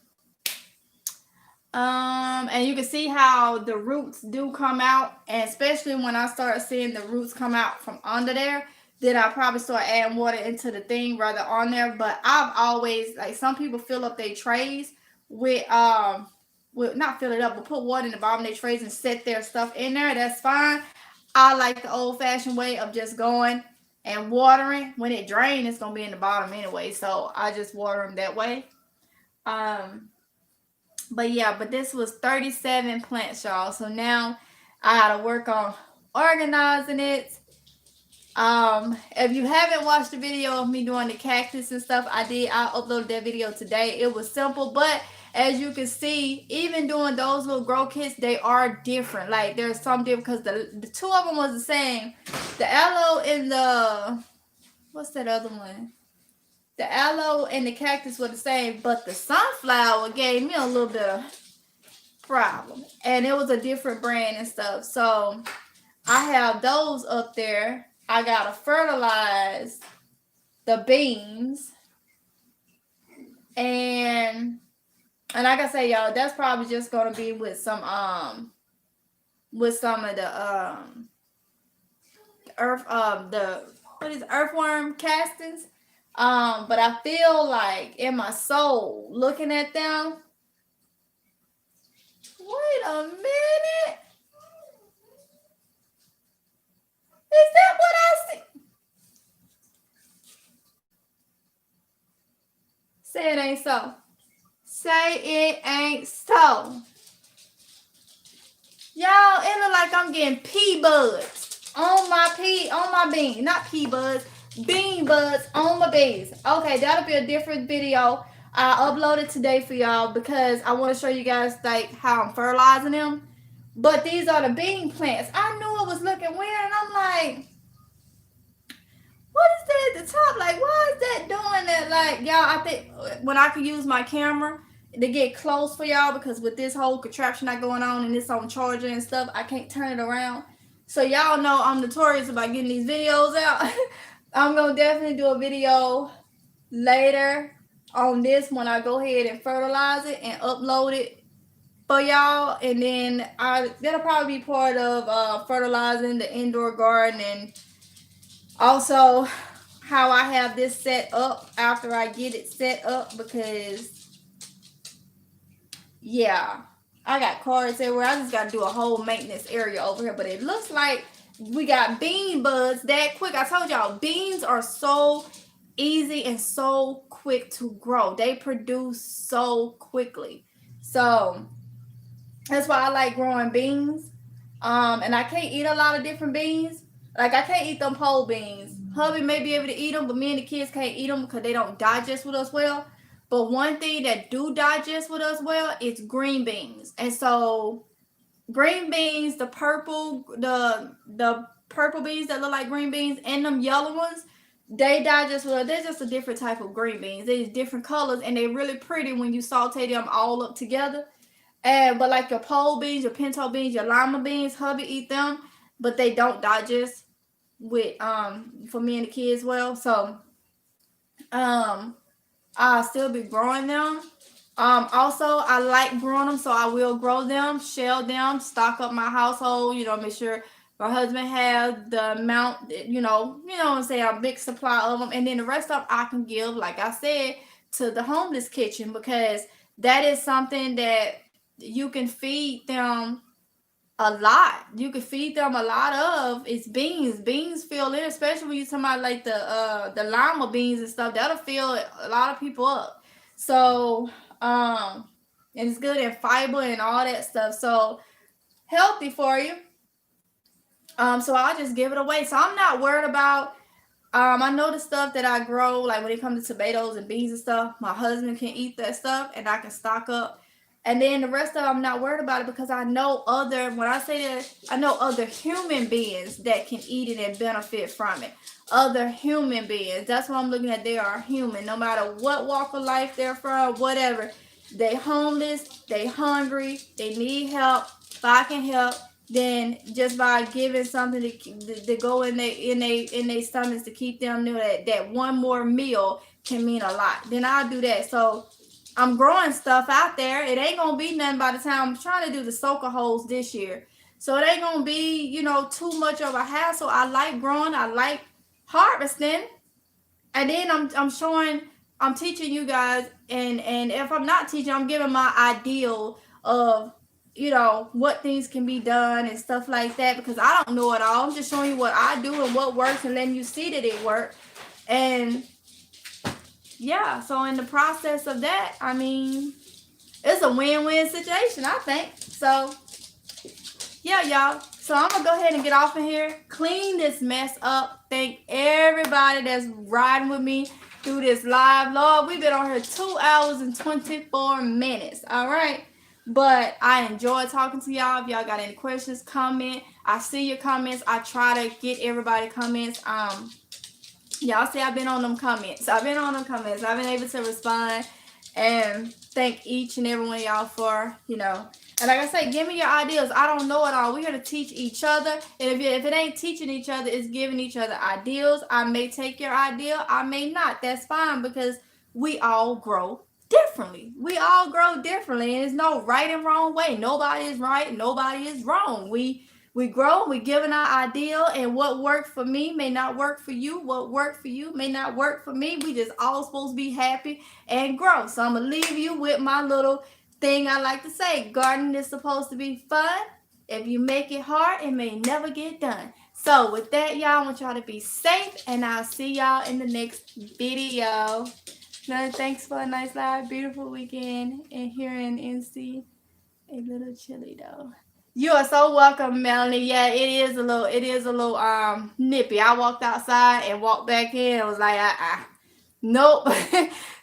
And you can see how the roots do come out, and especially when I start seeing the roots come out from under there, then I probably start adding water into the thing rather on there. But I've always, like, some people fill up their trays with not fill it up, but put water in the bottom of their trays and set their stuff in there. That's fine. I like the old-fashioned way of just going and watering. When it drains, it's gonna be in the bottom anyway, so I just water them that way. But yeah, but this was 37 plants, y'all. So now I gotta work on organizing it. If you haven't watched the video of me doing the cactus and stuff, I uploaded that video today. It was simple, but as you can see, even doing those little grow kits, they are different. Like, there's some different because the 2 of them was the same. The aloe and the, what's that other one? The aloe and the cactus were the same, but the sunflower gave me a little bit of problem. And it was a different brand and stuff. So I have those up there. I gotta fertilize the beans. And like I say, y'all, that's probably just gonna be with some of the earthworm castings. But I feel like in my soul, looking at them, wait a minute. Is that what I see? Say it ain't so. Say it ain't so. Y'all, it look like I'm getting pea buds. on my bean, not pea buds, bean buds on my beans. Okay, that'll be a different video. I uploaded today for y'all because I want to show you guys like how I'm fertilizing them. But these are the bean plants. I knew it was looking weird, and I'm like, what is that at the top? Like, why is that doing that? Like, y'all, I think when I could use my camera to get close for y'all, because with this whole contraption not going on and this on charger and stuff, I can't turn it around. So y'all know I'm notorious about getting these videos out. I'm gonna definitely do a video later on this when I go ahead and fertilize it and upload it for y'all, and then that'll probably be part of fertilizing the indoor garden, and also how I have this set up after I get it set up, because yeah, I got cards everywhere. I just got to do a whole maintenance area over here, but it looks like we got bean buds that quick. I told y'all, beans are so easy and so quick to grow. They produce so quickly. So that's why I like growing beans. And I can't eat a lot of different beans. Like, I can't eat them pole beans. Hubby may be able to eat them, but me and the kids can't eat them because they don't digest with us well. But one thing that do digest with us well is green beans. And so green beans, the purple beans that look like green beans, and them yellow ones, they digest well. They're just a different type of green beans. They're different colors, and they're really pretty when you saute them all up together. But like your pole beans, your pinto beans, your lima beans, hubby eat them, but they don't digest with for me and the kids well. So I'll still be growing them. Also, I like growing them, so I will grow them, shell them, stock up my household. Make sure my husband has the amount. What I'm saying, a big supply of them, and then the rest of them I can give, like I said, to the homeless kitchen, because that is something that you can feed them a lot. You can feed them a lot of. It's beans. Beans fill in, especially when you're talking about like the lima beans and stuff. That'll fill a lot of people up. So and it's good in fiber and all that stuff. So healthy for you. So I'll just give it away. So I'm not worried about. I know the stuff that I grow, like when it comes to tomatoes and beans and stuff, my husband can eat that stuff and I can stock up. And then the rest of it, I'm not worried about it, because I know when I say that, I know other human beings that can eat it and benefit from it. Other human beings. That's what I'm looking at. They are human. No matter what walk of life they're from, whatever. They homeless, they hungry, they need help. If I can help, then just by giving something to go in their stomachs to keep them new, that one more meal can mean a lot. Then I'll do that. So I'm growing stuff out there. It ain't gonna be nothing by the time I'm trying to do the soaker holes this year. So it ain't gonna be, too much of a hassle. I like growing, I like harvesting. And then I'm teaching you guys, and if I'm not teaching, I'm giving my ideal of what things can be done and stuff like that, because I don't know it all. I'm just showing you what I do and what works, and letting you see that it works. And yeah, so in the process of that, I mean, it's a win-win situation, I think. So yeah, y'all. So I'm gonna go ahead and get off of here, clean this mess up. Thank everybody that's riding with me through this live. Lord, we've been on here 2 hours and 24 minutes. All right. But I enjoy talking to y'all. If y'all got any questions, comment. I see your comments. I try to get everybody comments. Y'all see I've been on them comments. I've been able to respond, and thank each and every one of y'all for, and like I say, give me your ideas. I don't know it all. We're here to teach each other. And if it ain't teaching each other, it's giving each other ideas. I may take your idea. I may not. That's fine, because we all grow differently. We all grow differently. And there's no right and wrong way. Nobody is right. Nobody is wrong. We grow, we giving our ideal, and what worked for me may not work for you. What worked for you may not work for me. We just all supposed to be happy and grow. So I'm going to leave you with my little thing I like to say. Gardening is supposed to be fun. If you make it hard, it may never get done. So with that, y'all, I want y'all to be safe, and I'll see y'all in the next video. Now, thanks for a nice, live, beautiful weekend. And here in NC, a little chilly though. You are so welcome, Melanie. Yeah, it is a little nippy. I walked outside and walked back in. I was like, nope.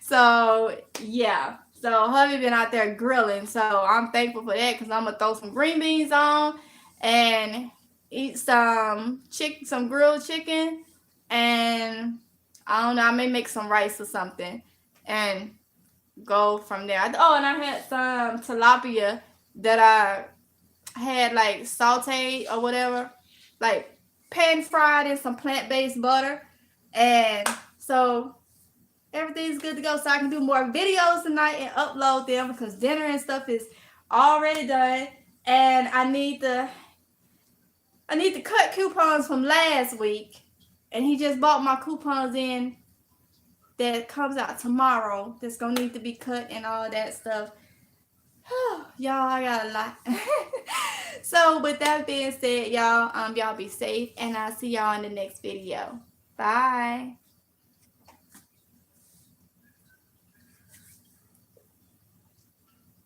So yeah. So hubby been out there grilling. So I'm thankful for that because I'm gonna throw some green beans on and eat some grilled chicken, and I don't know, I may make some rice or something and go from there. Oh, and I had some tilapia that I had like sauteed or whatever, like pan fried in some plant-based butter. And so everything's good to go. So I can do more videos tonight and upload them because dinner and stuff is already done. And I need to cut coupons from last week. And he just bought my coupons in that comes out tomorrow. That's gonna need to be cut and all that stuff. Y'all, I got a lot. So with that being said, y'all be safe, and I'll see y'all in the next video. Bye.